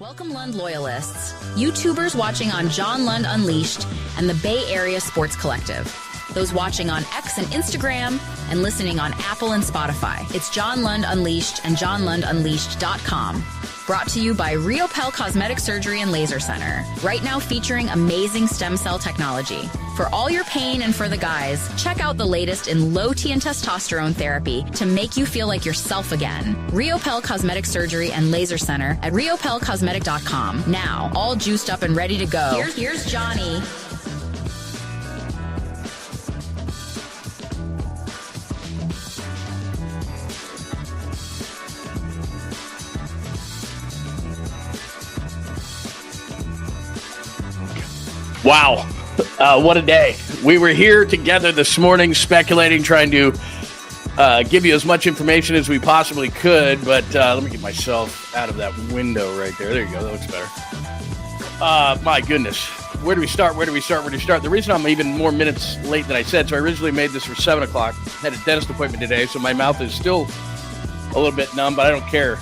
Welcome, Lund loyalists, YouTubers watching on John Lund Unleashed and the Bay Area Sports Collective, those watching on X and Instagram and listening on Apple and Spotify. It's John Lund Unleashed and JohnLundUnleashed.com. Brought to you by Riopel Cosmetic Surgery and Laser Center. Right now featuring amazing stem cell technology. For all your pain and for the guys, check out the latest in low T and testosterone therapy to make you feel like yourself again. Riopel Cosmetic Surgery and Laser Center at riopelcosmetic.com. Now, all juiced up and ready to go. Here's Johnny. Wow. What a day. We were here together this morning speculating, trying to give you as much information as we possibly could, but let me get myself out of that window right there. There you go. That looks better. My goodness. Where do we start? The reason I'm even more minutes late than I said, so I originally made this for 7 o'clock. Had a dentist appointment today, so my mouth is still a little bit numb, but I don't care.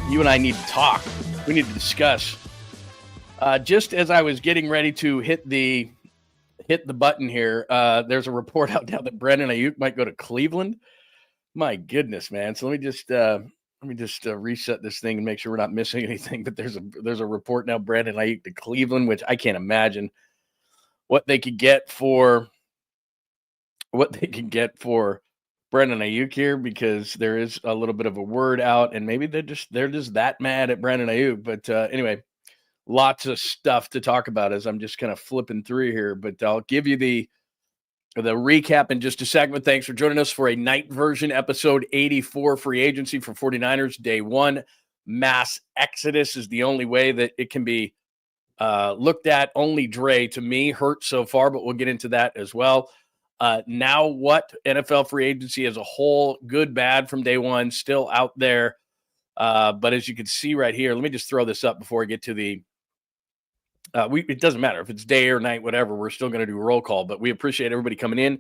You and I need to talk. We need to discuss. Just as I was getting ready to hit the button here, there's a report out now that Brandon Ayuk might go to Cleveland. My goodness, man! So let me just reset this thing and make sure we're not missing anything. But there's a report now, Brandon Ayuk to Cleveland, which I can't imagine what they could get for Brandon Ayuk here, because there is a little bit of a word out, and maybe they're just that mad at Brandon Ayuk. But anyway. Lots of stuff to talk about as I'm just kind of flipping through here, but I'll give you the recap in just a second. But thanks for joining us for a night version, episode 84, free agency for 49ers, day one. Mass exodus is the only way that it can be looked at. Only Dre, to me, hurt so far, but we'll get into that as well. Now what? NFL free agency as a whole, good, bad from day one, still out there. But as you can see right here, let me just throw this up before I get to the it doesn't matter if it's day or night, whatever. We're still going to do a roll call, but we appreciate everybody coming in.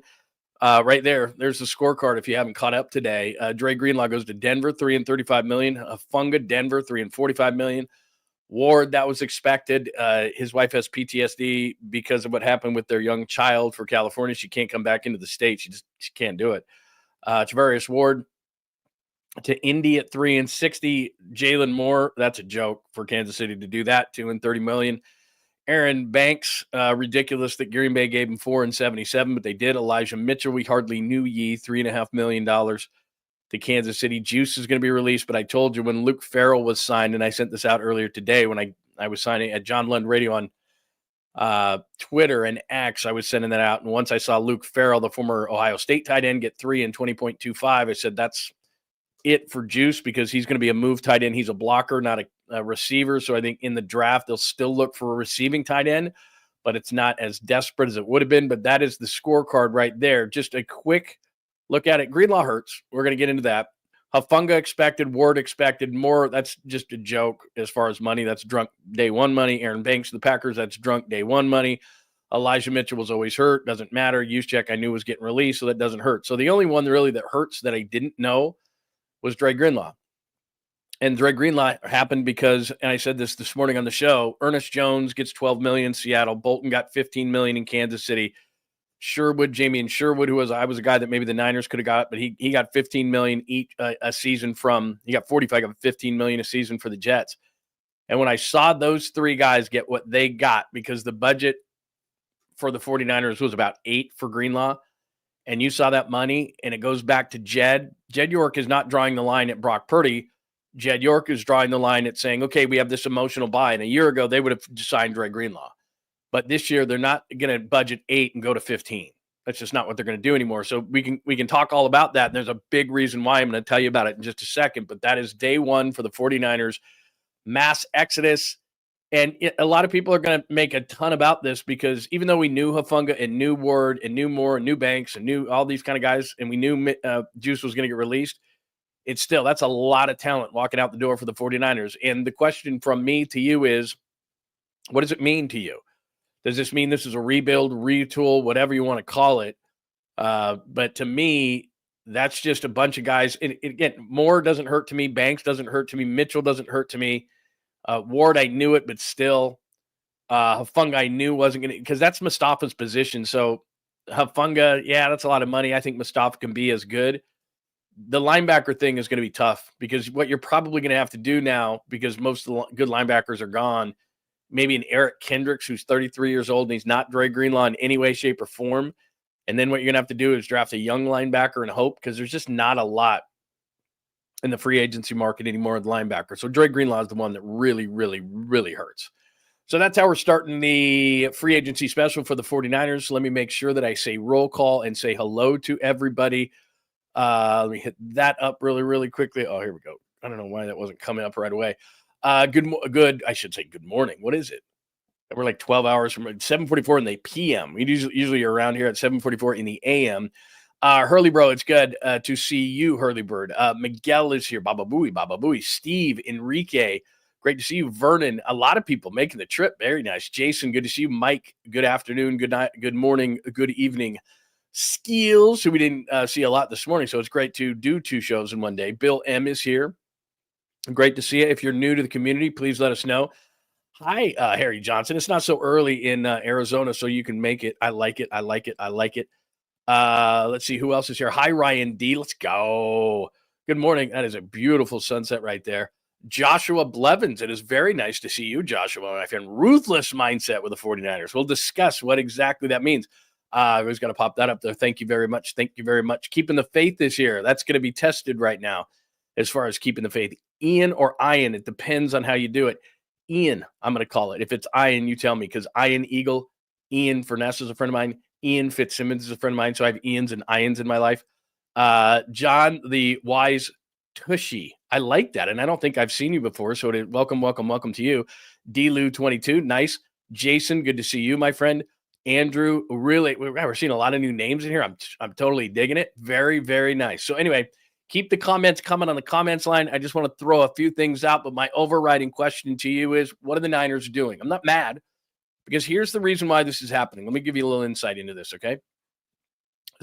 Right there's the scorecard. If you haven't caught up today, Dre Greenlaw goes to Denver, $3 and $35 million. Funga, Denver, $3 and $45 million. Ward, that was expected. His wife has PTSD because of what happened with their young child for California. She can't come back into the state. She can't do it. Travarius Ward to Indy at $3 and $60. Jalen Moore, that's a joke for Kansas City to do that. $2 and $30 million. Aaron Banks, ridiculous that Green Bay gave him $4 and $77, but they did. Elijah Mitchell, we hardly knew ye, $3.5 million to Kansas City. Juice is going to be released, but I told you when Luke Farrell was signed, and I sent this out earlier today when I was signing at John Lund Radio on Twitter and X, I was sending that out. And once I saw Luke Farrell, the former Ohio State tight end, get $3 and $20.25, I said that's it for Juice, because he's going to be a move tight end. He's a blocker, not a receiver. So I think in the draft, they'll still look for a receiving tight end, but it's not as desperate as it would have been. But that is the scorecard right there. Just a quick look at it. Greenlaw hurts. We're going to get into that. Hafunga expected, Ward expected, more. That's just a joke as far as money. That's drunk day one money. Aaron Banks, the Packers, that's drunk day one money. Elijah Mitchell was always hurt. Doesn't matter. Juszczyk, I knew, was getting released, so that doesn't hurt. So the only one really that hurts that I didn't know was Dre Greenlaw. And Dre Greenlaw happened because, and I said this morning on the show, Ernest Jones gets $12 million in Seattle. Bolton got $15 million in Kansas City. Jamie Sherwood, who was a guy that maybe the Niners could have got, but he got $15 million each a season from, he got 45, got $15 million a season for the Jets. And when I saw those three guys get what they got, because the budget for the 49ers was about 8 for Greenlaw, and you saw that money, and it goes back to Jed. Jed York is not drawing the line at Brock Purdy. Jed York is drawing the line at saying, okay, we have this emotional buy. And a year ago, they would have signed Dre Greenlaw. But this year, they're not going to budget 8 and go to 15. That's just not what they're going to do anymore. So we can talk all about that. And there's a big reason why. I'm going to tell you about it in just a second. But that is day one for the 49ers. Mass exodus. And a lot of people are going to make a ton about this, because even though we knew Hafunga and knew Ward and knew Moore and knew Banks and knew all these kind of guys, and we knew Juice was going to get released, that's a lot of talent walking out the door for the 49ers. And the question from me to you is, what does it mean to you? Does this mean this is a rebuild, retool, whatever you want to call it? But to me, that's just a bunch of guys. And again, Moore doesn't hurt to me. Banks doesn't hurt to me. Mitchell doesn't hurt to me. Ward, I knew it, but still. Hafunga, I knew wasn't going to, because that's Mustafa's position. So Hafunga, yeah, that's a lot of money. I think Mustafa can be as good. The linebacker thing is going to be tough because what you're probably going to have to do now, because most of the good linebackers are gone, maybe an Eric Kendricks who's 33 years old and he's not Dre Greenlaw in any way, shape, or form. And then what you're going to have to do is draft a young linebacker and hope, because there's just not a lot in the free agency market anymore with linebacker. So Dre Greenlaw is the one that really, really, really hurts. So that's how we're starting the free agency special for the 49ers. Let me make sure that I say roll call and say hello to everybody. Let me hit that up really, really quickly. Oh, here we go. I don't know why that wasn't coming up right away. Good. I should say good morning. What is it? We're like 12 hours from 7:44 in the PM. We usually are around here at 7:44 in the AM. Hurley bro, it's good to see you, Hurley bird. Miguel is here. Baba Booey. Steve, Enrique, great to see you. Vernon, a lot of people making the trip. Very nice. Jason, good to see you. Mike, good afternoon, good night, good morning, good evening. Skills, who we didn't see a lot this morning, so it's great to do 2 shows in one day. Bill M is here. Great to see you. If you're new to the community, please let us know. Hi, Harry Johnson. It's not so early in Arizona, so you can make it. I like it. Let's see who else is here. Hi, Ryan D. Let's go. Good morning. That is a beautiful sunset right there. Joshua Blevins. It is very nice to see you, Joshua, my friend. Ruthless mindset with the 49ers. We'll discuss what exactly that means. I was going to pop that up there. Thank you very much. Keeping the faith this year. That's going to be tested right now as far as keeping the faith. Ian or Ian, it depends on how you do it. Ian, I'm going to call it. If it's Ian, you tell me, because Ian Eagle, Ian Furness is a friend of mine. Ian Fitzsimmons is a friend of mine, so I have Ians and Ians in my life. John, the wise Tushy. I like that, and I don't think I've seen you before, so welcome to you. D-Lou22, nice. Jason, good to see you, my friend. Andrew, really, we're seeing a lot of new names in here. I'm totally digging it. Very, very nice. So anyway, keep the comments coming on the comments line. I just want to throw a few things out, but my overriding question to you is, what are the Niners doing? I'm not mad, because here's the reason why this is happening. Let me give you a little insight into this, okay?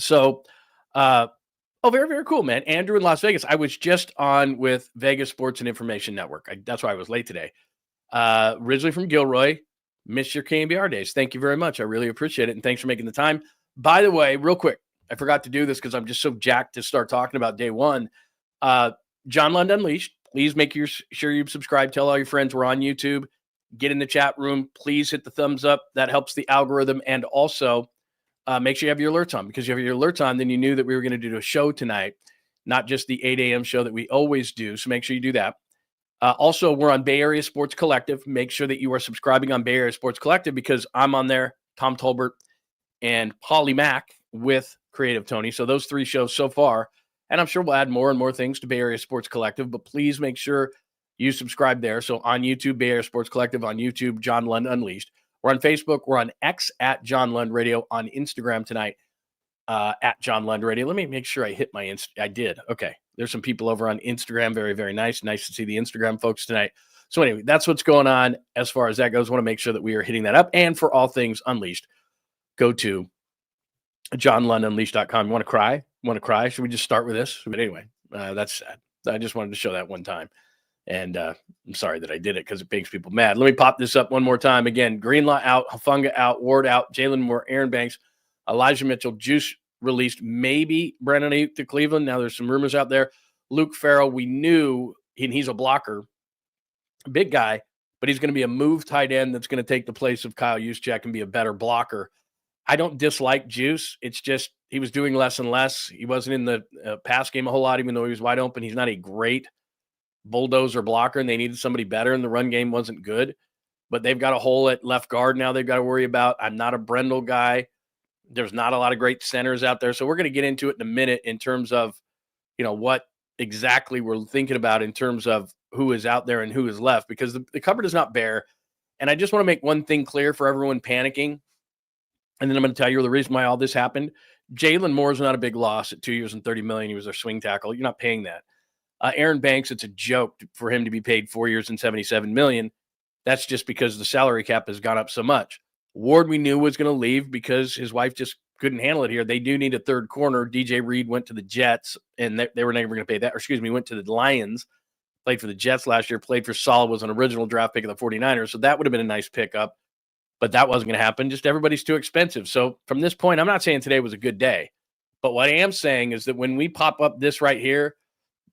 So, very, very cool, man. Andrew in Las Vegas. I was just on with Vegas Sports and Information Network. That's why I was late today. Originally from Gilroy. Missed your KNBR days. Thank you very much. I really appreciate it, and thanks for making the time. By the way, real quick, I forgot to do this because I'm just so jacked to start talking about day one. John Lund Unleashed. Please make sure you subscribe. Tell all your friends we're on YouTube. Get in the chat room. Please hit the thumbs up. That helps the algorithm. And also, make sure you have your alerts on, because you have your alerts on, then you knew that we were going to do a show tonight, not just the 8 a.m. show that we always do. So make sure you do that. Also, we're on Bay Area Sports Collective. Make sure that you are subscribing on Bay Area Sports Collective, because I'm on there, Tom Tolbert, and Polly Mack with Creative Tony. So those 3 shows so far. And I'm sure we'll add more and more things to Bay Area Sports Collective, but please make sure you subscribe there. So on YouTube, Bay Area Sports Collective, on YouTube, John Lund Unleashed. We're on Facebook. We're on X at John Lund Radio, on Instagram tonight at John Lund Radio. Let me make sure I hit my I did. Okay. There's some people over on Instagram. Very, very nice. Nice to see the Instagram folks tonight. So anyway, that's what's going on as far as that goes. I want to make sure that we are hitting that up. And for all things Unleashed, go to johnlundunleashed.com. You want to cry? Should we just start with this? But anyway, that's sad. I just wanted to show that one time. And I'm sorry that I did it, because it makes people mad. Let me pop this up one more time. Again, Greenlaw out, Hafunga out, Ward out, Jalen Moore, Aaron Banks, Elijah Mitchell, Juice released, maybe Brandon Ayuk to Cleveland. Now there's some rumors out there. Luke Farrell, we knew, and he's a blocker, big guy, but he's going to be a move tight end that's going to take the place of Kyle Juszczyk and be a better blocker. I don't dislike Juice. It's just he was doing less and less. He wasn't in the pass game a whole lot, even though he was wide open. He's not a great bulldozer blocker, and they needed somebody better, and the run game wasn't good. But they've got a hole at left guard now they've got to worry about. I'm not a Brendel guy. There's not a lot of great centers out there. So we're going to get into it in a minute in terms of, what exactly we're thinking about in terms of who is out there and who is left, because the cupboard is not bare. And I just want to make one thing clear for everyone panicking. And then I'm going to tell you the reason why all this happened. Jalen Moore is not a big loss at 2 years and $30 million. He was their swing tackle. You're not paying that. Aaron Banks, it's a joke for him to be paid 4 years and $77 million. That's just because the salary cap has gone up so much. Ward, we knew, was going to leave because his wife just couldn't handle it here. They do need a third corner. DJ Reed went to the Jets, and they were never going to pay that. Or excuse me, went to the Lions. played for the Jets last year, played for Solid, was an original draft pick of the 49ers. So that would have been a nice pickup, but that wasn't going to happen. Just everybody's too expensive. So from this point, I'm not saying today was a good day, but what I am saying is that when we pop up this right here,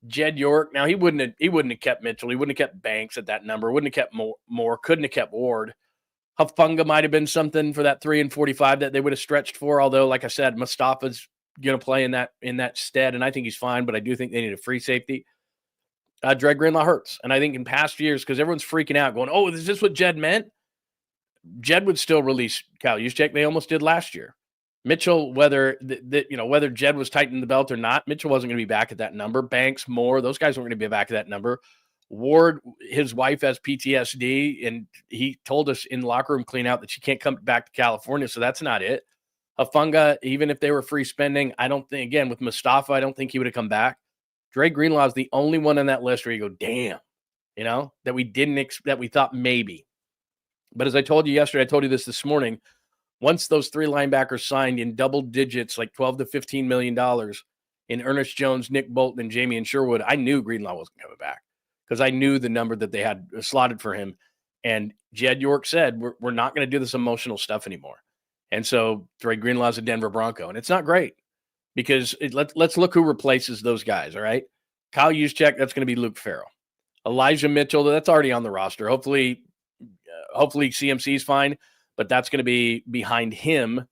Jed York, now he wouldn't have kept Mitchell. He wouldn't have kept Banks at that number. Wouldn't have kept Moore. Couldn't have kept Ward. Hufanga might have been something for that 3 and 45 that they would have stretched for. Although, like I said, Mustafa's going to play in that stead, and I think he's fine. But I do think they need a free safety. Dre Greenlaw hurts, and I think in past years, because everyone's freaking out, going, "Oh, is this what Jed meant?" Jed would still release Kyle Juszczyk. They almost did last year. Mitchell, whether Jed was tightening the belt or not, Mitchell wasn't going to be back at that number. Banks, Moore, those guys weren't going to be back at that number. Ward, his wife has PTSD, and he told us in the locker room clean out that she can't come back to California, so that's not it. Hufanga, even if they were free spending, I don't think, again, with Mustafa, I don't think he would have come back. Dre Greenlaw is the only one on that list where you go, damn, that we thought maybe. But as I told you yesterday, I told you this morning, once those 3 linebackers signed in double digits, like $12 to $15 million in Ernest Jones, Nick Bolton, and Jamie and Sherwood, I knew Greenlaw wasn't coming back because I knew the number that they had slotted for him. And Jed York said, we're not going to do this emotional stuff anymore. And so Dre Greenlaw's a Denver Bronco. And it's not great because let's look who replaces those guys, all right? Kyle Juszczyk, that's going to be Luke Farrell. Elijah Mitchell, that's already on the roster. Hopefully CMC's fine. But that's going to be behind him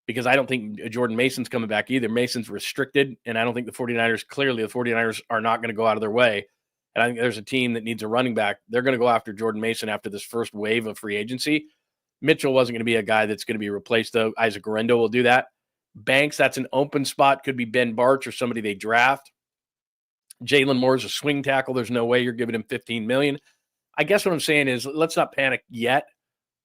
because I don't think Jordan Mason's coming back either. Mason's restricted, and I don't think the 49ers are not going to go out of their way. And I think there's a team that needs a running back. They're going to go after Jordan Mason after this first wave of free agency. Mitchell wasn't going to be a guy that's going to be replaced, though. Isaac Guerrero will do that. Banks, that's an open spot. Could be Ben Barch or somebody they draft. Jalen Moore's a swing tackle. There's no way you're giving him $15 million. I guess what I'm saying is let's not panic yet.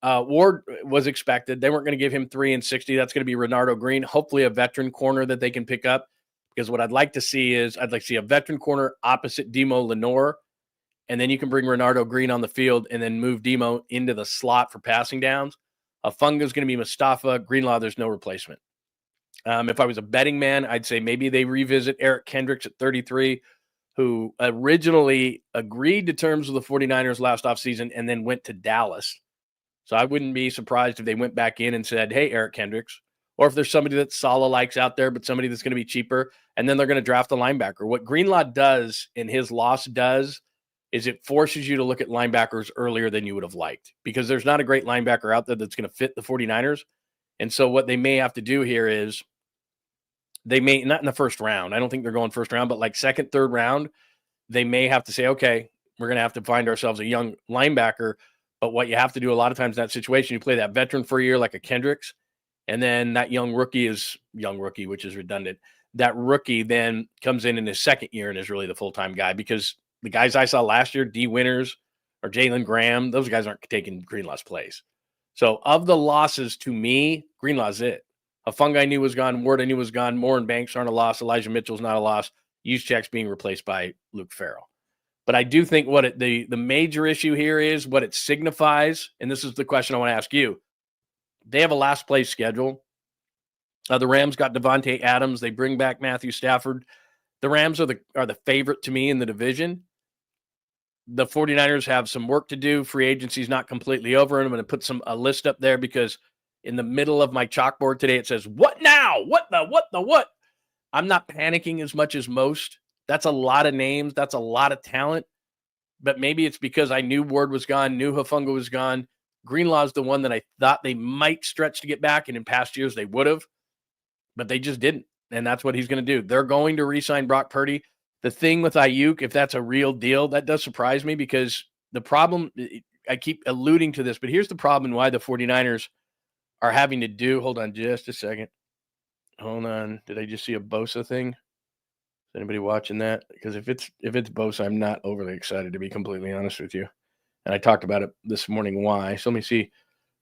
Ward was expected. They weren't going to give him 3 and 60. That's going to be Renardo Green, hopefully a veteran corner that they can pick up. Because what I'd like to see is a veteran corner opposite Demo Lenore, and then you can bring Renardo Green on the field and then move Demo into the slot for passing downs. Hufanga is going to be Mustafa. Greenlaw, there's no replacement. If I was a betting man, I'd say maybe they revisit Eric Kendricks at 33, who originally agreed to terms with the 49ers last offseason and then went to Dallas. So I wouldn't be surprised if they went back in and said, hey, Eric Kendricks, or if there's somebody that Saleh likes out there, but somebody that's going to be cheaper, and then they're going to draft a linebacker. What Greenlaw does and his loss does is it forces you to look at linebackers earlier than you would have liked because there's not a great linebacker out there that's going to fit the 49ers. And so what they may have to do here is they may, not in the first round, I don't think they're going first round, but like second, third round, they may have to say, okay, we're going to have to find ourselves a young linebacker. But what you have to do a lot of times in that situation, you play that veteran for a year like a Kendricks, and then that young rookie, which is redundant. That rookie then comes in his second year and is really the full-time guy because the guys I saw last year, D. Winters or Jalen Graham, those guys aren't taking Greenlaw's place. So of the losses to me, Greenlaw's it. Hufanga I knew was gone. Ward I knew was gone. Moore and Banks aren't a loss. Elijah Mitchell's not a loss. Juszczyk's being replaced by Luke Farrell. But I do think the major issue here is what it signifies, and this is the question I want to ask you. They have a last place schedule. The Rams got Devontae Adams. They bring back Matthew Stafford. The Rams are the favorite to me in the division. The 49ers have some work to do. Free agency is not completely over, and I'm going to put a list up there because in the middle of my chalkboard today it says, what now? What? I'm not panicking as much as most. That's a lot of names. That's a lot of talent. But maybe it's because I knew Ward was gone, knew Hufanga was gone. Greenlaw's the one that I thought they might stretch to get back, and in past years they would have, but they just didn't. And that's what he's going to do. They're going to re-sign Brock Purdy. The thing with Ayuk, if that's a real deal, that does surprise me because the problem, I keep alluding to this, but here's the problem and why the 49ers are having to do, hold on just a second. Hold on. Did I just see a Bosa thing? Is anybody watching that? Because if it's Bosa, I'm not overly excited, to be completely honest with you. And I talked about it this morning why. So let me see.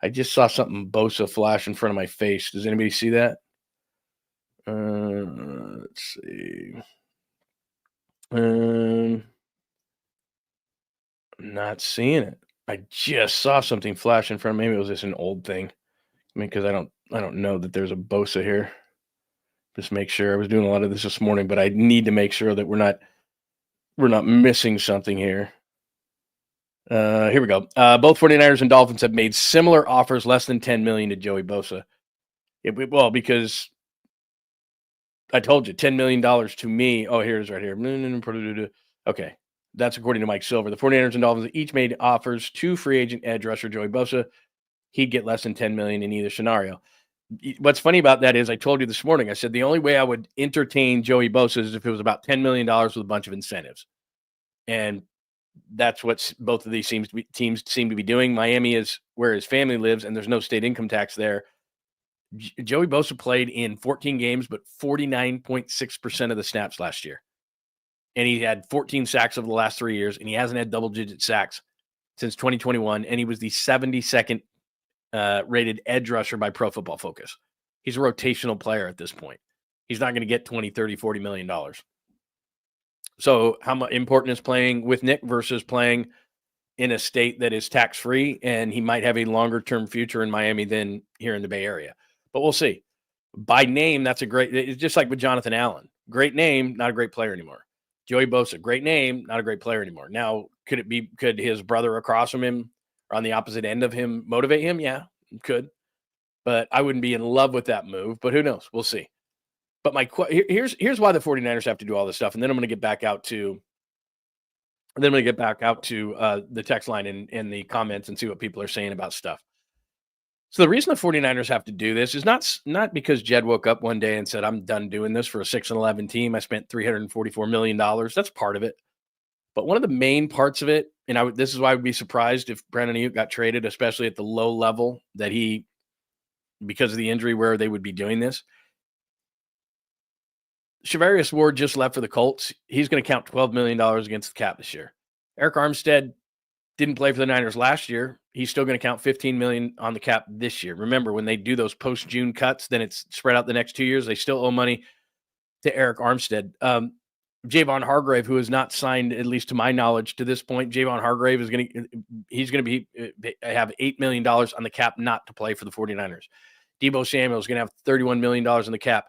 I just saw something Bosa flash in front of my face. Does anybody see that? Let's see. I'm not seeing it. I just saw something flash in front of me. Maybe it was just an old thing. I mean, because I don't know that there's a Bosa here. Just make sure. I was doing a lot of this morning, but I need to make sure that we're we're not missing something here. Here we go. Both 49ers and Dolphins have made similar offers less than $10 million to Joey Bosa. Well, because I told you, $10 million to me. Oh, here's right here. Okay. That's according to Mike Silver. The 49ers and Dolphins each made offers to free agent edge rusher Joey Bosa. He'd get less than $10 million in either scenario. What's funny about that is I told you this morning, I said the only way I would entertain Joey Bosa is if it was about $10 million with a bunch of incentives. And that's what both of these teams seem to be doing. Miami is where his family lives, and there's no state income tax there. Joey Bosa played in 14 games, but 49.6% of the snaps last year. And he had 14 sacks over the last 3 years, and he hasn't had double-digit sacks since 2021, and he was the 72nd rated edge rusher by Pro Football Focus. He's a rotational player at this point. He's not going to get $20, $30, $40 million. So how important is playing with Nick versus playing in a state that is tax-free, and he might have a longer-term future in Miami than here in the Bay Area? But we'll see. By name, that's it's just like with Jonathan Allen. Great name, not a great player anymore. Joey Bosa, great name, not a great player anymore. Now, could his brother across from him or on the opposite end of him motivate him? Yeah, could. But I wouldn't be in love with that move, but who knows? We'll see. But here's why the 49ers have to do all this stuff, and then I'm going to get back out to the text line and the comments and see what people are saying about stuff. So the reason the 49ers have to do this is not because Jed woke up one day and said, I'm done doing this for a 6-11 team. I spent $344 million. That's part of it. But one of the main parts of it, and this is why I would be surprised if Brandon Ayuk got traded, especially at the low level that because of the injury where they would be doing this. Charvarius Ward just left for the Colts. He's going to count $12 million against the cap this year. Eric Armstead didn't play for the Niners last year. He's still going to count $15 million on the cap this year. Remember, when they do those post-June cuts, then it's spread out the next 2 years. They still owe money to Eric Armstead. Javon Hargrave, who has not signed, at least to my knowledge, to this point, Javon Hargrave have $8 million on the cap not to play for the 49ers. Deebo Samuel is going to have $31 million on the cap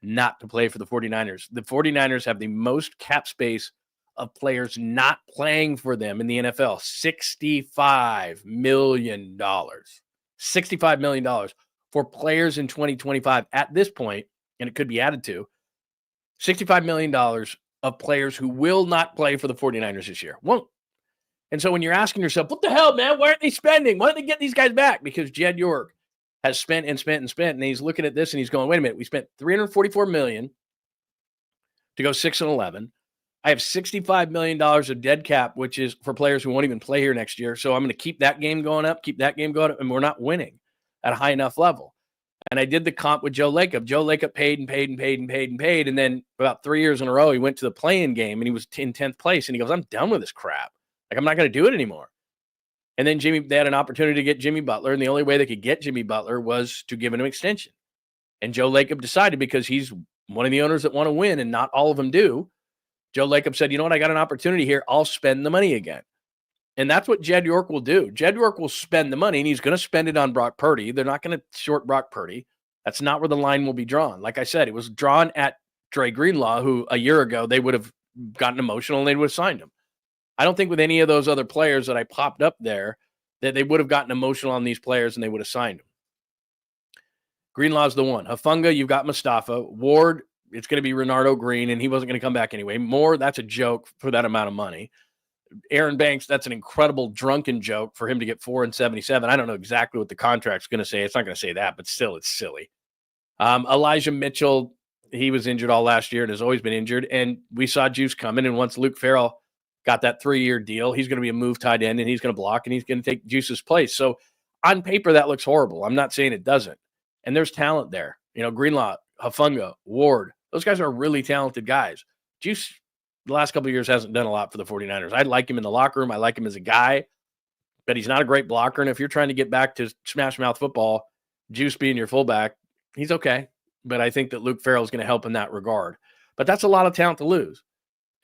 not to play for the 49ers. The 49ers have the most cap space of players not playing for them in the NFL. $65 million. $65 million for players in 2025 at this point, and it could be added to, $65 million of players who will not play for the 49ers this year. Won't. And so when you're asking yourself, what the hell, man? Why aren't they spending? Why don't they get these guys back? Because Jed York has spent and spent and spent, and he's looking at this and he's going, wait a minute, we spent $344 million to go 6-11. I have $65 million of dead cap, which is for players who won't even play here next year. So I'm going to keep that game going up, and we're not winning at a high enough level. And I did the comp with Joe Lacob. Joe Lacob paid and paid and paid and paid and paid. And then about 3 years in a row, he went to the play-in game, and he was in 10th place. And he goes, I'm done with this crap. Like, I'm not going to do it anymore. And then they had an opportunity to get Jimmy Butler, and the only way they could get Jimmy Butler was to give him an extension. And Joe Lacob decided, because he's one of the owners that want to win, and not all of them do, Joe Lacob said, you know what, I got an opportunity here. I'll spend the money again. And that's what Jed York will do. Jed York will spend the money, and he's going to spend it on Brock Purdy. They're not going to short Brock Purdy. That's not where the line will be drawn. Like I said, it was drawn at Dre Greenlaw, who a year ago they would have gotten emotional and they would have signed him. I don't think with any of those other players that I popped up there that they would have gotten emotional on these players and they would have signed them. Greenlaw's the one. Hufanga, you've got Mustafa. Ward, it's going to be Renardo Green, and he wasn't going to come back anyway. Moore, that's a joke for that amount of money. Aaron Banks, that's an incredible drunken joke for him to get $4.77. I don't know exactly what the contract's going to say. It's not going to say that, but still, it's silly. Elijah Mitchell, he was injured all last year and has always been injured, and we saw Juice coming, and once Luke Farrell got that 3-year deal, he's going to be a move tight end, and he's going to block, and he's going to take Juice's place. So on paper, that looks horrible. I'm not saying it doesn't. And there's talent there. You know, Greenlaw, Hufanga, Ward, those guys are really talented guys. Juice, the last couple of years, hasn't done a lot for the 49ers. I like him in the locker room. I like him as a guy, but he's not a great blocker. And if you're trying to get back to smash mouth football, Juice being your fullback, he's okay. But I think that Luke Farrell is going to help in that regard. But that's a lot of talent to lose.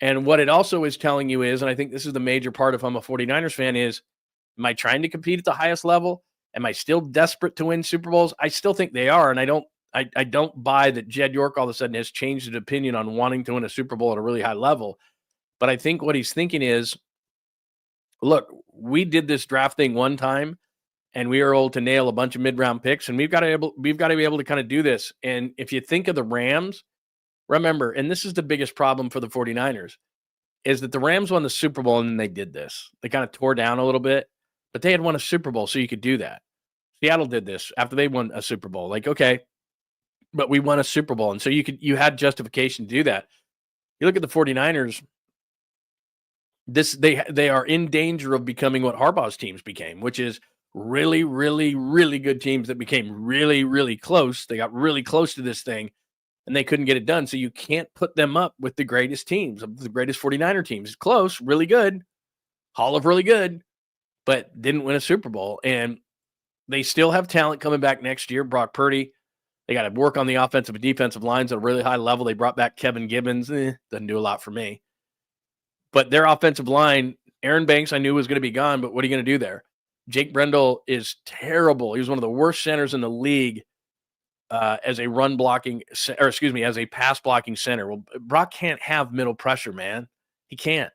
And what it also is telling you is, and I think this is the major part if I'm a 49ers fan, is, am I trying to compete at the highest level? Am I still desperate to win Super Bowls? I still think they are, and I don't buy that Jed York all of a sudden has changed his opinion on wanting to win a Super Bowl at a really high level. But I think what he's thinking is, look, we did this draft thing one time and we were able to nail a bunch of mid-round picks, and we've got to be able to kind of do this. And if you think of the Rams, remember, and this is the biggest problem for the 49ers, is that the Rams won the Super Bowl and then they did this. They kind of tore down a little bit, but they had won a Super Bowl, so you could do that. Seattle did this after they won a Super Bowl. Like, okay, but we won a Super Bowl, and so you had justification to do that. You look at the 49ers, they are in danger of becoming what Harbaugh's teams became, which is really, really, really good teams that became really, really close. They got really close to this thing, and they couldn't get it done. So you can't put them up with the greatest teams, the greatest 49er teams. It's close, really good, Hall of really good, but didn't win a Super Bowl. And they still have talent coming back next year. Brock Purdy, they got to work on the offensive and defensive lines at a really high level. They brought back Kevin Gibbons. Doesn't do a lot for me. But their offensive line, Aaron Banks, I knew was going to be gone, but what are you going to do there? Jake Brendel is terrible. He was one of the worst centers in the league as a as a pass blocking center. Well, Brock can't have middle pressure, man. He can't.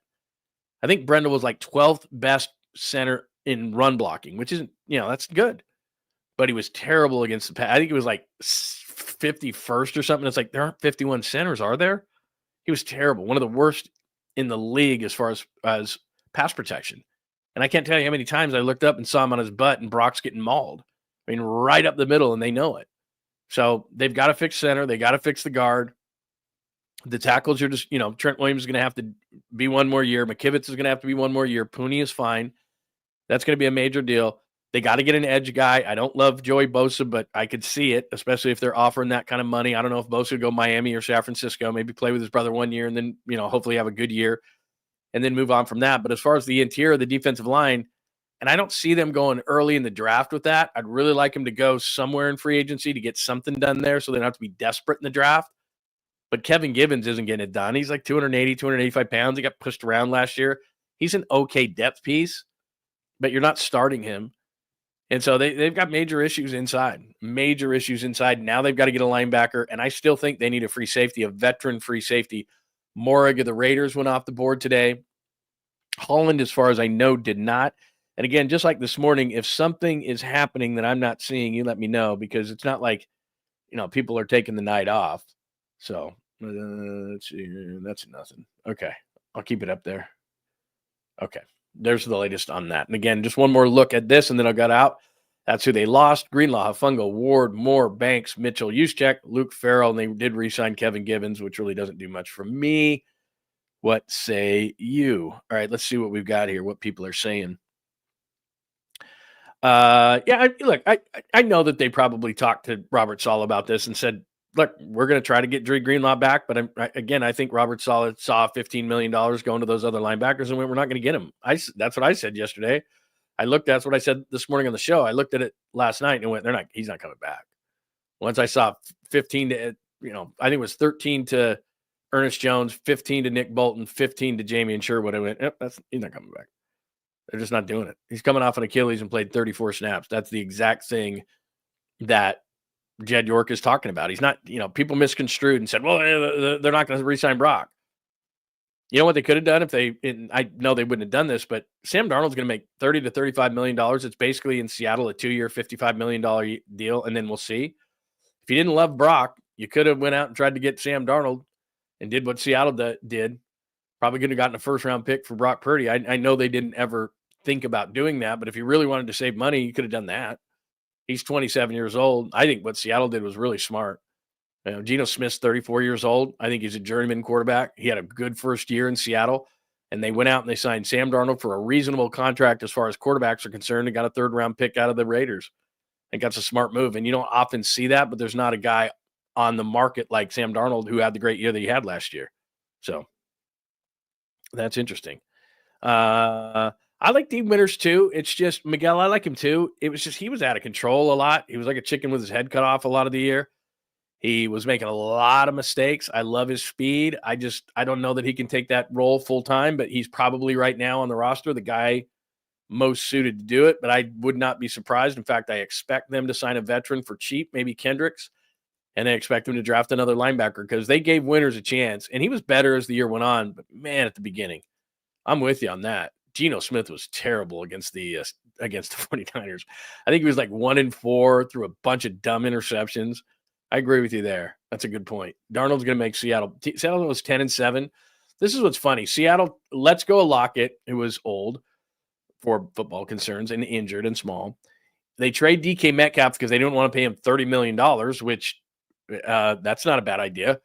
I think Brendel was like 12th best center in run blocking, which isn't, that's good. But he was terrible against the pass. I think he was like 51st or something. It's like, there aren't 51 centers, are there? He was terrible. One of the worst in the league as far as pass protection. And I can't tell you how many times I looked up and saw him on his butt and Brock's getting mauled. I mean, right up the middle, and they know it. So they've got to fix center. They got to fix the guard. The tackles are just, Trent Williams is going to have to be one more year. McKivitz is going to have to be one more year. Pooney is fine. That's going to be a major deal. They got to get an edge guy. I don't love Joey Bosa, but I could see it, especially if they're offering that kind of money. I don't know if Bosa would go Miami or San Francisco, maybe play with his brother 1 year and then, hopefully have a good year and then move on from that. But as far as the interior of the defensive line, and I don't see them going early in the draft with that. I'd really like him to go somewhere in free agency to get something done there so they don't have to be desperate in the draft. But Kevin Gibbons isn't getting it done. He's like 280, 285 pounds. He got pushed around last year. He's an okay depth piece, but you're not starting him. And so they've got major issues inside. Now they've got to get a linebacker, and I still think they need a free safety, a veteran free safety. Morig of the Raiders went off the board today. Holland, as far as I know, did not. And again, just like this morning, if something is happening that I'm not seeing, you let me know, because it's not like, people are taking the night off. So let's see here. That's nothing. Okay. I'll keep it up there. Okay. There's the latest on that. And again, just one more look at this, and then I got out. That's who they lost. Greenlaw, Hafungo, Ward, Moore, Banks, Mitchell, Juszczyk, Luke Farrell, and they did re-sign Kevin Gibbons, which really doesn't do much for me. What say you? All right, let's see what we've got here, what people are saying. I know that they probably talked to Robert Saleh about this and said, look, we're going to try to get Dre Greenlaw back. But I think Robert Saleh saw $15 million going to those other linebackers and we're not going to get him. That's what I said yesterday. That's what I said this morning on the show. I looked at it last night and went, he's not coming back. Once I saw 15 to, I think it was 13 to Ernest Jones, 15 to Nick Bolton, 15 to Jamie and Sherwood. I went, he's not coming back. They're just not doing it. He's coming off an Achilles and played 34 snaps. That's the exact thing that Jed York is talking about. He's not, people misconstrued and said, well, they're not going to re-sign Brock. You know what they could have done I know they wouldn't have done this, but Sam Darnold's going to make $30 to $35 million. It's basically in Seattle a 2-year, $55 million deal, and then we'll see. If you didn't love Brock, you could have went out and tried to get Sam Darnold and did what Seattle did. Probably could have gotten a first-round pick for Brock Purdy. I know they didn't ever think about doing that, but if you really wanted to save money, you could have done that. He's 27 years old. I think what Seattle did was really smart. Geno Smith's 34 years old. I think he's a journeyman quarterback. He had a good first year in Seattle, and they went out and they signed Sam Darnold for a reasonable contract as far as quarterbacks are concerned and got a third-round pick out of the Raiders. I think that's a smart move, and you don't often see that, but there's not a guy on the market like Sam Darnold who had the great year that he had last year. So that's interesting. I like Dean Winters too. It's just Miguel. I like him too. It was just he was out of control a lot. He was like a chicken with his head cut off a lot of the year. He was making a lot of mistakes. I love his speed. I don't know that he can take that role full time, but he's probably right now on the roster the guy most suited to do it. But I would not be surprised. In fact, I expect them to sign a veteran for cheap, maybe Kendricks. and they expect him to draft another linebacker because they gave Winters a chance, and he was better as the year went on. But man, at the beginning, I'm with you on that. Geno Smith was terrible against the 49ers. I think he was like 1-4 through a bunch of dumb interceptions. I agree with you there. That's a good point. Darnold's going to make Seattle. Seattle was 10-7. This is what's funny. Seattle lets go of Lockett, who was old for football concerns and injured and small. They trade DK Metcalf because they don't want to pay him $30 million, which that's not a bad idea.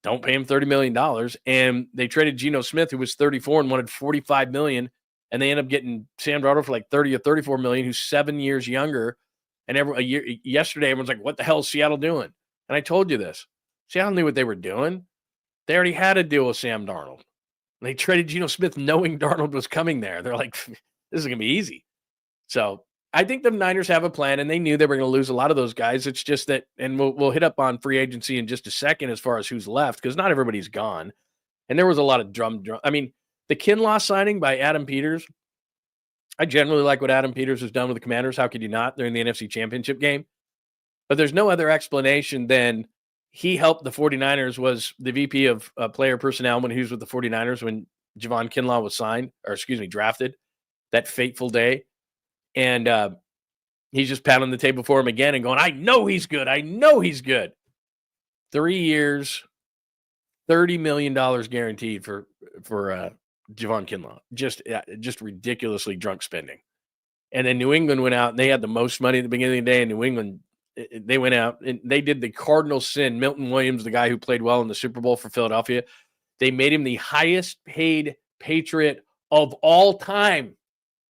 Don't pay him $30 million. And they traded Geno Smith, who was 34 and wanted $45 million. And they end up getting Sam Darnold for like 30 or 34 million, who's 7 years younger. And yesterday, everyone's like, what the hell is Seattle doing? And I told you this. Seattle knew what they were doing. They already had a deal with Sam Darnold. They traded Geno Smith knowing Darnold was coming there. They're like, this is going to be easy. So I think the Niners have a plan, and they knew they were going to lose a lot of those guys. It's just that, and we'll hit up on free agency in just a second as far as who's left, because not everybody's gone. And there was a lot of drum. I mean, the Kinlaw signing by Adam Peters, I generally like what Adam Peters has done with the Commanders. How could you not? They're in the NFC Championship game. But there's no other explanation than he helped the 49ers, was the VP of player personnel when he was with the 49ers when Javon Kinlaw was drafted that fateful day. And he's just pounding the table for him again and going, I know he's good. I know he's good. 3 years, $30 million guaranteed for Javon Kinlaw. Just ridiculously drunk spending. And then New England went out and they had the most money at the beginning of the day. And New England, they went out and they did the cardinal sin. Milton Williams, the guy who played well in the Super Bowl for Philadelphia, they made him the highest paid Patriot of all time.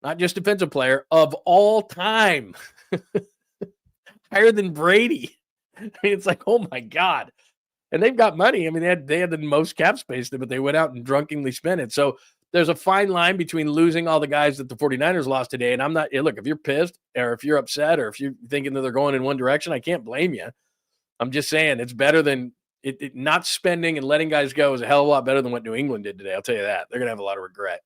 Not just defensive player, of all time. Higher than Brady. I mean, it's like, oh my God. And they've got money. I mean, they had the most cap space, but they went out and drunkenly spent it. So there's a fine line between losing all the guys that the 49ers lost today. And I'm not, look, if you're pissed or if you're upset or if you're thinking that they're going in one direction, I can't blame you. I'm just saying it's better than it not spending and letting guys go is a hell of a lot better than what New England did today. I'll tell you that. They're going to have a lot of regret.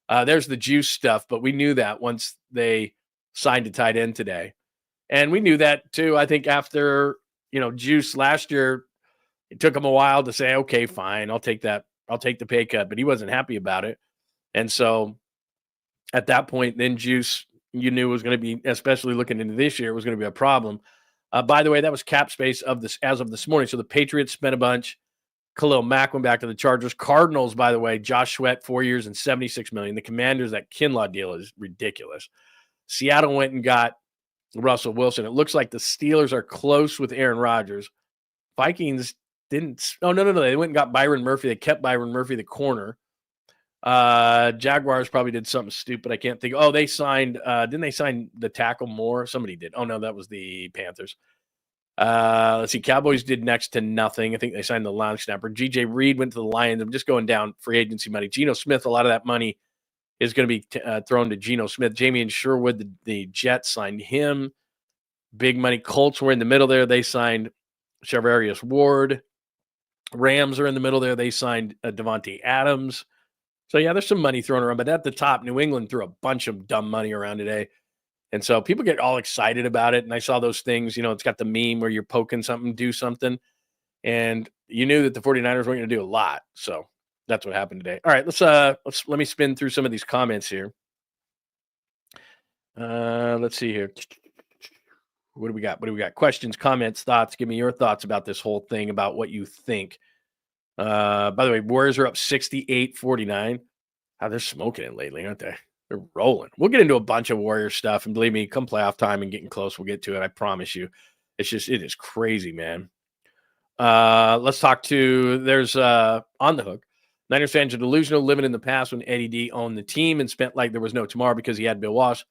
There's the Juice stuff, but we knew that once they signed a tight end today. And we knew that too. I think after, Juice last year, it took him a while to say, okay, fine, I'll take that. I'll take the pay cut, but he wasn't happy about it. And so at that point, then Juice, you knew was going to be, especially looking into this year, was going to be a problem. By the way, that was cap space as of this morning. So the Patriots spent a bunch. Khalil Mack went back to the Chargers. Cardinals, by the way, Josh Sweat, 4 years and $76 million. The Commanders, that Kinlaw deal is ridiculous. Seattle went and got Russell Wilson. It looks like the Steelers are close with Aaron Rodgers. Vikings didn't. Oh, no. They went and got Byron Murphy. They kept Byron Murphy, the corner. Jaguars probably did something stupid. I can't think. Oh, they signed. Didn't they sign the tackle Moore? Somebody did. Oh, no, that was the Panthers. Let's see. Cowboys did next to nothing. I think they signed the long snapper. G.J. Reed went to the Lions. I'm just going down free agency money. Geno Smith, a lot of that money is going to be thrown to Geno Smith. Jamie Sherwood, the Jets signed him. Big money. Colts were in the middle there. They signed Charvarius Ward. Rams are in the middle there. They signed Devontae Adams. So, yeah, there's some money thrown around. But at the top, New England threw a bunch of dumb money around today. And so people get all excited about it. And I saw those things, it's got the meme where you're poking something, do something. And you knew that the 49ers weren't going to do a lot. So that's what happened today. All right, let me spin through some of these comments here. Let's see here. What do we got? Questions, comments, thoughts. Give me your thoughts about this whole thing, about what you think. By the way, Warriors are up 68-49. They're smoking it lately, aren't they? They're rolling. We'll get into a bunch of Warrior stuff, and believe me, come playoff time and getting close, we'll get to it. I promise you. It is crazy, man. Let's talk to, there's On the Hook. Niners fans are delusional, living in the past when Eddie D owned the team and spent like there was no tomorrow because he had Bill Walsh,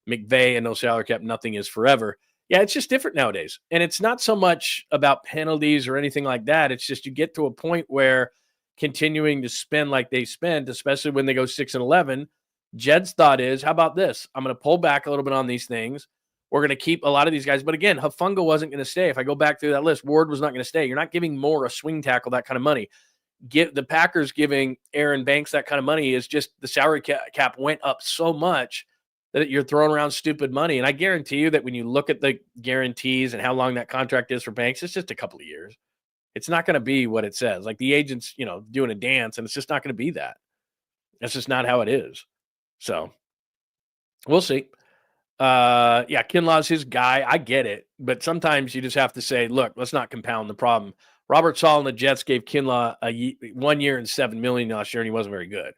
McVay, and no salary cap. Nothing is forever. Yeah, it's just different nowadays. And it's not so much about penalties or anything like that. It's just you get to a point where continuing to spend like they spend, especially when they go 6-11, Jed's thought is, how about this? I'm going to pull back a little bit on these things. We're going to keep a lot of these guys. But again, Hufanga wasn't going to stay. If I go back through that list, Ward was not going to stay. You're not giving Moore a swing tackle, that kind of money. The Packers giving Aaron Banks that kind of money is just the salary cap went up so much that you're throwing around stupid money. And I guarantee you that when you look at the guarantees and how long that contract is for Banks, it's just a couple of years. It's not going to be what it says. Like the agent's, doing a dance, and it's just not going to be that. That's just not how it is. So we'll see. Kinlaw's his guy. I get it. But sometimes you just have to say, look, let's not compound the problem. Robert Sala and the Jets gave Kinlaw 1 year and $7 million last year, and he wasn't very good.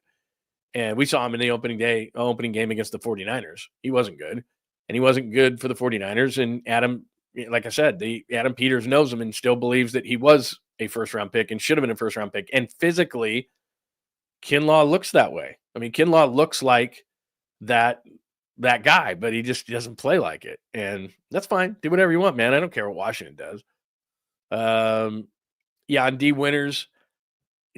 And we saw him in the opening game against the 49ers. He wasn't good. And he wasn't good for the 49ers. And Adam, like I said, Adam Peters knows him and still believes that he was a first-round pick and should have been a first-round pick. And physically, Kinlaw looks that way. I mean, Kinlaw looks like that guy, but he just doesn't play like it. And that's fine. Do whatever you want, man. I don't care what Washington does. On D. Winters,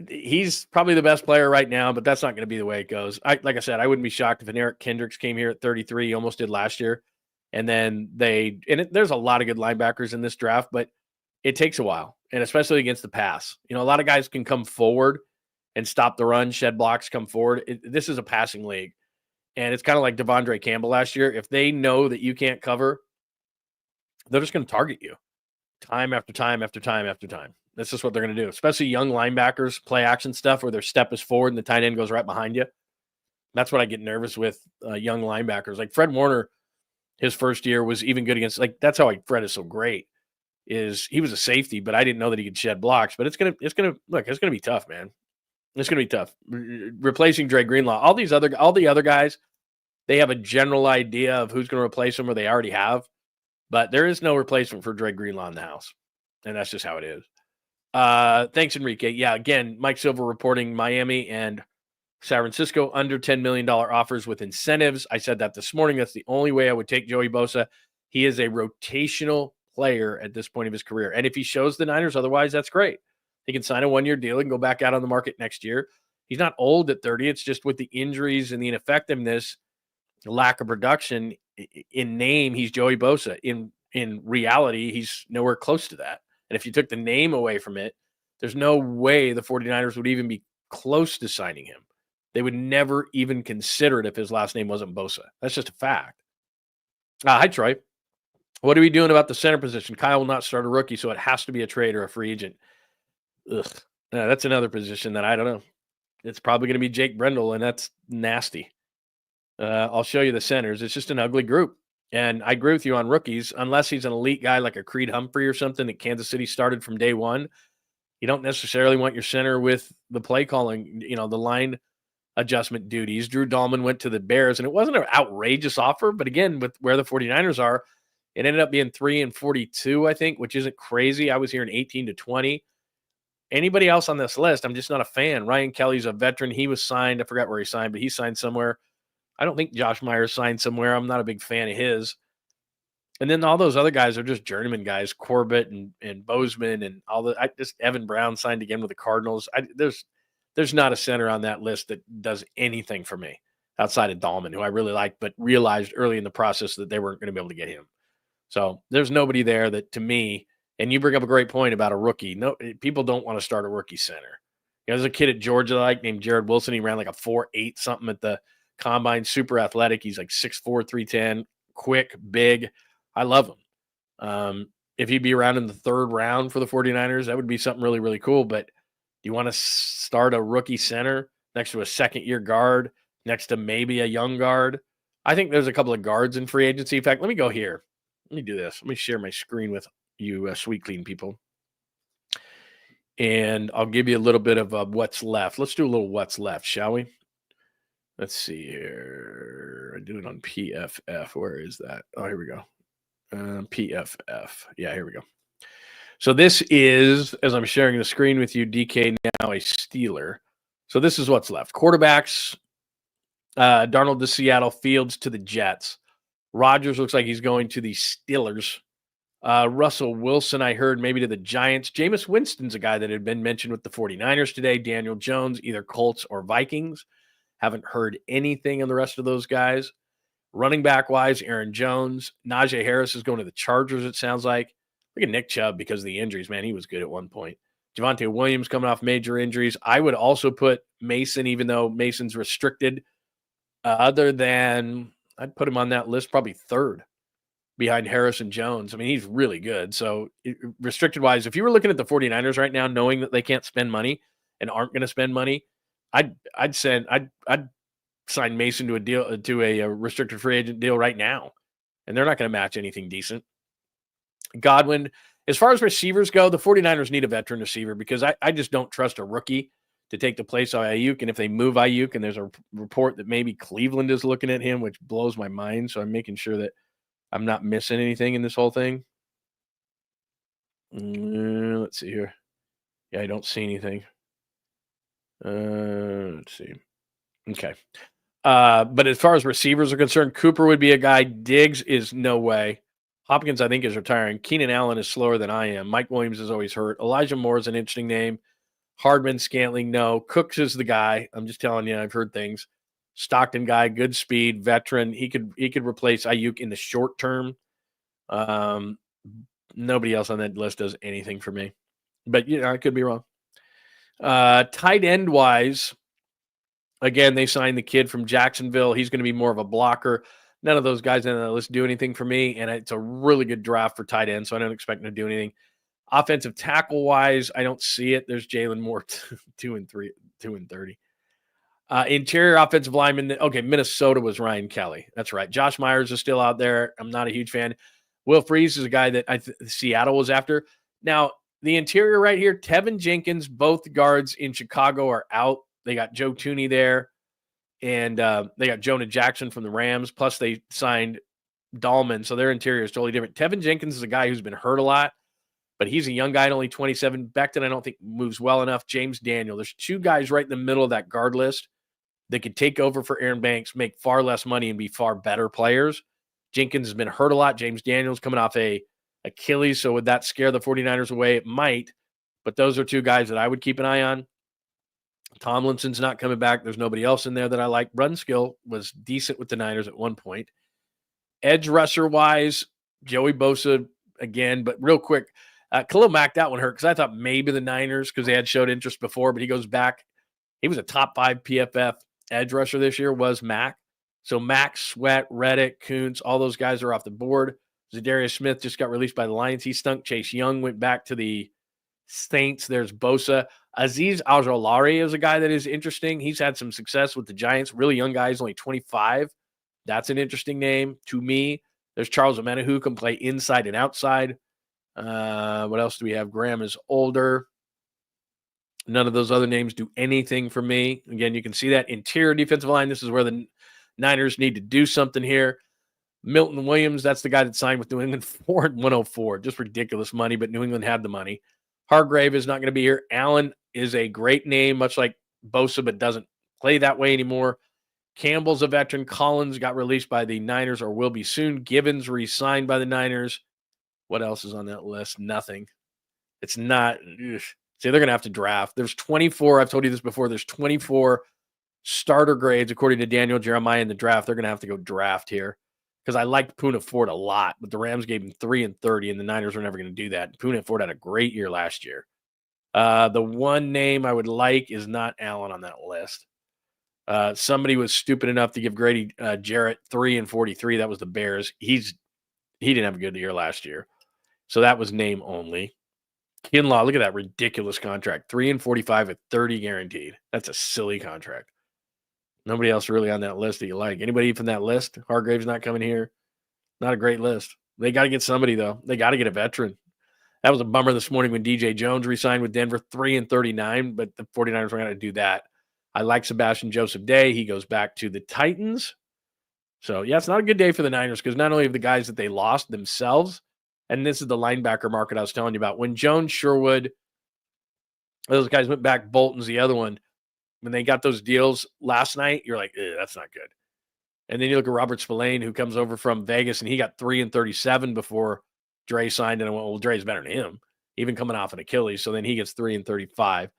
he's probably the best player right now, but that's not going to be the way it goes. Like I said, I wouldn't be shocked if an Eric Kendricks came here at 33. He almost did last year. And then there's a lot of good linebackers in this draft, but it takes a while, and especially against the pass. A lot of guys can come forward and stop the run, shed blocks, come forward. This is a passing league. And it's kind of like Devondre Campbell last year. If they know that you can't cover, they're just going to target you time after time after time after time. That's just what they're going to do, especially young linebackers, play action stuff where their step is forward and the tight end goes right behind you. That's what I get nervous with young linebackers. Like Fred Warner, his first year was even good against, that's how Fred is so great, is he was a safety, but I didn't know that he could shed blocks. But it's going to be tough, man. It's going to be tough. Replacing Dre Greenlaw. All the other guys, they have a general idea of who's going to replace them, or they already have. But there is no replacement for Dre Greenlaw in the house. And that's just how it is. Thanks, Enrique. Yeah, again, Mike Silver reporting Miami and San Francisco under $10 million offers with incentives. I said that this morning. That's the only way I would take Joey Bosa. He is a rotational player at this point of his career. And if he shows the Niners otherwise, that's great. He can sign a 1-year deal and go back out on the market next year. He's not old at 30. It's just with the injuries and the ineffectiveness, the lack of production. In name, he's Joey Bosa. In reality, he's nowhere close to that. And if you took the name away from it, there's no way the 49ers would even be close to signing him. They would never even consider it if his last name wasn't Bosa. That's just a fact. Hi, Troy. What are we doing about the center position? Kyle will not start a rookie, so it has to be a trade or a free agent. Ugh. That's another position that I don't know. It's probably going to be Jake Brendel, and that's nasty. I'll show you the centers. It's just an ugly group. And I agree with you on rookies, unless he's an elite guy like a Creed Humphrey or something that Kansas City started from day one. You don't necessarily want your center with the play calling, the line adjustment duties. Drew Dahlman went to the Bears, and it wasn't an outrageous offer. But again, with where the 49ers are, it ended up being 3-42, I think, which isn't crazy. I was hearing 18-20. Anybody else on this list, I'm just not a fan. Ryan Kelly's a veteran. He was signed. I forgot where he signed, but he signed somewhere. I don't think Josh Myers signed somewhere. I'm not a big fan of his. And then all those other guys are just journeyman guys, Corbett and Bozeman and all the. Evan Brown signed again with the Cardinals. There's not a center on that list that does anything for me outside of Dahlman, who I really liked, but realized early in the process that they weren't going to be able to get him. So there's nobody there that, to me, and you bring up a great point about a rookie. No, people don't want to start a rookie center. There's a kid at Georgia named Jared Wilson. He ran like a 4.8 something at the combine, super athletic. He's like 6'4", 310, quick, big. I love him. If he'd be around in the third round for the 49ers, that would be something really, really cool. But do you want to start a rookie center next to a second-year guard, next to maybe a young guard? I think there's a couple of guards in free agency. In fact, let me go here. Let me do this. Let me share my screen with you sweet, clean people. And I'll give you a little bit of what's left. Let's do a little what's left, shall we? Let's see here. I do it on PFF. Where is that? Oh, here we go. PFF. Yeah, here we go. So this is, as I'm sharing the screen with you, DK now a Steeler. So this is what's left. Quarterbacks, Darnold to Seattle, Fields to the Jets. Rodgers looks like he's going to the Steelers. Russell Wilson, I heard, maybe to the Giants. Jameis Winston's a guy that had been mentioned with the 49ers today. Daniel Jones, either Colts or Vikings. Haven't heard anything on the rest of those guys. Running back-wise, Aaron Jones. Najee Harris is going to the Chargers, it sounds like. Look at Nick Chubb because of the injuries. Man, he was good at one point. Javonte Williams coming off major injuries. I would also put Mason, even though Mason's restricted. Other than I'd put him on that list probably third behind Harris and Jones. I mean, he's really good. So restricted wise, if you were looking at the 49ers right now, knowing that they can't spend money and aren't going to spend money, I'd sign Mason to a deal, to a restricted free agent deal right now. And they're not going to match anything decent. Godwin, as far as receivers go, the 49ers need a veteran receiver because I just don't trust a rookie to take the place of Ayuk. And if they move Ayuk, and there's a report that maybe Cleveland is looking at him, which blows my mind. So I'm making sure that I'm not missing anything in this whole thing. Let's see here. Yeah, I don't see anything. Let's see. Okay. But as far as receivers are concerned, Cooper would be a guy. Diggs is no way. Hopkins, I think, is retiring. Keenan Allen is slower than I am. Mike Williams is always hurt. Elijah Moore is an interesting name. Hardman, Scantling, no. Cooks is the guy. I'm just telling you, I've heard things. Stockton guy, good speed, veteran. He could replace Ayuk in the short term. Nobody else on that list does anything for me. But, I could be wrong. Tight end wise, again, they signed the kid from Jacksonville. He's going to be more of a blocker. None of those guys on that list do anything for me, and it's a really good draft for tight end, so I don't expect them to do anything. Offensive tackle wise, I don't see it. There's Jalen Moore, 2 and 30. Interior offensive lineman. Okay, Minnesota was Ryan Kelly. That's right. Josh Myers is still out there. I'm not a huge fan. Will Freeze is a guy that Seattle was after. Now, the interior right here, Tevin Jenkins, both guards in Chicago are out. They got Joe Tooney there, and they got Jonah Jackson from the Rams, plus they signed Dahlman, so their interior is totally different. Tevin Jenkins is a guy who's been hurt a lot, but he's a young guy at only 27. Becton, I don't think, moves well enough. James Daniel. There's two guys right in the middle of that guard list that could take over for Aaron Banks, make far less money, and be far better players. Jenkins has been hurt a lot. James Daniel's coming off a Achilles, so would that scare the 49ers away? It might, but those are two guys that I would keep an eye on. Tomlinson's not coming back. There's nobody else in there that I like. Brunskill was decent with the Niners at one point. Edge rusher-wise, Joey Bosa again, but real quick, Khalil Mack, that one hurt because I thought maybe the Niners, because they had showed interest before, but he goes back. He was a top 5 PFF edge rusher this year, was Mack. So Mack, Sweat, Reddick, Kuntz, all those guys are off the board. Zadarius Smith just got released by the Lions. He stunk. Chase Young went back to the Saints. There's Bosa. Azeez Ojulari is a guy that is interesting. He's had some success with the Giants. Really young guy. He's only 25. That's an interesting name to me. There's Charles Omenihu, who can play inside and outside. What else do we have? Graham is older. None of those other names do anything for me. Again, you can see that interior defensive line. This is where the Niners need to do something here. Milton Williams, that's the guy that signed with New England for 104. Just ridiculous money, but New England had the money. Hargrave is not going to be here. Allen is a great name, much like Bosa, but doesn't play that way anymore. Campbell's a veteran. Collins got released by the Niners or will be soon. Gibbons re-signed by the Niners. What else is on that list? Nothing. It's not. Ugh. See, they're going to have to draft. There's 24. I've told you this before. There's 24 starter grades, according to Daniel Jeremiah in the draft. They're going to have to go draft here because I liked Poona Ford a lot, but the Rams gave him 3 and 30, and the Niners were never going to do that. Poona Ford had a great year last year. The one name I would like is not Allen on that list. Somebody was stupid enough to give Grady Jarrett 3 and 43. That was the Bears. He didn't have a good year last year. So that was name only. Kinlaw, look at that ridiculous contract. 3 and 45 at 30 guaranteed. That's a silly contract. Nobody else really on that list that you like. Anybody from that list? Hargrave's not coming here. Not a great list. They got to get somebody, though. They got to get a veteran. That was a bummer this morning when DJ Jones re-signed with Denver, 3 and 39, but the 49ers were going to do that. I like Sebastian Joseph Day. He goes back to the Titans. So, yeah, it's not a good day for the Niners because not only have the guys that they lost themselves, and this is the linebacker market I was telling you about. When Jones, Sherwood, those guys went back, Bolton's the other one. When they got those deals last night, you're like, that's not good. And then you look at Robert Spillane, who comes over from Vegas, and he got 3 and 37 before Dre signed. And I went, well, Dre's better than him, even coming off an Achilles. So then he gets 3 and 35.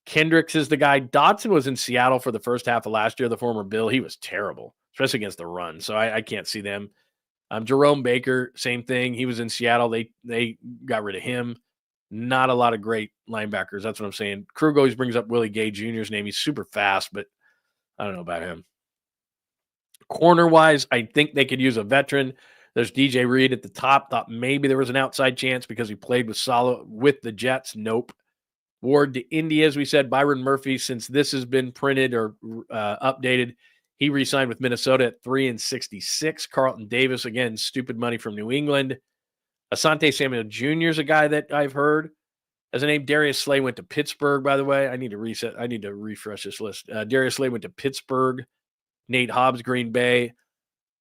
Kendricks is the guy. Dotson was in Seattle for the first half of last year, the former Bill. He was terrible, especially against the run. So I can't see them. Jerome Baker, same thing. He was in Seattle. They got rid of him. Not a lot of great linebackers. That's what I'm saying. Krug always brings up Willie Gay Jr.'s name. He's super fast, but I don't know about him. Corner-wise, I think they could use a veteran. There's DJ Reed at the top. Thought maybe there was an outside chance because he played with the Jets. Nope. Ward to Indy, as we said. Byron Murphy, since this has been printed or updated, he re-signed with Minnesota at 3-66. Carlton Davis, again, stupid money from New England. Asante Samuel Jr. is a guy that I've heard. As a name, Darius Slay went to Pittsburgh, by the way. I need to refresh this list. Darius Slay went to Pittsburgh. Nate Hobbs, Green Bay.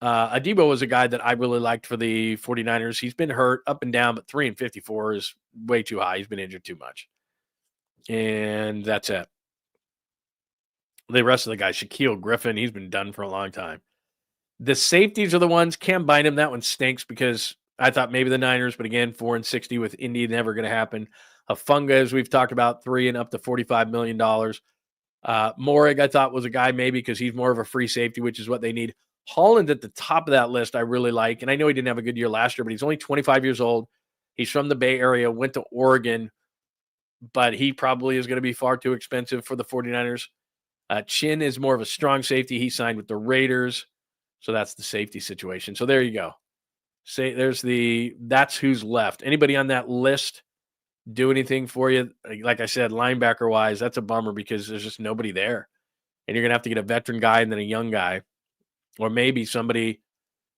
Adebo was a guy that I really liked for the 49ers. He's been hurt up and down, but 3-54 is way too high. He's been injured too much. And that's it. The rest of the guys, Shaquille Griffin, he's been done for a long time. The safeties are the ones. Cam Bynum, that one stinks because I thought maybe the Niners, but again, 4-60 with Indy, never going to happen. Hafunga, as we've talked about, $3 and up to $45 million. Morig, I thought, was a guy maybe because he's more of a free safety, which is what they need. Holland at the top of that list, I really like. And I know he didn't have a good year last year, but he's only 25 years old. He's from the Bay Area, went to Oregon, but he probably is going to be far too expensive for the 49ers. Chin is more of a strong safety. He signed with the Raiders. So that's the safety situation. So there you go. That's who's left. Anybody on that list do anything for you? Like I said, linebacker wise, that's a bummer because there's just nobody there. And you're going to have to get a veteran guy and then a young guy. Or maybe somebody,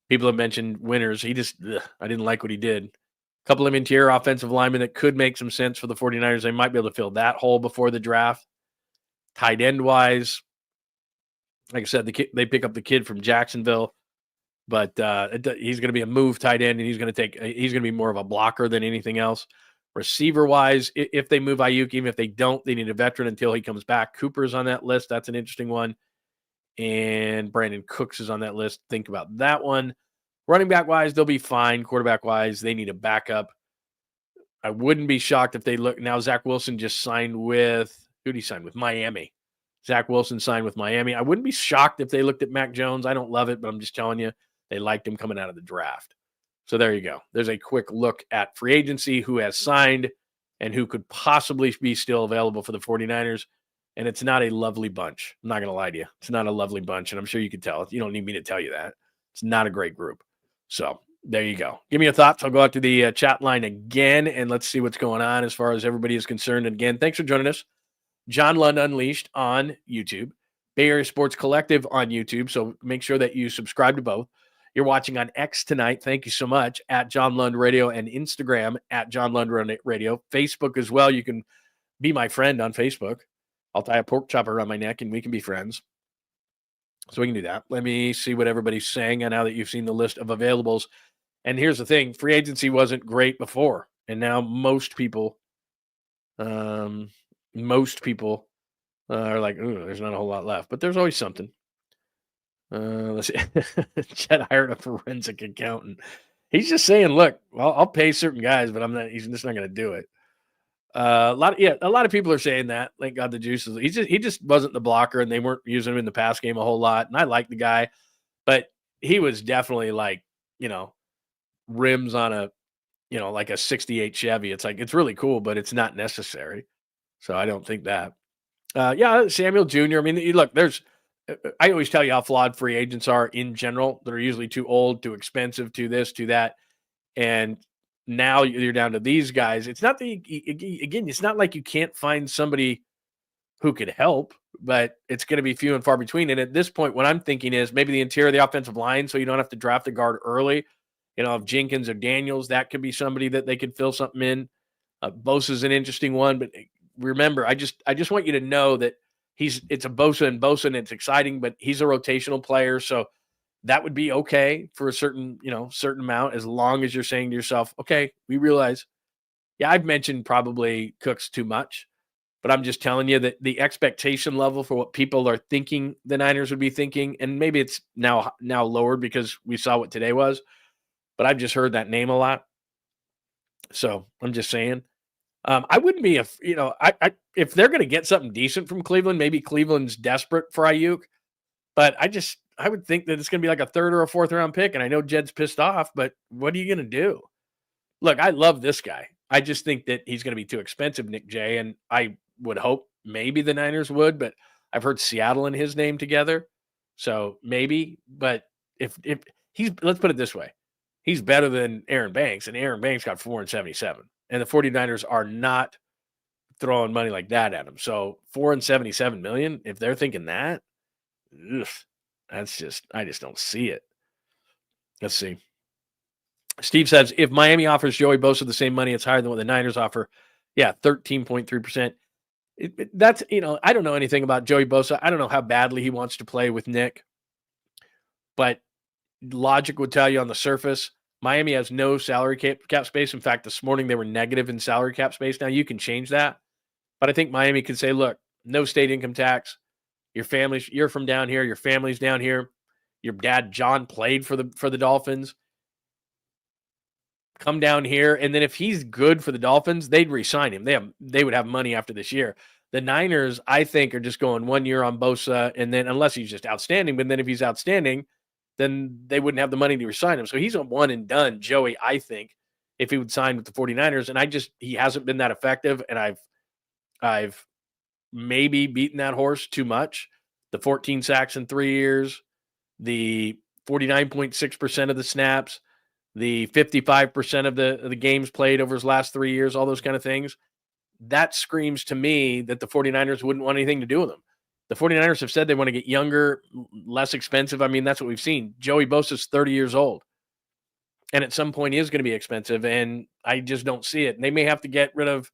people have mentioned Winters. I didn't like what he did. A couple of interior offensive linemen that could make some sense for the 49ers. They might be able to fill that hole before the draft. Tight end wise, like I said, they pick up the kid from Jacksonville, but he's going to be a move tight end, and he's going to be more of a blocker than anything else. Receiver wise, if they move Ayuk, even if they don't, they need a veteran until he comes back. Cooper's on that list. That's an interesting one. And Brandon Cooks is on that list. Think about that one. Running back wise, they'll be fine. Quarterback wise, they need a backup. I wouldn't be shocked if they look now. Zach Wilson just signed with who did he sign with? Miami. Zach Wilson signed with Miami. I wouldn't be shocked if they looked at Mac Jones. I don't love it, but I'm just telling you, they liked him coming out of the draft. So there you go. There's a quick look at free agency, who has signed and who could possibly be still available for the 49ers. And it's not a lovely bunch. I'm not going to lie to you. It's not a lovely bunch, and I'm sure you could tell. You don't need me to tell you that. It's not a great group. So there you go. Give me your thoughts. I'll go out to the chat line again, and let's see what's going on as far as everybody is concerned. And again, thanks for joining us. John Lund Unleashed on YouTube, Bay Area Sports Collective on YouTube. So make sure that you subscribe to both. You're watching on X tonight. Thank you so much. At John Lund Radio, and Instagram at John Lund Radio. Facebook as well. You can be my friend on Facebook. I'll tie a pork chopper around my neck and we can be friends. So we can do that. Let me see what everybody's saying now that you've seen the list of availables. And here's the thing. Free agency wasn't great before. And now most people are like, ooh, there's not a whole lot left. But there's always something. Let's see. Chet hired a forensic accountant. He's just saying, look, well, I'll pay certain guys, but he's just not going to do it. A lot of people are saying that. Thank God the juices. He just wasn't the blocker, and they weren't using him in the pass game a whole lot. And I like the guy, but he was definitely like, rims on a, like a 68 Chevy. It's like, it's really cool, but it's not necessary. So I don't think that. Samuel Jr. I mean, look, I always tell you how flawed free agents are in general. They're usually too old, too expensive, too this, too that. And now you're down to these guys. It's not it's not like you can't find somebody who could help, but it's going to be few and far between. And at this point, what I'm thinking is maybe the interior of the offensive line, so you don't have to draft a guard early. If Jenkins or Daniels, that could be somebody that they could fill something in. Bosa's an interesting one, but remember, I just want you to know that it's a Bosa and it's exciting, but he's a rotational player, so that would be okay for a certain amount, as long as you're saying to yourself, okay, we realize, I've mentioned probably Cooks too much, but I'm just telling you that the expectation level for what people are thinking the Niners would be thinking, and maybe it's now lowered because we saw what today was, but I've just heard that name a lot. So I'm just saying, I wouldn't be if they're going to get something decent from Cleveland, maybe Cleveland's desperate for Ayuk, but I would think that it's going to be like a third or a fourth round pick. And I know Jed's pissed off, but what are you going to do? Look, I love this guy. I just think that he's going to be too expensive, Nick J. And I would hope maybe the Niners would, but I've heard Seattle and his name together. So maybe, but if he's, let's put it this way, he's better than Aaron Banks, and Aaron Banks got 4 and 77, and the 49ers are not throwing money like that at him. So 4 and 77 million, if they're thinking that, ugh, that's just, I just don't see it. Let's see. Steve says, if Miami offers Joey Bosa the same money, it's higher than what the Niners offer. Yeah, 13.3%. That's, I don't know anything about Joey Bosa. I don't know how badly he wants to play with Nick. But logic would tell you on the surface, Miami has no salary cap space. In fact, this morning they were negative in salary cap space. Now you can change that. But I think Miami could say, look, no state income tax. You're from down here. Your family's down here. Your dad, John, played for the Dolphins. Come down here. And then if he's good for the Dolphins, they'd re-sign him. They would have money after this year. The Niners, I think, are just going 1 year on Bosa. And then unless he's just outstanding, but then if he's outstanding, then they wouldn't have the money to re-sign him. So he's a one and done, Joey, I think, if he would sign with the 49ers. And he hasn't been that effective. And I've maybe beaten that horse too much. The 14 sacks in 3 years, the 49.6% of the snaps, the 55% of the games played over his last 3 years, all those kind of things. That screams to me that the 49ers wouldn't want anything to do with him. The 49ers have said they want to get younger, less expensive. I mean, that's what we've seen. Joey Bosa's 30 years old. And at some point he is going to be expensive, and I just don't see it. And they may have to get rid of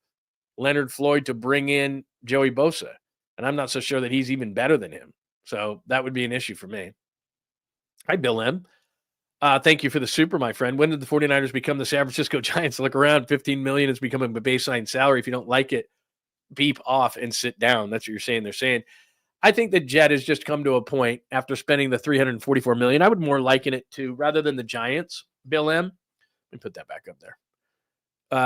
Leonard Floyd to bring in Joey Bosa. And I'm not so sure that he's even better than him. So that would be an issue for me. Hi, Bill M. Thank you for the super, my friend. When did the 49ers become the San Francisco Giants? Look around. $15 million is becoming a baseline salary. If you don't like it, beep off and sit down. That's what you're saying. They're saying, I think the Jet has just come to a point after spending the $344 million. I would more liken it to, rather than the Giants, Bill M. Let me put that back up there.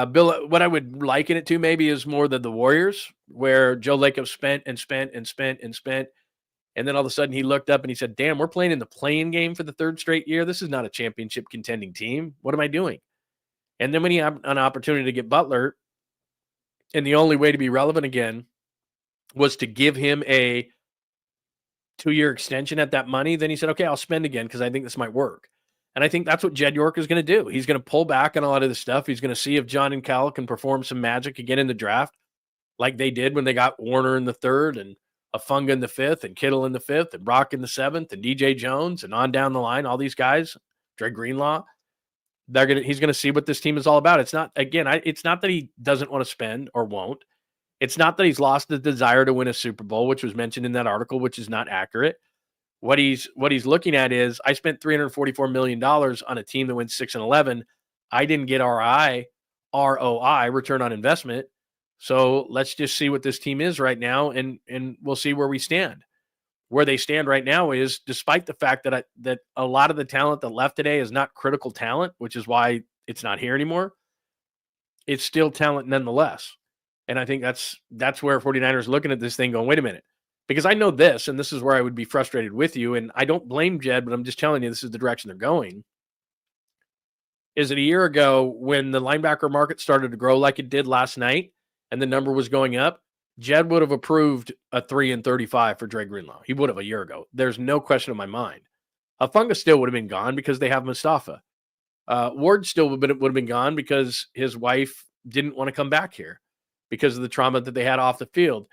Bill, what I would liken it to maybe is more than the Warriors, where Joe Lacob spent. And then all of a sudden he looked up and he said, damn, we're playing in the play-in game for the third straight year. This is not a championship contending team. What am I doing? And then when he had an opportunity to get Butler, and the only way to be relevant again was to give him a 2-year extension at that money, then he said, okay, I'll spend again because I think this might work. And I think that's what Jed York is going to do. He's going to pull back on a lot of this stuff. He's going to see if John and Cal can perform some magic again in the draft, like they did when they got Warner in the third and Afunga in the fifth and Kittle in the fifth and Brock in the seventh and DJ Jones and on down the line, all these guys, Dre Greenlaw. He's going to see what this team is all about. It's not that he doesn't want to spend or won't. It's not that he's lost the desire to win a Super Bowl, which was mentioned in that article, which is not accurate. What he's looking at is, I spent $344 million on a team that went 6-11. I didn't get ROI, return on investment. So let's just see what this team is right now, and we'll see where we stand. Where they stand right now is, despite the fact that a lot of the talent that left today is not critical talent, which is why it's not here anymore, it's still talent nonetheless. And I think that's where 49ers looking at this thing going, wait a minute. Because I know this, and this is where I would be frustrated with you, and I don't blame Jed, but I'm just telling you this is the direction they're going. Is it a year ago when the linebacker market started to grow like it did last night, and the number was going up, Jed would have approved a 3-35 for Dre Greenlaw. He would have a year ago. There's no question in my mind. Afunga still would have been gone because they have Mustafa. Ward still would have been gone because his wife didn't want to come back here because of the trauma that they had off the field.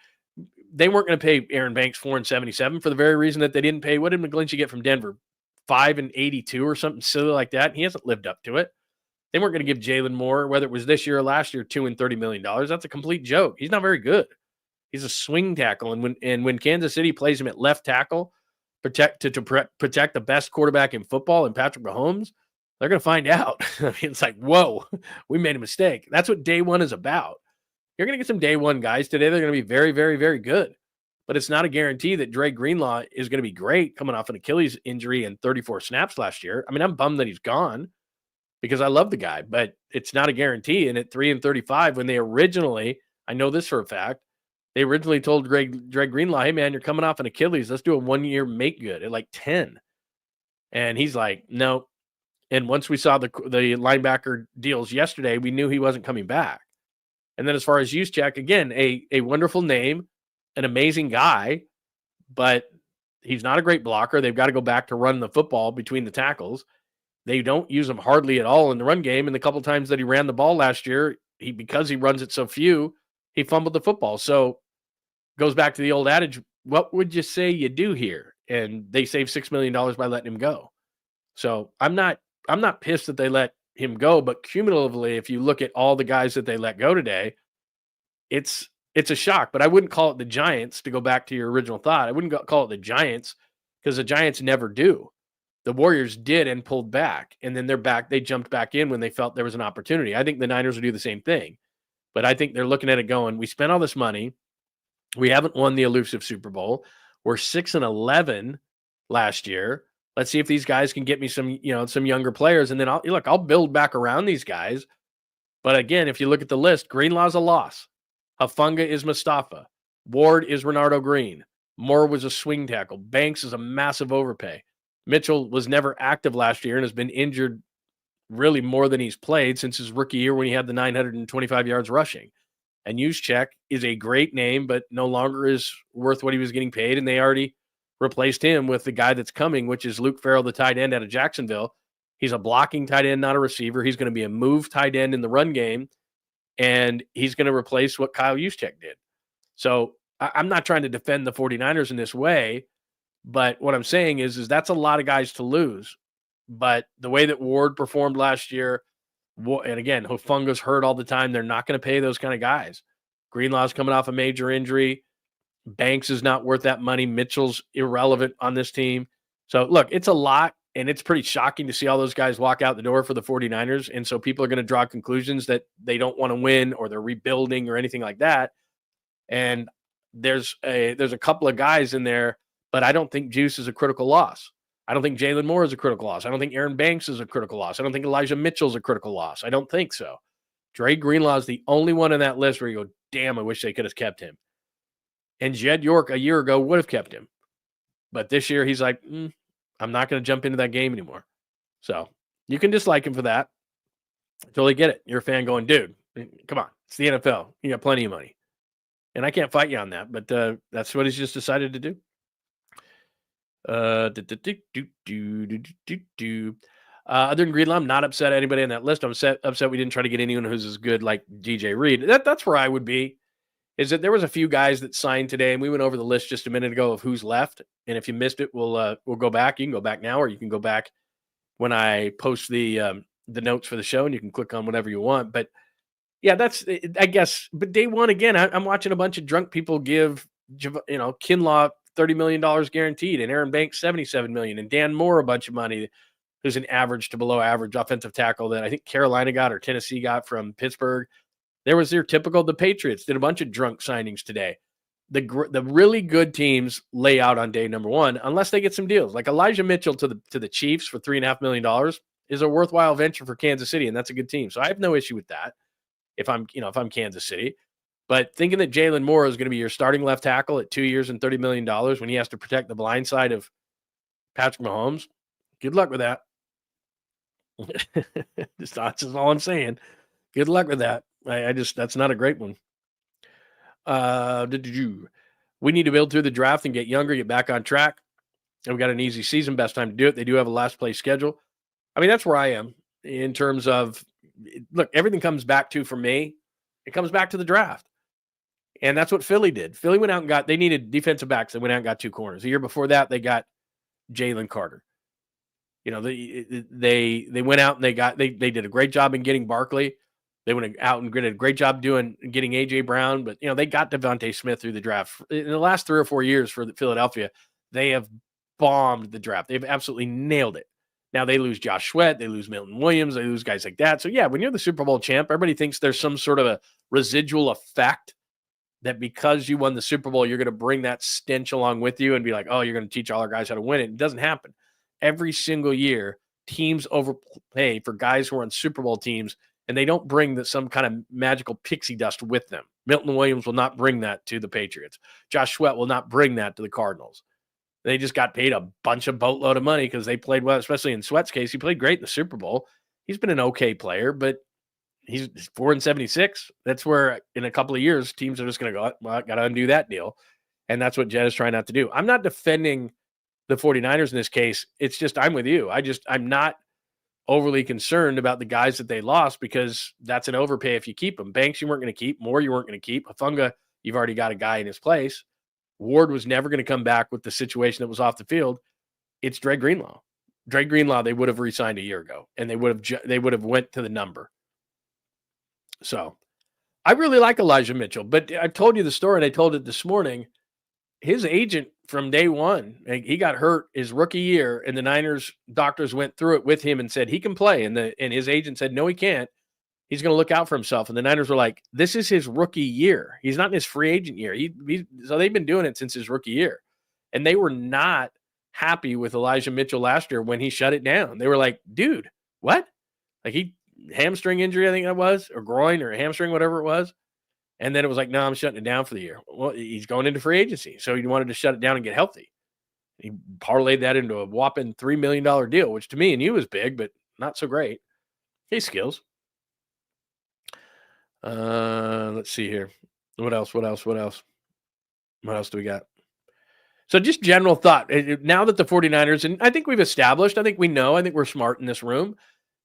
They weren't going to pay Aaron Banks $4.77 for the very reason that they didn't pay. What did McGlinchey get from Denver? $5.82 or something silly like that. He hasn't lived up to it. They weren't going to give Jalen Moore, whether it was this year or last year, $230 million. That's a complete joke. He's not very good. He's a swing tackle. And when Kansas City plays him at left tackle, protect the best quarterback in football and Patrick Mahomes, they're going to find out. I mean, it's like, whoa, we made a mistake. That's what day one is about. You're going to get some day one guys today. They're going to be very, very, very good. But it's not a guarantee that Dre Greenlaw is going to be great coming off an Achilles injury and 34 snaps last year. I mean, I'm bummed that he's gone because I love the guy, but it's not a guarantee. And at 3-35, when they originally, I know this for a fact, they originally told Dre Greenlaw, hey, man, you're coming off an Achilles. Let's do a 1-year make good at like 10. And he's like, no. And once we saw the linebacker deals yesterday, we knew he wasn't coming back. And then as far as Juszczyk, again, a wonderful name, an amazing guy, but He's not a great blocker. They've got to go back to run the football between the tackles. They don't use him hardly at all in the run game. And the couple times that he ran the ball last year, because he runs it so few, he fumbled the football. So goes back to the old adage, what would you say you do here? And they saved $6 million by letting him go. So I'm not pissed that they let him go, but cumulatively, if you look at all the guys that they let go today, it's a shock. But I wouldn't call it the Giants, to go back to your original thought. I wouldn't call it the Giants, because the Giants never do. The Warriors did and pulled back, and then they jumped back in when they felt there was an opportunity. I think the Niners will do the same thing. But I think they're looking at it going, we spent all this money. We haven't won the elusive Super Bowl. We're 6-11 last year. Let's see if these guys can get me some younger players. And then I'll build back around these guys. But again, if you look at the list, Greenlaw's a loss. Hufanga is Mustafa. Ward is Renardo Green. Moore was a swing tackle. Banks is a massive overpay. Mitchell was never active last year and has been injured really more than he's played since his rookie year when he had the 925 yards rushing. And Juszczyk is a great name, but no longer is worth what he was getting paid. And they already replaced him with the guy that's coming, which is Luke Farrell, the tight end out of Jacksonville. He's a blocking tight end, not a receiver. He's going to be a move tight end in the run game, and he's going to replace what Kyle Juszczyk did. So I'm not trying to defend the 49ers in this way, but what I'm saying is that's a lot of guys to lose. But the way that Ward performed last year, and again, Hufanga's hurt all the time, they're not going to pay those kind of guys. Greenlaw's coming off a major injury. Banks is not worth that money. Mitchell's irrelevant on this team. So, look, it's a lot, and it's pretty shocking to see all those guys walk out the door for the 49ers. And so people are going to draw conclusions that they don't want to win or they're rebuilding or anything like that. And there's a couple of guys in there, but I don't think Juice is a critical loss. I don't think Jalen Moore is a critical loss. I don't think Aaron Banks is a critical loss. I don't think Elijah Mitchell's a critical loss. I don't think so. Dre Greenlaw is the only one in that list where you go, damn, I wish they could have kept him. And Jed York a year ago would have kept him. But this year he's like, I'm not going to jump into that game anymore. So you can dislike him for that. I totally get it. You're a fan going, dude, come on. It's the NFL. You got plenty of money. And I can't fight you on that, but that's what he's just decided to do. Other than Greenlaw, I'm not upset at anybody on that list. I'm upset we didn't try to get anyone who's as good like DJ Reed. That's where I would be, is that there was a few guys that signed today, and we went over the list just a minute ago of who's left. And if you missed it, we'll go back. You can go back now, or you can go back when I post the notes for the show, and you can click on whatever you want. But yeah, that's, I guess. But day one, again, I'm watching a bunch of drunk people give, Kinlaw $30 million guaranteed, and Aaron Banks $77 million, and Dan Moore a bunch of money, who's an average to below average offensive tackle that I think Carolina got or Tennessee got from Pittsburgh. There was your typical, the Patriots did a bunch of drunk signings today. The really good teams lay out on day number one unless they get some deals. Like Elijah Mitchell to the Chiefs for $3.5 million is a worthwhile venture for Kansas City, and that's a good team. So I have no issue with that if I'm Kansas City. But thinking that Jalen Moore is going to be your starting left tackle at 2 years and $30 million when he has to protect the blind side of Patrick Mahomes, good luck with that. That's just all I'm saying. Good luck with that. That's not a great one. We need to build through the draft and get younger, get back on track. And we got an easy season, best time to do it. They do have a last place schedule. I mean, that's where I am in terms of, look, everything comes back to, for me, it comes back to the draft. And that's what Philly did. Philly went out and they needed defensive backs. They went out and got 2 corners. The year before that, they got Jalen Carter. They went out and they did a great job in getting Barkley. They went out and did a great job getting A.J. Brown. But, they got Devontae Smith through the draft. In the last 3 or 4 years for Philadelphia, they have bombed the draft. They've absolutely nailed it. Now they lose Josh Sweat. They lose Milton Williams. They lose guys like that. So, yeah, when you're the Super Bowl champ, everybody thinks there's some sort of a residual effect that because you won the Super Bowl, you're going to bring that stench along with you and be like, oh, you're going to teach all our guys how to win it. It doesn't happen. Every single year, teams overpay for guys who are on Super Bowl teams, and they don't bring some kind of magical pixie dust with them. Milton Williams will not bring that to the Patriots. Josh Sweat will not bring that to the Cardinals. They just got paid a bunch of boatload of money because they played well, especially in Sweat's case. He played great in the Super Bowl. He's been an okay player, but he's 4-76. That's where in a couple of years, teams are just going to go, well, I got to undo that deal. And that's what Jed is trying not to do. I'm not defending the 49ers in this case, it's just, I'm with you. I'm not overly concerned about the guys that they lost because that's an overpay if you keep them. Banks, you weren't going to keep. Moore, you weren't going to keep. Hafunga, you've already got a guy in his place. Ward was never going to come back with the situation that was off the field. It's Dre Greenlaw. Dre Greenlaw, they would have re-signed a year ago, and they would have went to the number. So I really like Elijah Mitchell, but I told you the story, and I told it this morning. His agent from day one, he got hurt his rookie year, and the Niners doctors went through it with him and said he can play, and his agent said no, he can't. He's going to look out for himself. And the Niners were like, this is his rookie year. He's not in his free agent year. So they've been doing it since his rookie year. And they were not happy with Elijah Mitchell last year when he shut it down. They were like, dude, what? Like hamstring injury, I think that was, or groin or hamstring, whatever it was. And then it was like, no, I'm shutting it down for the year. Well, he's going into free agency. So he wanted to shut it down and get healthy. He parlayed that into a whopping $3 million deal, which to me and you is big, but not so great. He skills. Let's see here. What else do we got? So just general thought. Now that the 49ers, and I think we've established, I think we're smart in this room,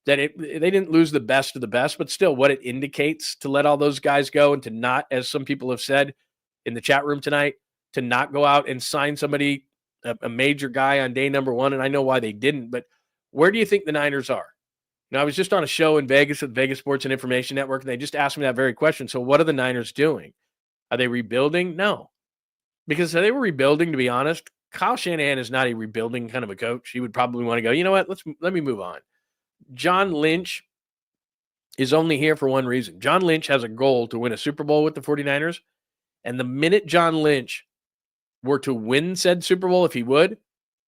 that they didn't lose the best of the best, but still what it indicates to let all those guys go and to not, as some people have said in the chat room tonight, to not go out and sign somebody, a major guy on day number one. And I know why they didn't, but where do you think the Niners are? Now, I was just on a show in Vegas with Vegas Sports and Information Network, and they just asked me that very question. So what are the Niners doing? Are they rebuilding? No. Because if they were rebuilding, to be honest, Kyle Shanahan is not a rebuilding kind of a coach. He would probably want to go, you know what, let me move on. John Lynch is only here for one reason. John Lynch has a goal to win a Super Bowl with the 49ers, and the minute John Lynch were to win said Super Bowl, if he would,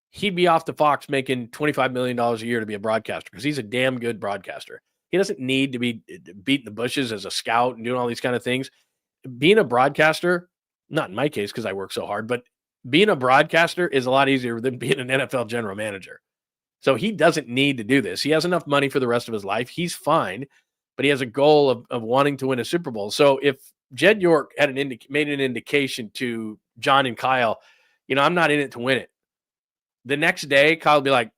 he'd be off the Fox making $25 million a year to be a broadcaster because he's a damn good broadcaster. He doesn't need to be beating the bushes as a scout and doing all these kind of things. Being a broadcaster, not in my case because I work so hard, but being a broadcaster is a lot easier than being an NFL general manager. So he doesn't need to do this. He has enough money for the rest of his life. He's fine, but he has a goal of wanting to win a Super Bowl. So if Jed York had made an indication to John and Kyle, I'm not in it to win it. The next day, Kyle would be like,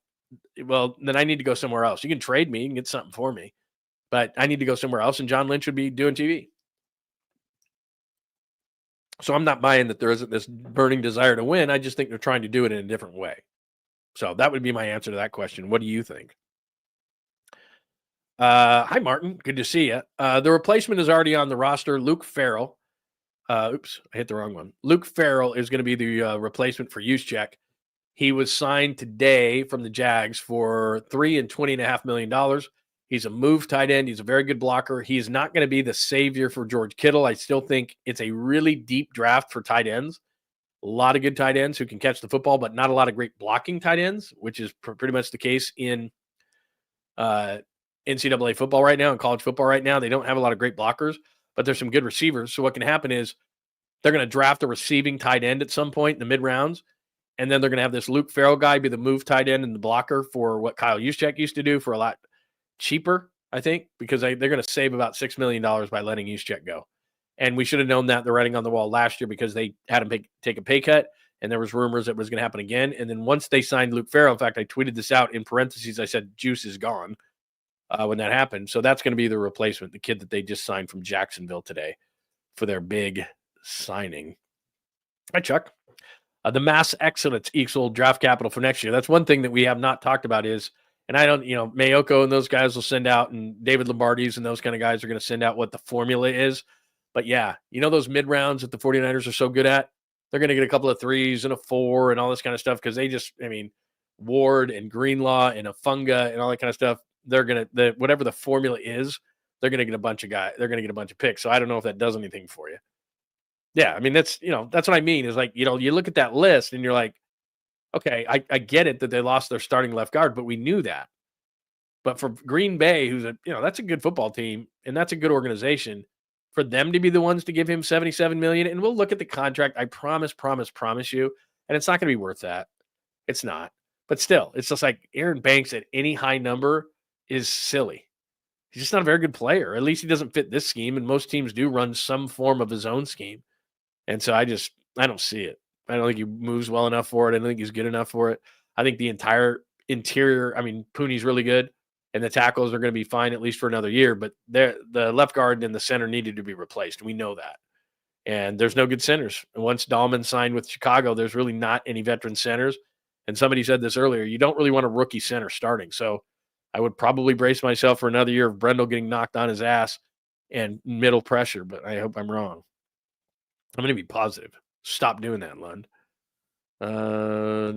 well, then I need to go somewhere else. You can trade me and get something for me, but I need to go somewhere else. And John Lynch would be doing TV. So I'm not buying that there isn't this burning desire to win. I just think they're trying to do it in a different way. So that would be my answer to that question. What do you think? Hi, Martin. Good to see you. The replacement is already on the roster. Luke Farrell. Oops, I hit the wrong one. Luke Farrell is going to be the replacement for Juszczyk. He was signed today from the Jags for $3 and $20.5 million. He's a move tight end. He's a very good blocker. He's not going to be the savior for George Kittle. I still think it's a really deep draft for tight ends. A lot of good tight ends who can catch the football, but not a lot of great blocking tight ends, which is pretty much the case in NCAA football right now and college football right now. They don't have a lot of great blockers, but there's some good receivers. So what can happen is they're going to draft a receiving tight end at some point in the mid rounds. And then they're going to have this Luke Farrell guy be the move tight end and the blocker for what Kyle Juszczyk used to do for a lot cheaper, I think, because they're going to save about $6 million by letting Juszczyk go. And we should have known that the writing on the wall last year because they had him take a pay cut, and there was rumors that it was going to happen again. And then once they signed Luke Farrell, in fact, I tweeted this out in parentheses. I said, Juice is gone when that happened. So that's going to be the replacement, the kid that they just signed from Jacksonville today for their big signing. Hi, Chuck. The mass excellence equals draft capital for next year. That's one thing that we have not talked about is, and I don't, Mayoko and those guys will send out, and David Lombardi's and those kind of guys are going to send out what the formula is. But yeah, those mid rounds that the 49ers are so good at, they're going to get a couple of 3s and a 4 and all this kind of stuff because they just, Ward and Greenlaw and Hafunga and all that kind of stuff, they're going to, whatever the formula is, they're going to get a bunch of guys. They're going to get a bunch of picks. So I don't know if that does anything for you. Yeah, that's, that's what I mean is like, you look at that list and you're like, okay, I get it that they lost their starting left guard, but we knew that. But for Green Bay, who's that's a good football team and that's a good organization, for them to be the ones to give him $77 million, and we'll look at the contract. I promise you, and it's not going to be worth that. It's not. But still, it's just like Aaron Banks at any high number is silly. He's just not a very good player. At least he doesn't fit this scheme, and most teams do run some form of his own scheme. And so I don't see it. I don't think he moves well enough for it. I don't think he's good enough for it. I think the entire interior, I mean, Pooney's really good, and the tackles are going to be fine at least for another year, but the left guard and the center needed to be replaced. We know that. And there's no good centers. And once Dahlman signed with Chicago, there's really not any veteran centers. And somebody said this earlier, you don't really want a rookie center starting. So I would probably brace myself for another year of Brendel getting knocked on his ass and middle pressure, but I hope I'm wrong. I'm going to be positive. Stop doing that, Lund. Yeah,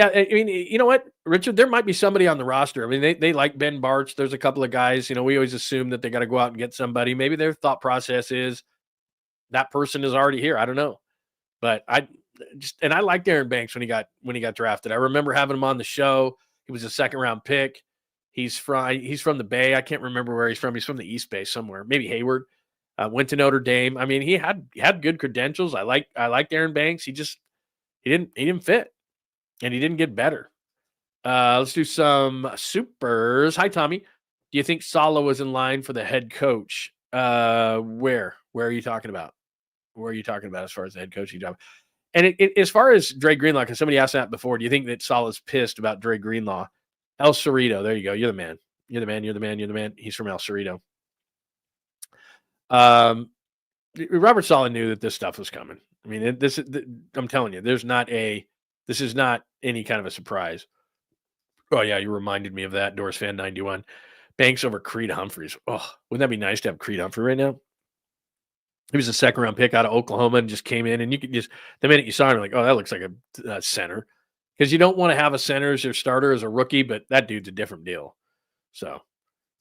I mean, you know what, Richard? There might be somebody on the roster. I mean, they like Ben Barch. There's a couple of guys. You know, we always assume that they got to go out and get somebody. Maybe their thought process is that person is already here. I don't know, but I liked Aaron Banks when he got drafted. I remember having him on the show. He was a second-round pick. He's from the Bay. I can't remember where he's from. He's from the East Bay somewhere, maybe Hayward. Went to Notre Dame. I mean, he had good credentials. I liked Aaron Banks. He didn't fit, and he didn't get better. Let's do some supers. Hi, Tommy. Do you think Saleh was in line for the head coach? Where are you talking about? Where are you talking about as far as the head coaching job? And as far as Dre Greenlaw, because somebody asked that before, do you think that Saleh's pissed about Dre Greenlaw? El Cerrito, there you go. You're the man. You're the man. You're the man. You're the man. He's from El Cerrito. Robert Saleh knew that this stuff was coming. I mean, I'm telling you, this is not any kind of a surprise. Oh yeah, you reminded me of that. Doors fan 91. Banks over Creed Humphreys. Oh, wouldn't that be nice to have Creed Humphrey right now? He was a second-round pick out of Oklahoma and just came in, and you could just, the minute you saw him, like, oh, that looks like a center. Because you don't want to have a center as your starter as a rookie, but that dude's a different deal. So,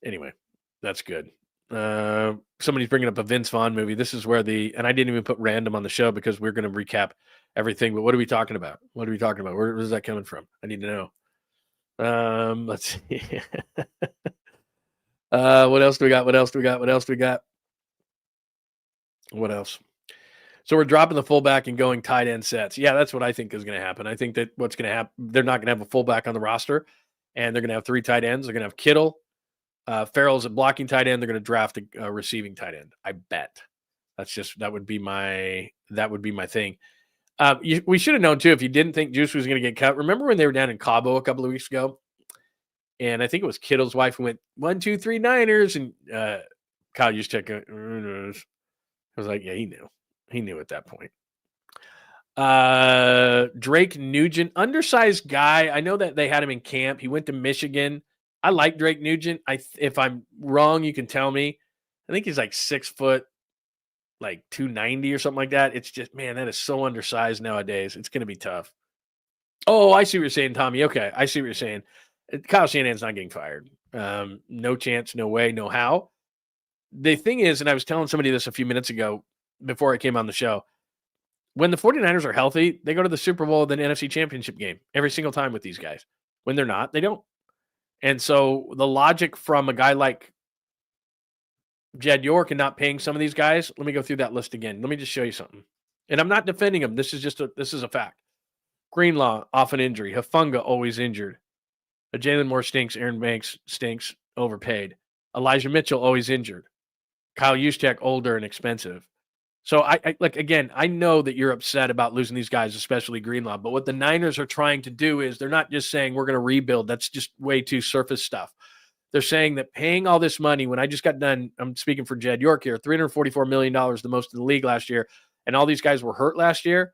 anyway, that's good. Somebody's bringing up a Vince Vaughn movie. This is where and I didn't even put random on the show because we're going to recap everything, but what are we talking about? What are we talking about? Where is that coming from? I need to know. Let's see. What else do we got? What else? So we're dropping the fullback and going tight end sets. Yeah, that's what I think is going to happen. I think that what's going to happen, they're not going to have a fullback on the roster, and they're going to have 3 tight ends. They're going to have Kittle. Farrell's a blocking tight end. They're going to draft a receiving tight end. I bet. That would be my thing. We should have known too, if you didn't think Juice was going to get cut. Remember when they were down in Cabo a couple of weeks ago? And I think it was Kittle's wife who went 1, 2, 3 Niners, and Kyle Juszczyk I was like, yeah, he knew at that point. Drake Nugent, undersized guy. I know that they had him in camp. He went to Michigan. I like Drake Nugent. If I'm wrong, you can tell me. I think he's like 6 foot, like 290 or something like that. It's just, man, that is so undersized nowadays. It's going to be tough. Oh, I see what you're saying, Tommy. Okay, I see what you're saying. Kyle Shanahan's not getting fired. No chance, no way, no how. The thing is, and I was telling somebody this a few minutes ago before I came on the show, when the 49ers are healthy, they go to the Super Bowl, then NFC Championship game every single time with these guys. When they're not, they don't. And so the logic from a guy like Jed York and not paying some of these guys, let me go through that list again. Let me just show you something. And I'm not defending him. This is a fact. Greenlaw, off an injury. Hufanga, always injured. Jalen Moore stinks. Aaron Banks stinks. Overpaid. Elijah Mitchell, always injured. Kyle Juszczyk, older and expensive. So I like, again, I know that you're upset about losing these guys, especially Greenlaw, but what the Niners are trying to do is they're not just saying we're going to rebuild. That's just way too surface stuff. They're saying that paying all this money, when I just got done, I'm speaking for Jed York here, $344 million, the most in the league last year, and all these guys were hurt last year.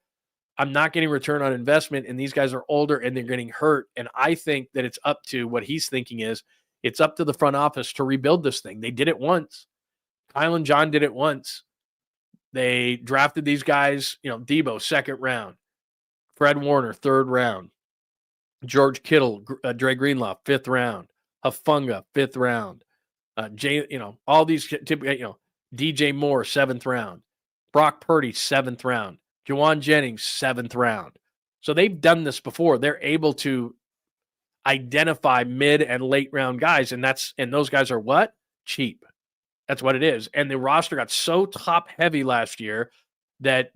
I'm not getting return on investment, and these guys are older and they're getting hurt. And I think that it's up to what he's thinking is it's up to the front office to rebuild this thing. They did it once. Kyle and John did it once. They drafted these guys, Debo, 2nd round. Fred Warner, 3rd round. George Kittle, Dre Greenlaw, 5th round. Hufanga, 5th round. All these, DJ Moore, 7th round. Brock Purdy, 7th round. Juwan Jennings, 7th round. So they've done this before. They're able to identify mid and late round guys, and those guys are what? Cheap. That's what it is. And the roster got so top heavy last year that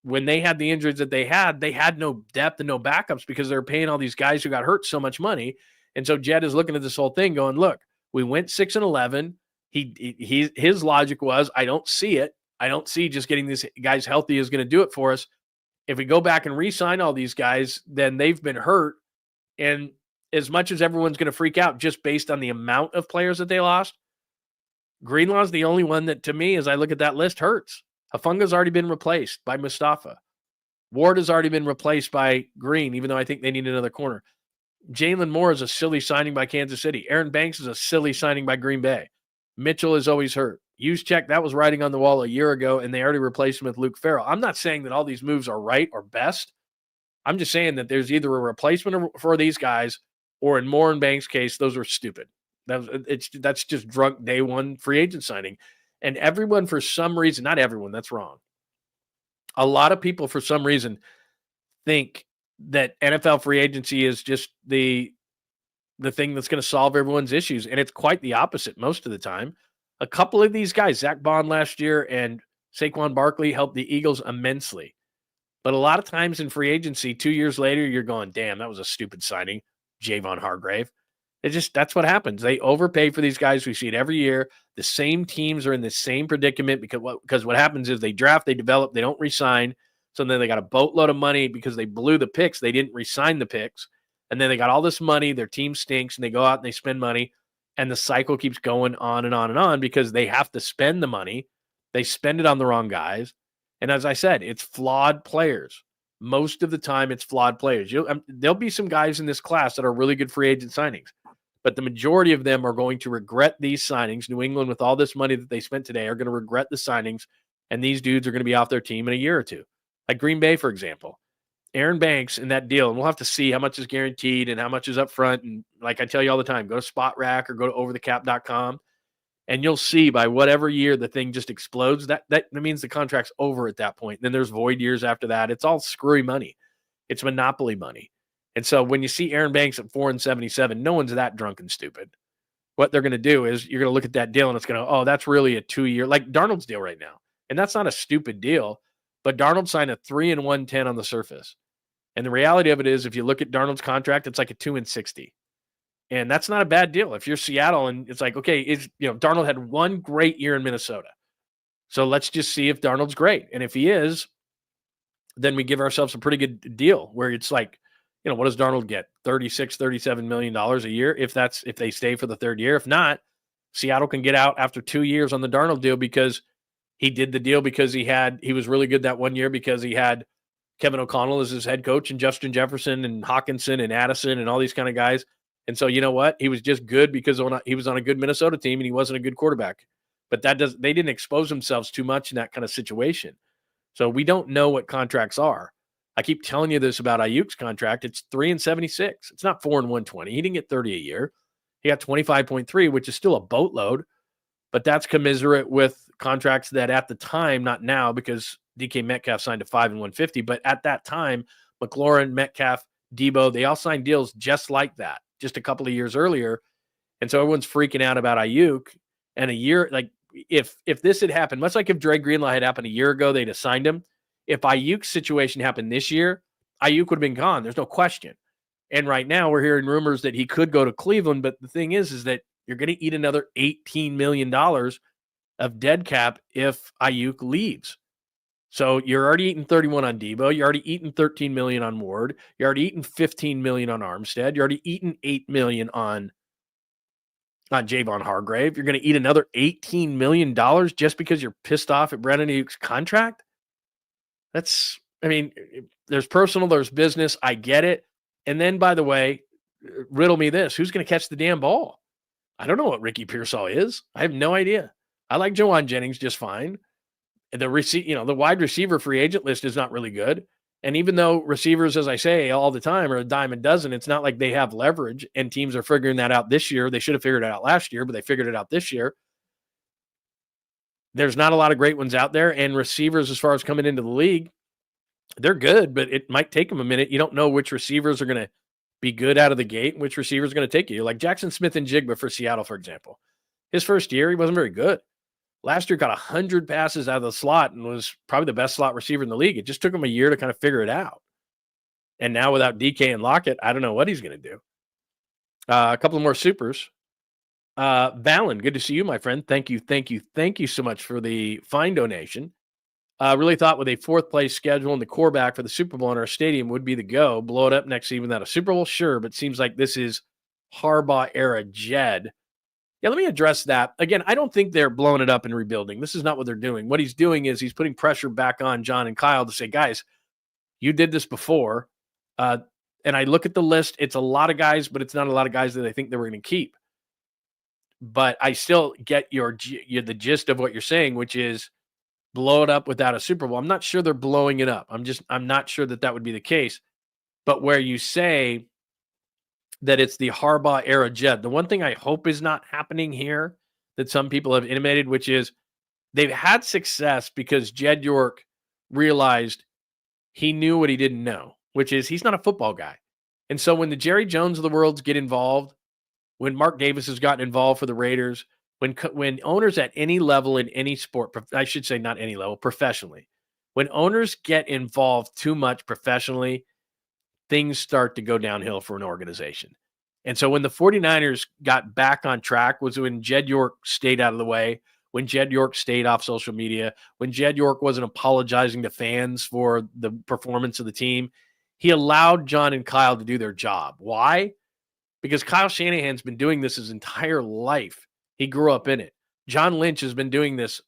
when they had the injuries that they had no depth and no backups because they were paying all these guys who got hurt so much money. And so Jed is looking at this whole thing going, look, we went 6-11. His logic was, I don't see it. I don't see just getting these guys healthy is going to do it for us. If we go back and re-sign all these guys, then they've been hurt. And as much as everyone's going to freak out just based on the amount of players that they lost, Greenlaw's the only one that, to me, as I look at that list, hurts. Hafunga's already been replaced by Mustafa. Ward has already been replaced by Green, even though I think they need another corner. Jalen Moore is a silly signing by Kansas City. Aaron Banks is a silly signing by Green Bay. Mitchell is always hurt. Juszczyk, that was writing on the wall a year ago, and they already replaced him with Luke Farrell. I'm not saying that all these moves are right or best. I'm just saying that there's either a replacement for these guys, or in Moore and Banks' case, those are stupid. That's just drunk day one free agent signing. And everyone, for some reason, not everyone, that's wrong. A lot of people, for some reason, think that NFL free agency is just the thing that's going to solve everyone's issues. And it's quite the opposite most of the time. A couple of these guys, Zach Bond last year and Saquon Barkley, helped the Eagles immensely. But a lot of times in free agency, 2 years later, you're going, damn, that was a stupid signing, Javon Hargrave. That's what happens. They overpay for these guys. We see it every year. The same teams are in the same predicament because what happens is they draft, they develop, they don't re-sign. So then they got a boatload of money because they blew the picks. They didn't re-sign the picks. And then they got all this money. Their team stinks, and they go out and they spend money. And the cycle keeps going on and on and on because they have to spend the money. They spend it on the wrong guys. And as I said, it's flawed players. Most of the time, it's flawed players. There'll be some guys in this class that are really good free agent signings, but the majority of them are going to regret these signings. New England, with all this money that they spent today, are going to regret the signings, and these dudes are going to be off their team in a year or two. Like Green Bay, for example. Aaron Banks in that deal, and we'll have to see how much is guaranteed and how much is up front. And like I tell you all the time, go to Spot Rack or go to overthecap.com, and you'll see by whatever year the thing just explodes, that means the contract's over at that point. And then there's void years after that. It's all screwy money. It's monopoly money. And so when you see Aaron Banks at 4-77, no one's that drunk and stupid. What they're going to do is you're going to look at that deal and it's going to, oh, that's really a 2-year, like Darnold's deal right now. And that's not a stupid deal, but Darnold signed a 3-110 on the surface. And the reality of it is, if you look at Darnold's contract, it's like a 2-60. And that's not a bad deal. If you're Seattle and it's like, okay, Darnold had one great year in Minnesota. So let's just see if Darnold's great. And if he is, then we give ourselves a pretty good deal where it's like, what does Darnold get? $36, $37 million a year if they stay for the third year. If not, Seattle can get out after 2 years on the Darnold deal because he did the deal because he was really good that 1 year because he had Kevin O'Connell as his head coach and Justin Jefferson and Hawkinson and Addison and all these kind of guys. And so, you know what? He was just good because he was on a good Minnesota team and he wasn't a good quarterback. But they didn't expose themselves too much in that kind of situation. So we don't know what contracts are. I keep telling you this about Ayuk's contract. It's 3-76. It's not 4-120. He didn't get 30 a year. He got 25.3, which is still a boatload. But that's commiserate with contracts that at the time, not now, because DK Metcalf signed a 5-150. But at that time, McLaurin, Metcalf, Debo, they all signed deals just like that, just a couple of years earlier. And so everyone's freaking out about Ayuk. And a year, like if this had happened, much like if Dre Greenlaw had happened a year ago, they'd have signed him. If Ayuk's situation happened this year, Ayuk would have been gone. There's no question. And right now we're hearing rumors that he could go to Cleveland. But the thing is that you're going to eat another $18 million of dead cap if Ayuk leaves. So you're already eating 31 on Debo. You're already eating 13 million on Ward. You're already eating 15 million on Armstead. You're already eating 8 million on Javon Hargrave. You're going to eat another $18 million just because you're pissed off at Brandon Ayuk's contract. There's personal, there's business. I get it. And then, by the way, riddle me this. Who's going to catch the damn ball? I don't know what Ricky Pearsall is. I have no idea. I like Jawan Jennings just fine. The wide receiver free agent list is not really good. And even though receivers, as I say all the time, are a dime a dozen, it's not like they have leverage and teams are figuring that out this year. They should have figured it out last year, but they figured it out this year. There's not a lot of great ones out there, and receivers, as far as coming into the league, they're good, but it might take them a minute. You don't know which receivers are going to be good out of the gate and which receivers are going to take you. Like Jackson Smith and Jigba for Seattle, for example. His first year, he wasn't very good. Last year, got 100 passes out of the slot and was probably the best slot receiver in the league. It just took him a year to kind of figure it out. And now without DK and Lockett, I don't know what he's going to do. A couple of more supers. Valen, good to see you, my friend. Thank you so much for the fine donation. Really thought with a fourth place schedule and the quarterback for the Super Bowl in our stadium would be the go. Blow it up next season without a Super Bowl, sure, but seems like this is Harbaugh era Jed. Yeah, let me address that. Again, I don't think they're blowing it up and rebuilding. This is not what they're doing. What he's doing is he's putting pressure back on John and Kyle to say, guys, you did this before. And I look at the list. It's a lot of guys, but it's not a lot of guys that I think they were going to keep. But I still get the gist of what you're saying, which is blow it up without a Super Bowl. I'm not sure they're blowing it up. I'm not sure that would be the case. But where you say that it's the Harbaugh era Jed, the one thing I hope is not happening here that some people have intimated, which is they've had success because Jed York realized he knew what he didn't know, which is he's not a football guy. And so when the Jerry Jones of the world get involved, when Mark Davis has gotten involved for the Raiders, when owners at any level in any sport, I should say not any level, professionally, when owners get involved too much professionally, things start to go downhill for an organization. And so when the 49ers got back on track was when Jed York stayed out of the way, when Jed York stayed off social media, when Jed York wasn't apologizing to fans for the performance of the team. He allowed John and Kyle to do their job. Why? Because Kyle Shanahan's been doing this his entire life. He grew up in it. John Lynch has been doing this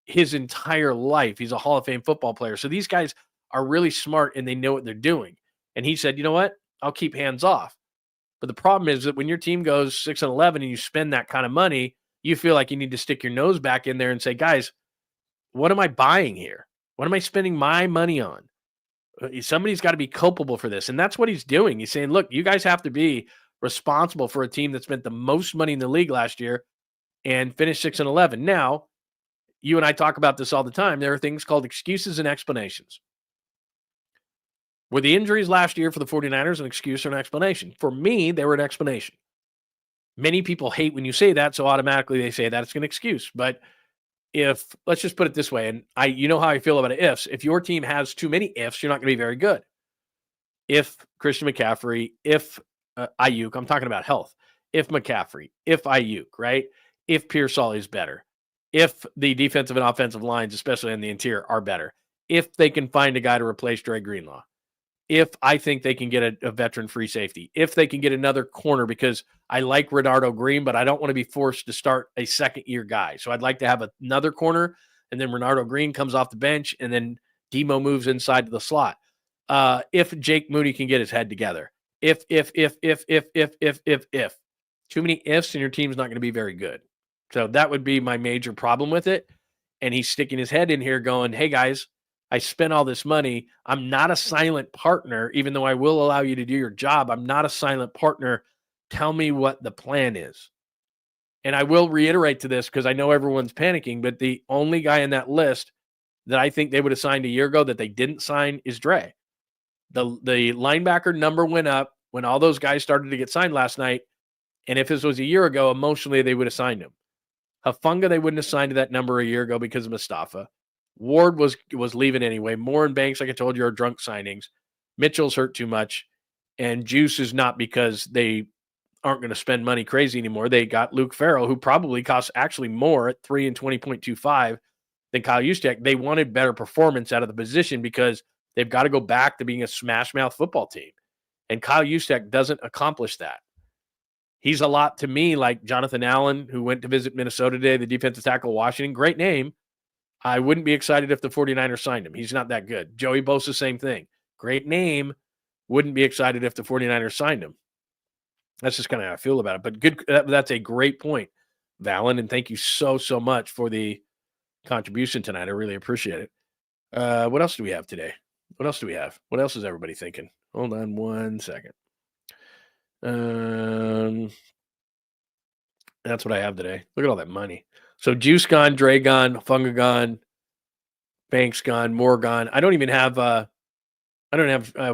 his entire life. He's a Hall of Fame football player. So these guys are really smart and they know what they're doing. And he said, you know what? I'll keep hands off. But the problem is that when your team goes 6-11 and you spend that kind of money, you feel like you need to stick your nose back in there and say, guys, what am I buying here? What am I spending my money on? Somebody's got to be culpable for this. And that's what he's doing. He's saying, look, you guys have to be responsible for a team that spent the most money in the league last year and finished 6-11. Now, you and I talk about this all the time. There are things called excuses and explanations. Were the injuries last year for the 49ers an excuse or an explanation? For me, they were an explanation. Many people hate when you say that, so automatically they say that it's an excuse. But let's just put it this way, and you know how I feel about ifs. If your team has too many ifs, you're not going to be very good. If Christian McCaffrey, if Ayuk, I'm talking about health. If McCaffrey, if Ayuk, right? If Pearsall is better. If the defensive and offensive lines, especially in the interior, are better. If they can find a guy to replace Dre Greenlaw. If I think they can get a veteran free safety. If they can get another corner, because I like Renardo Green, but I don't want to be forced to start a second-year guy. So I'd like to have another corner, and then Renardo Green comes off the bench, and then Demo moves inside to the slot. If Jake Moody can get his head together. If. Too many ifs, and your team's not going to be very good. So that would be my major problem with it. And he's sticking his head in here going, hey, guys, I spent all this money. I'm not a silent partner, even though I will allow you to do your job. I'm not a silent partner. Tell me what the plan is. And I will reiterate to this because I know everyone's panicking, but the only guy in that list that I think they would have signed a year ago that they didn't sign is Dre. The linebacker number went up when all those guys started to get signed last night. And if this was a year ago, emotionally, they would have signed him. Hufanga, they wouldn't have signed to that number a year ago because of Mustafa. Ward was leaving anyway. Moore and Banks, like I told you, are drunk signings. Mitchell's hurt too much. And Juice is not because they aren't going to spend money crazy anymore. They got Luke Farrell, who probably costs actually more at 3 and 20.25 than Kyle Juszczyk. They wanted better performance out of the position because they've got to go back to being a smash mouth football team. And Kyle Juszczyk doesn't accomplish that. He's a lot to me like Jonathan Allen, who went to visit Minnesota today, the defensive tackle of Washington. Great name. I wouldn't be excited if the 49ers signed him. He's not that good. Joey Bosa, same thing. Great name. Wouldn't be excited if the 49ers signed him. That's just kind of how I feel about it. But good. That's a great point, Valen, and thank you so much for the contribution tonight. I really appreciate it. What else do we have today? What else do we have? What else is everybody thinking? Hold on 1 second. That's what I have today. Look at all that money. So Juice gone, Dre gone, Funga gone, Banks gone, Moore gone. I don't have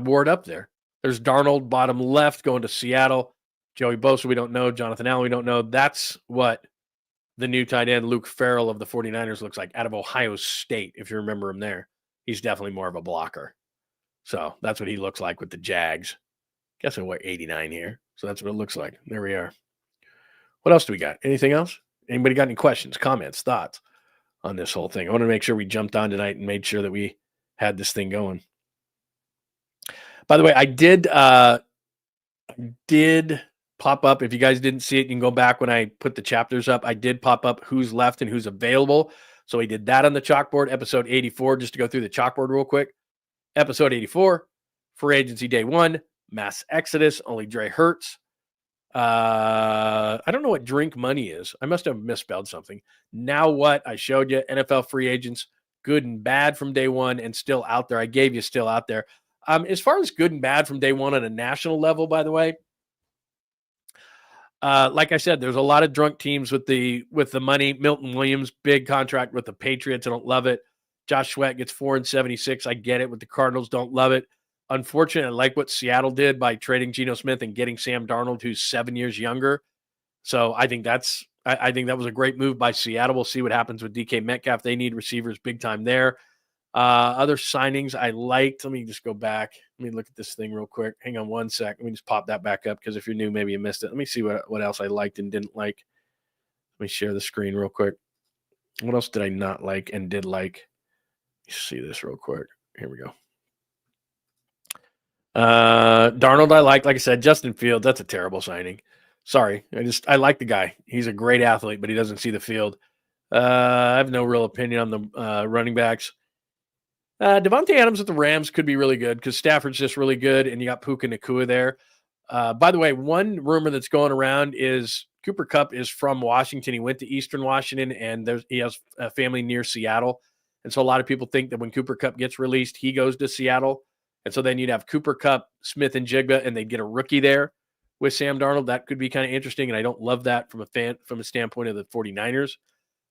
Ward up there. There's Darnold bottom left going to Seattle. Joey Bosa, we don't know. Jonathan Allen, we don't know. That's what the new tight end Luke Farrell of the 49ers looks like out of Ohio State, if you remember him there. He's definitely more of a blocker. So that's what he looks like with the Jags. Guess I weigh 89 here. So that's what it looks like. There we are. What else do we got? Anything else? Anybody got any questions, comments, thoughts? on this whole thing. I want to make sure we jumped on tonight and made sure that we had this thing going. By the way, I did pop up. If you guys didn't see it, you can go back when I put the chapters up. I did pop up who's left and who's available. So we did that on the chalkboard, episode 84, just to go through the chalkboard real quick. Episode 84, free agency day 1, mass exodus, only Dre Hurts. I don't know what drink money is. I must have misspelled something. Now what? I showed you NFL free agents, good and bad from day 1 and still out there. I gave you still out there. As far as good and bad from day 1 on a national level, by the way, like I said, there's a lot of drunk teams with the money. Milton Williams, big contract with the Patriots. I don't love it. Josh Sweat gets $4.76. I get it. With the Cardinals, don't love it. Unfortunately, I like what Seattle did by trading Geno Smith and getting Sam Darnold, who's 7 years younger. So I think that was a great move by Seattle. We'll see what happens with DK Metcalf. They need receivers big time there. Other signings I liked. Let me just go back. Let me look at this thing real quick. Hang on one sec. Let me just pop that back up because if you're new, maybe you missed it. Let me see what else I liked and didn't like. Let me share the screen real quick. What else did I not like and did like? Let's see this real quick. Here we go. Darnold, I like I said, Justin Fields, that's a terrible signing. Sorry. I like the guy. He's a great athlete, but he doesn't see the field. I have no real opinion on the running backs. Devontae Adams with the Rams could be really good because Stafford's just really good, and you got Puka Nacua there. By the way, one rumor that's going around is Cooper Kupp is from Washington. He went to Eastern Washington, and he has a family near Seattle. And so a lot of people think that when Cooper Kupp gets released, he goes to Seattle. And so then you'd have Cooper Kupp, Smith, and Jigba, and they'd get a rookie there with Sam Darnold. That could be kind of interesting, and I don't love that from a standpoint of the 49ers.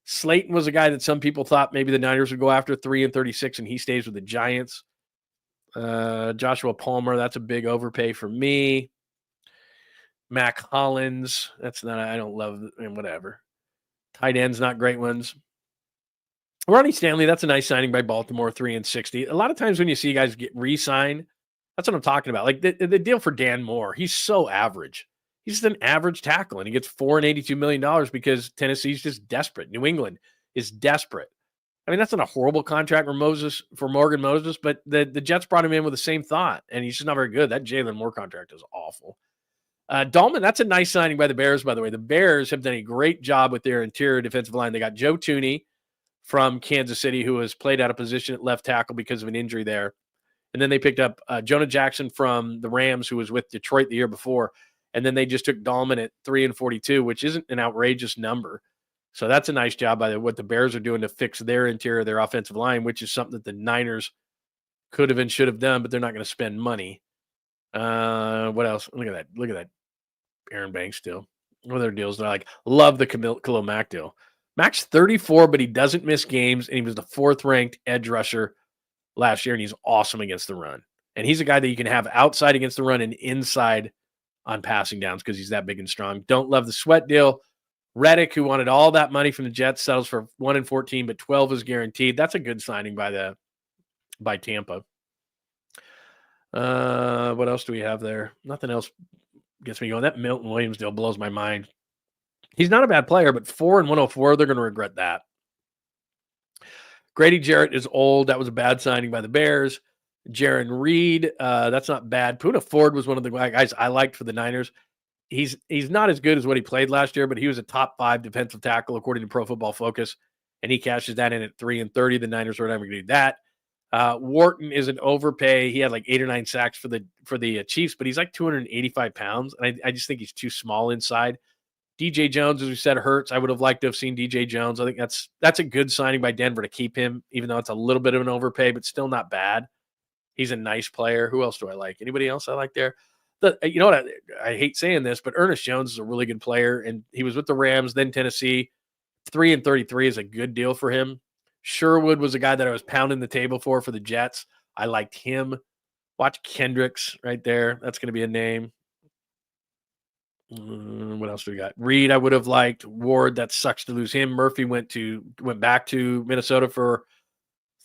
Slayton was a guy that some people thought maybe the Niners would go after, 3-36, and he stays with the Giants. Joshua Palmer, that's a big overpay for me. Mac Hollins, I don't love, whatever. Tight ends, not great ones. Ronnie Stanley, that's a nice signing by Baltimore, 3-60. A lot of times when you see guys get re-signed, that's what I'm talking about. Like the deal for Dan Moore, he's so average. He's just an average tackle, and he gets $482 million because Tennessee's just desperate. New England is desperate. I mean, that's not a horrible contract for Morgan Moses, but the Jets brought him in with the same thought, and he's just not very good. That Jalen Moore contract is awful. Dahlman, that's a nice signing by the Bears, by the way. The Bears have done a great job with their interior defensive line. They got Joe Thuney from Kansas City, who has played out of position at left tackle because of an injury there. And then they picked up Jonah Jackson from the Rams, who was with Detroit the year before. And then they just took Dahlman at 3-42, which isn't an outrageous number. So that's a nice job by what the Bears are doing to fix their interior, their offensive line, which is something that the Niners could have and should have done, but they're not going to spend money. What else? Look at that. Aaron Banks still. What other deals that I like? Love the Khalil Mack deal. Mack's 34, but he doesn't miss games, and he was the 4th-ranked edge rusher last year, and he's awesome against the run. And he's a guy that you can have outside against the run and inside on passing downs because he's that big and strong. Don't love the Sweat deal. Reddick, who wanted all that money from the Jets, settles for 1-14, but 12 is guaranteed. That's a good signing by Tampa. What else do we have there? Nothing else gets me going. That Milton Williams deal blows my mind. He's not a bad player, but 4-104, they're going to regret that. Grady Jarrett is old. That was a bad signing by the Bears. Jaron Reed, that's not bad. Poona Ford was one of the guys I liked for the Niners. He's not as good as what he played last year, but he was a top 5 defensive tackle according to Pro Football Focus, and he cashes that in at 3-30. The Niners were never going to do that. Wharton is an overpay. He had like 8 or 9 sacks for the Chiefs, but he's like 285 pounds, and I just think he's too small inside. DJ Jones, as we said, hurts. I would have liked to have seen DJ Jones. I think that's a good signing by Denver to keep him, even though it's a little bit of an overpay, but still not bad. He's a nice player. Who else do I like? Anybody else I like there? You know what? I hate saying this, but Ernest Jones is a really good player, and he was with the Rams, then Tennessee. 3-33 is a good deal for him. Sherwood was a guy that I was pounding the table for the Jets. I liked him. Watch Kendricks right there. That's going to be a name. What else do we got? Reed, I would have liked. Ward, that sucks to lose him. Murphy went back to Minnesota for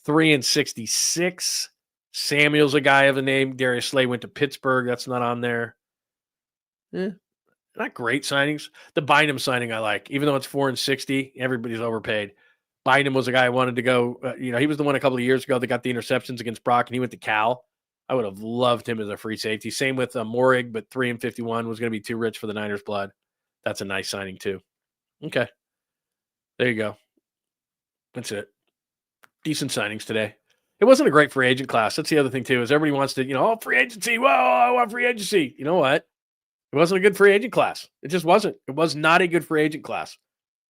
3-66. Samuel's a guy of a name. Darius Slay went to Pittsburgh. That's not on there. Not great signings. The Bynum signing I like, even though it's 4-60. Everybody's overpaid. Bynum was a guy I wanted to go. He was the one a couple of years ago that got the interceptions against Brock, and he went to Cal. I would have loved him as a free safety. Same with Morig, but 3-51 was going to be too rich for the Niners' blood. That's a nice signing too. Okay. There you go. That's it. Decent signings today. It wasn't a great free agent class. That's the other thing too, is everybody wants to, free agency. Whoa, I want free agency. You know what? It wasn't a good free agent class. It just wasn't. It was not a good free agent class.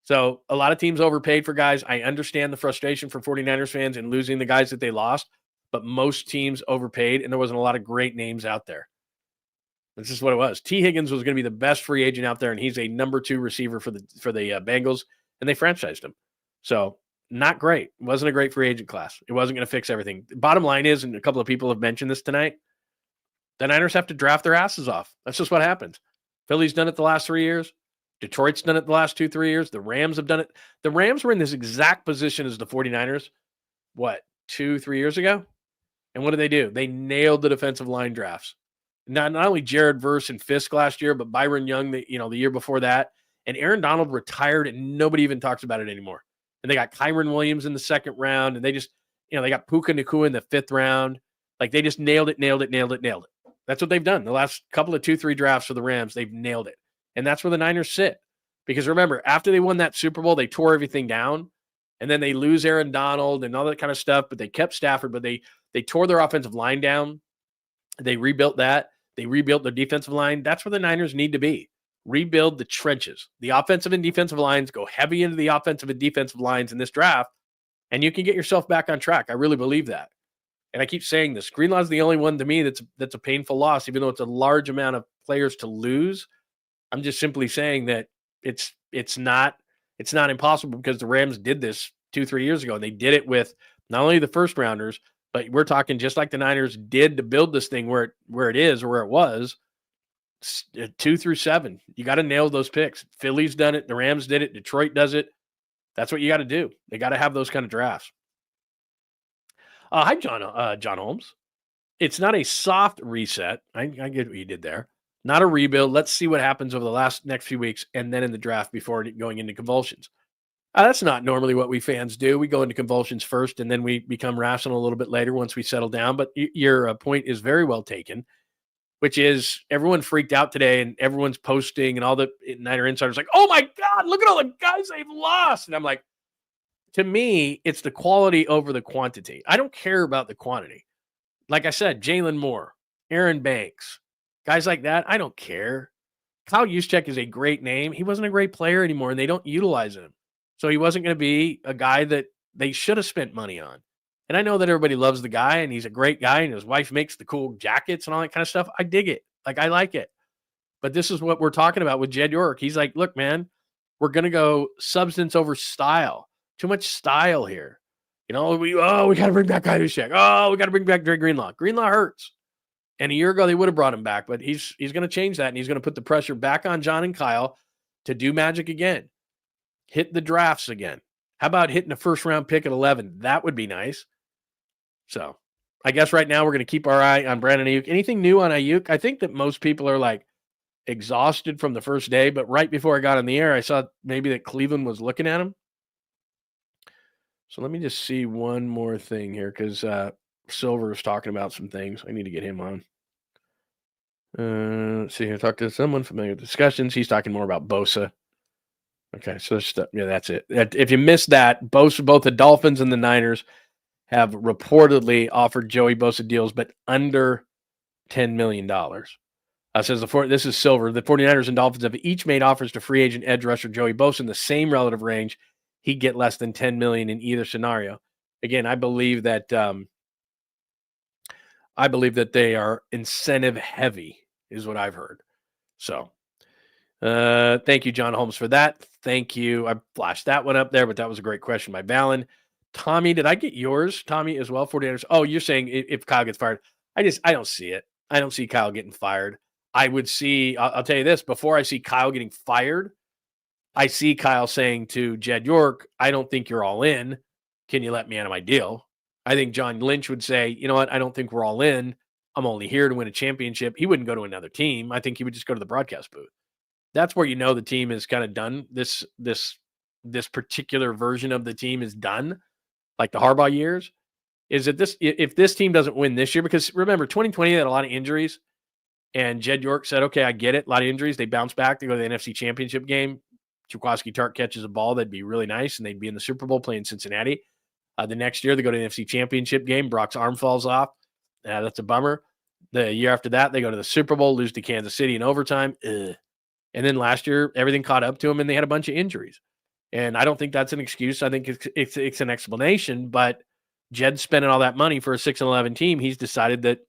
So a lot of teams overpaid for guys. I understand the frustration for 49ers fans in losing the guys that they lost, but most teams overpaid, and there wasn't a lot of great names out there. This is what it was. T. Higgins was going to be the best free agent out there, and he's a number 2 receiver for the Bengals, and they franchised him. So not great. It wasn't a great free agent class. It wasn't going to fix everything. The bottom line is, and a couple of people have mentioned this tonight, the Niners have to draft their asses off. That's just what happens. Philly's done it the last 3 years. Detroit's done it the last 2-3 years. The Rams have done it. The Rams were in this exact position as the 49ers, 2-3 years ago? And what did they do? They nailed the defensive line drafts. Not only Jared Verse and Fisk last year, but Byron Young, the year before that. And Aaron Donald retired, and nobody even talks about it anymore. And they got Kyron Williams in the 2nd round, and they just, they got Puka Nacua in the 5th round. Like, they just nailed it. That's what they've done. The last couple of 2-3 drafts for the Rams, they've nailed it. And that's where the Niners sit. Because remember, after they won that Super Bowl, they tore everything down. And then they lose Aaron Donald and all that kind of stuff. But they kept Stafford, but they tore their offensive line down. They rebuilt that. They rebuilt their defensive line. That's where the Niners need to be. Rebuild the trenches. The offensive and defensive lines, go heavy into the offensive and defensive lines in this draft, and you can get yourself back on track. I really believe that. And I keep saying this. Greenlaw's the only one to me that's a painful loss, even though it's a large amount of players to lose. I'm just simply saying that it's not impossible, because the Rams did this 2-3 years ago, and they did it with not only the first rounders, but we're talking just like the Niners did to build this thing where it is, or where it was, 2 through 7. You got to nail those picks. Philly's done it. The Rams did it. Detroit does it. That's what you got to do. They got to have those kind of drafts. Hi, John Holmes. It's not a soft reset. I get what you did there. Not a rebuild. Let's see what happens over the next few weeks, and then in the draft before going into convulsions. That's not normally what we fans do. We go into convulsions first, and then we become rational a little bit later once we settle down. But your point is very well taken, which is everyone freaked out today, and everyone's posting, and all the Niner insiders like, oh my God, look at all the guys they've lost. And I'm like, to me, it's the quality over the quantity. I don't care about the quantity. Like I said, Jalen Moore, Aaron Banks, guys like that, I don't care. Kyle Juszczyk is a great name. He wasn't a great player anymore, and they don't utilize him. So he wasn't going to be a guy that they should have spent money on. And I know that everybody loves the guy, and he's a great guy, and his wife makes the cool jackets and all that kind of stuff. I dig it. Like, I like it. But this is what we're talking about with Jed York. He's like, look, man, we're going to go substance over style. Too much style here. We got to bring back Kyle Juszczyk. Oh, we got to bring back Dre Greenlaw. Greenlaw hurts. And a year ago, they would have brought him back, but he's going to change that, and he's going to put the pressure back on John and Kyle to do magic again. Hit the drafts again. How about hitting a first-round pick at 11? That would be nice. So I guess right now we're going to keep our eye on Brandon Ayuk. Anything new on Ayuk? I think that most people are like exhausted from the first day, but right before I got on the air, I saw maybe that Cleveland was looking at him. So let me just see one more thing here, because Silver is talking about some things. I need to get him on. Let's see here. Talk to someone familiar with discussions. He's talking more about Bosa. Okay, so that's it. If you missed that, both the Dolphins and the Niners have reportedly offered Joey Bosa deals, but under $10 million. Says this is Silver. The 49ers and Dolphins have each made offers to free agent edge rusher Joey Bosa in the same relative range. He'd get less than $10 million in either scenario. Again, I believe that they are incentive heavy, is what I've heard. So, thank you, John Holmes, for that. Thank you. I flashed that one up there, but that was a great question by Valen. Tommy, did I get yours, Tommy, as well? 49ers. Oh, you're saying if Kyle gets fired. I don't see it. I don't see Kyle getting fired. I would see, I'll tell you this, before I see Kyle getting fired, I see Kyle saying to Jed York, I don't think you're all in. Can you let me out of my deal? I think John Lynch would say, you know what? I don't think we're all in. I'm only here to win a championship. He wouldn't go to another team. I think he would just go to the broadcast booth. That's where the team is kind of done this this particular version of the team is done, like the Harbaugh years, is that if this team doesn't win this year, because remember, 2020 had a lot of injuries, and Jed York said, okay, I get it, a lot of injuries. They bounce back. They go to the NFC Championship game. Jaquiski Tartt catches a ball. That'd be really nice, and they'd be in the Super Bowl playing Cincinnati. The next year, they go to the NFC Championship game. Brock's arm falls off. That's a bummer. The year after that, they go to the Super Bowl, lose to Kansas City in overtime. Ugh. And then last year, everything caught up to them, and they had a bunch of injuries. And I don't think that's an excuse. I think it's an explanation. But Jed's spending all that money for a 6-11 team. He's decided that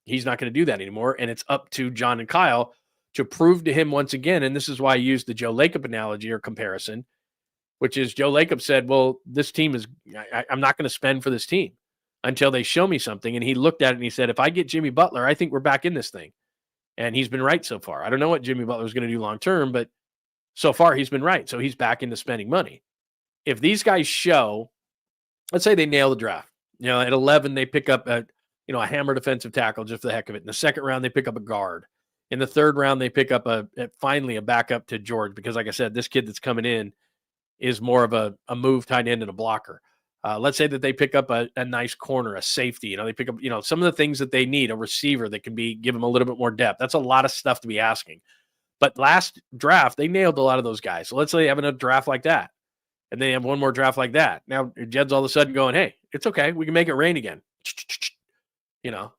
he's not going to do that anymore. And it's up to John and Kyle to prove to him once again. And this is why I used the Joe Lacob analogy or comparison, which is Joe Lacob said, well, this team is, I'm not going to spend for this team until they show me something. And he looked at it and he said, if I get Jimmy Butler, I think we're back in this thing. And he's been right so far. I don't know what Jimmy Butler is going to do long term, but so far he's been right. So he's back into spending money. If these guys show, let's say they nail the draft, at 11, they pick up a hammer defensive tackle just for the heck of it. In the second round, they pick up a guard. In the third round, they pick up finally a backup to George, because like I said, this kid that's coming in is more of a move tight end and a blocker. Let's say that they pick up a nice corner, a safety. They pick up, some of the things that they need, a receiver that can give them a little bit more depth. That's a lot of stuff to be asking. But last draft, they nailed a lot of those guys. So let's say they have another draft like that, and they have one more draft like that. Now, Jed's all of a sudden going, hey, it's okay. We can make it rain again.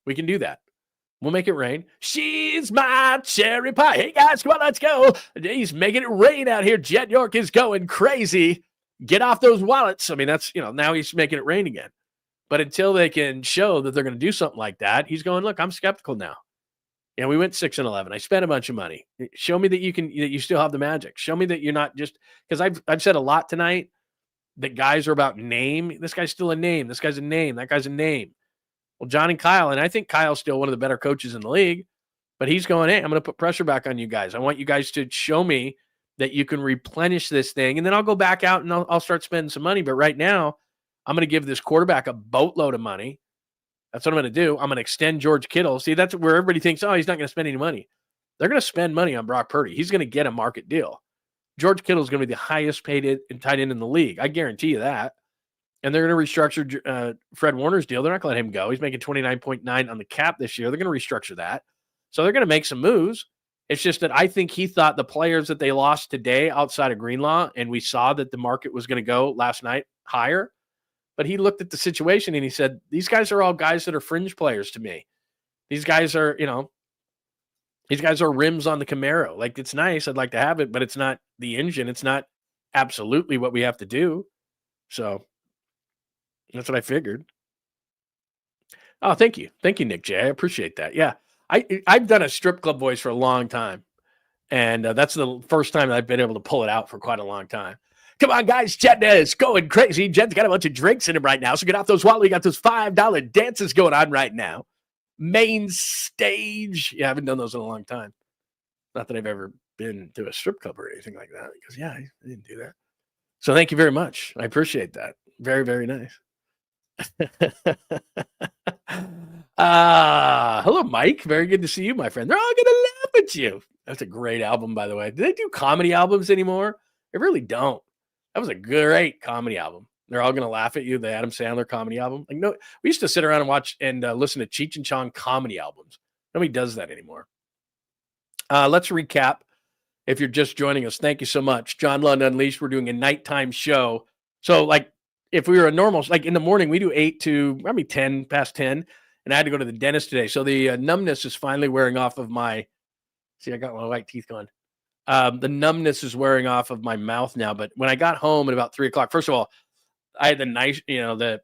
We can do that. We'll make it rain. She's my cherry pie. Hey, guys, come on, let's go. He's making it rain out here. Jed York is going crazy. Get off those wallets. I mean, that's, now he's making it rain again. But until they can show that they're going to do something like that, he's going, look, I'm skeptical now. We went 6-11. I spent a bunch of money. Show me that you still have the magic. Show me that you're not just, because I've said a lot tonight that guys are about name. This guy's still a name. This guy's a name. That guy's a name. Well, John and Kyle, and I think Kyle's still one of the better coaches in the league, but he's going, hey, I'm going to put pressure back on you guys. I want you guys to show me that you can replenish this thing, and then I'll go back out and I'll start spending some money. But right now, I'm going to give this quarterback a boatload of money. That's what I'm going to do. I'm going to extend George Kittle. See, that's where everybody thinks, oh, he's not going to spend any money. They're going to spend money on Brock Purdy. He's going to get a market deal. George Kittle is going to be the highest paid tight end in the league. I guarantee you that. And they're going to restructure Fred Warner's deal. They're not going to let him go. He's making 29.9 on the cap this year. They're going to restructure that. So they're going to make some moves. It's just that I think he thought the players that they lost today outside of Greenlaw, and we saw that the market was going to go last night higher, but he looked at the situation and he said, these guys are all guys that are fringe players to me. These guys are, these guys are rims on the Camaro. Like, it's nice. I'd like to have it, but it's not the engine. It's not absolutely what we have to do. So that's what I figured. Oh, thank you. Thank you, Nick J. I appreciate that. Yeah. I've done a strip club voice for a long time. And that's the first time I've been able to pull it out for quite a long time. Come on, guys. Jed is going crazy. Jed's got a bunch of drinks in him right now. So get off those wallets. You got those $5 dances going on right now. Main stage. Yeah, I haven't done those in a long time. Not that I've ever been to a strip club or anything like that. Because, yeah, I didn't do that. So thank you very much. I appreciate that. Very, very nice. Hello, Mike. Very good to see you, my friend. They're all gonna laugh at you. That's a great album, by the way. Do they do comedy albums anymore? They really don't. That was a great comedy album. They're all gonna laugh at you. The Adam Sandler comedy album. Like, no, we used to sit around and watch and listen to Cheech and Chong comedy albums. Nobody does that anymore. Let's recap. If you're just joining us, thank you so much. John Lund Unleashed. We're doing a nighttime show. So, like, if we were a normal, like in the morning, we do 8 to maybe 10 past 10. And I had to go to the dentist today. So the numbness is finally wearing off of my, see, I got my white teeth going. The numbness is wearing off of my mouth now. But when I got home at about 3 o'clock, first of all, I had the nice, the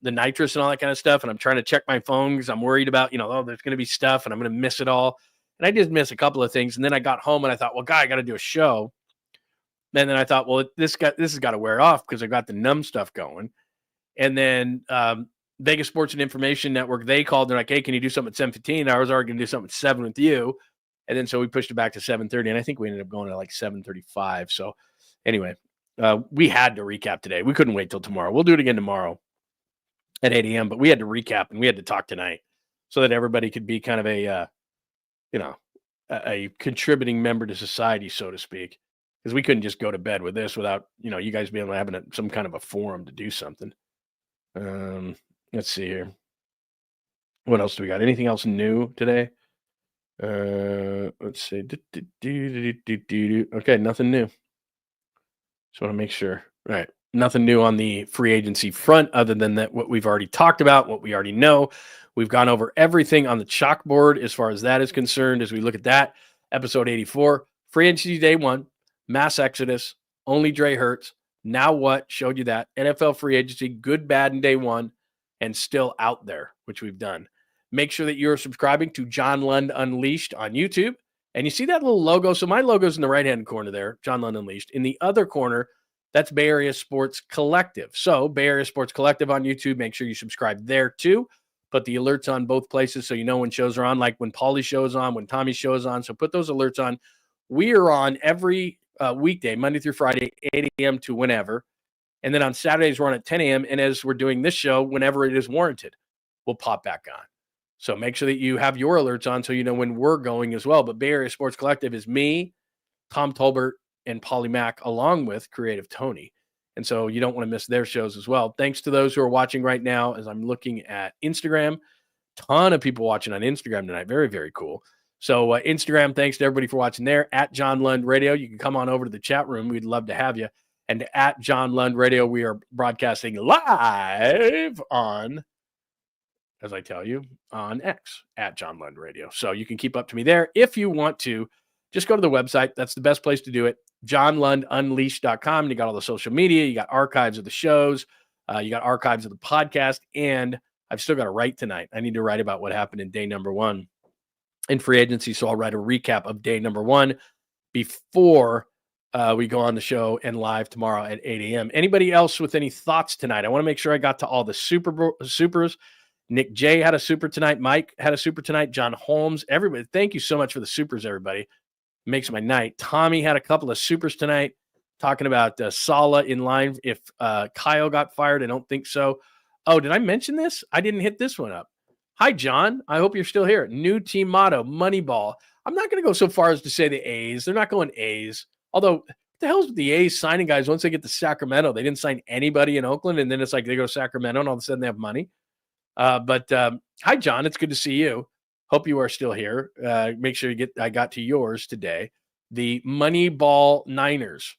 nitrous and all that kind of stuff. And I'm trying to check my phone because I'm worried about, oh, there's going to be stuff and I'm going to miss it all. And I did miss a couple of things. And then I got home and I thought, well, God, I got to do a show. And then I thought, well, this has got to wear off because I got the numb stuff going. And then Vegas Sports and Information Network, they called. They're like, hey, can you do something at 7:15? I was already going to do something at 7 with you. And then so we pushed it back to 7:30. And I think we ended up going to like 7:35. So anyway, we had to recap today. We couldn't wait till tomorrow. We'll do it again tomorrow at 8 a.m. But we had to recap and we had to talk tonight so that everybody could be kind of a contributing member to society, so to speak. because we couldn't just go to bed with this without, you guys being able to have some kind of a forum to do something. Let's see here. What else do we got? Anything else new today? Let's see. Okay, nothing new. Just want to make sure. All right. Nothing new on the free agency front other than that what we've already talked about, what we already know. We've gone over everything on the chalkboard as far as that is concerned. As we look at that, episode 84, free agency day one, mass exodus, only Dre Hurts. Now what? Showed you that. NFL free agency, good, bad in day one, and still out there, which we've done. Make sure that you're subscribing to John Lund Unleashed on YouTube. And you see that little logo? So my logo's in the right-hand corner there, John Lund Unleashed. In the other corner, that's Bay Area Sports Collective. So Bay Area Sports Collective on YouTube, make sure you subscribe there too. Put the alerts on both places so you know when shows are on, like when Paulie's show is on, when Tommy's show is on. So put those alerts on. We are on every weekday, Monday through Friday, 8 a.m. to whenever. And then on Saturdays, we're on at 10 a.m. And as we're doing this show, whenever it is warranted, we'll pop back on. So make sure that you have your alerts on so you know when we're going as well. But Bay Area Sports Collective is me, Tom Tolbert, and Paulie Mack, along with Creative Tony. And so you don't want to miss their shows as well. Thanks to those who are watching right now as I'm looking at Instagram. Ton of people watching on Instagram tonight. Very, very cool. So Instagram, thanks to everybody for watching there. At John Lund Radio, you can come on over to the chat room. We'd love to have you. And at John Lund Radio, we are broadcasting live on, as I tell you, on X, at John Lund Radio. So you can keep up to me there. If you want to, just go to the website. That's the best place to do it. JohnLundUnleashed.com. And you got all the social media. You got archives of the shows. You got archives of the podcast. And I've still got to write tonight. I need to write about what happened in day number one in free agency. So I'll write a recap of day number one before we go on the show and live tomorrow at 8 a.m. Anybody else with any thoughts tonight? I want to make sure I got to all the supers. Nick J had a super tonight. Mike had a super tonight. John Holmes, everybody. Thank you so much for the supers, everybody. Makes my night. Tommy had a couple of supers tonight talking about Sala in line. If Kyle got fired, I don't think so. Oh, did I mention this? I didn't hit this one up. Hi, John. I hope you're still here. New team motto, Moneyball. I'm not going to go so far as to say the A's. They're not going A's. Although, what the hell's with the A's signing guys once they get to Sacramento? They didn't sign anybody in Oakland, and then it's like they go to Sacramento, and all of a sudden they have money. But hi, John. It's good to see you. Hope you are still here. Make sure I got to yours today. The Moneyball Niners.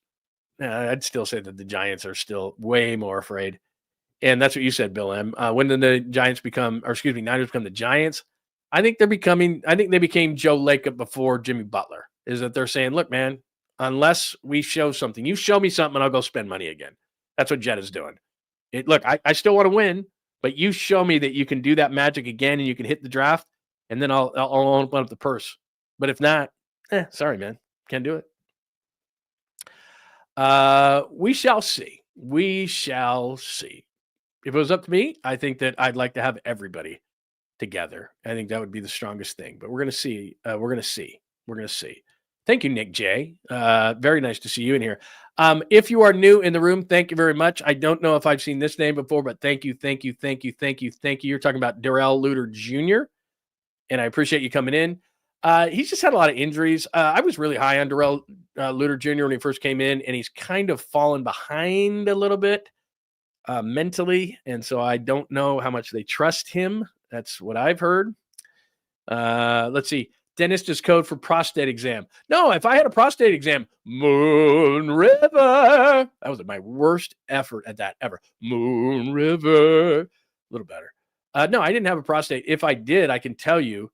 I'd still say that the Giants are still way more afraid. And that's what you said, Bill M. When did the Niners become the Giants? I think they became Joe Lacob before Jimmy Butler. Is that they're saying, look, man, unless we show something, you show me something and I'll go spend money again. That's what Jet is doing. Look, I still want to win, but you show me that you can do that magic again and you can hit the draft. And then I'll open up the purse. But if not, sorry, man. Can't do it. We shall see. We shall see. If it was up to me, I think that I'd like to have everybody together. I think that would be the strongest thing. But we're going to see. We're going to see. Thank you, Nick J. Very nice to see you in here. If you are new in the room, thank you very much. I don't know if I've seen this name before, but thank you. You're talking about Darrell Luter Jr., and I appreciate you coming in. He's just had a lot of injuries. I was really high on Darrell Luter Jr. when he first came in, and he's kind of fallen behind a little bit mentally, and so I don't know how much they trust him. That's what I've heard. Let's see. Dentist is code for prostate exam. No, if I had a prostate exam, Moon River. That was my worst effort at that ever. Moon River. A little better. No, I didn't have a prostate. If I did, I can tell you,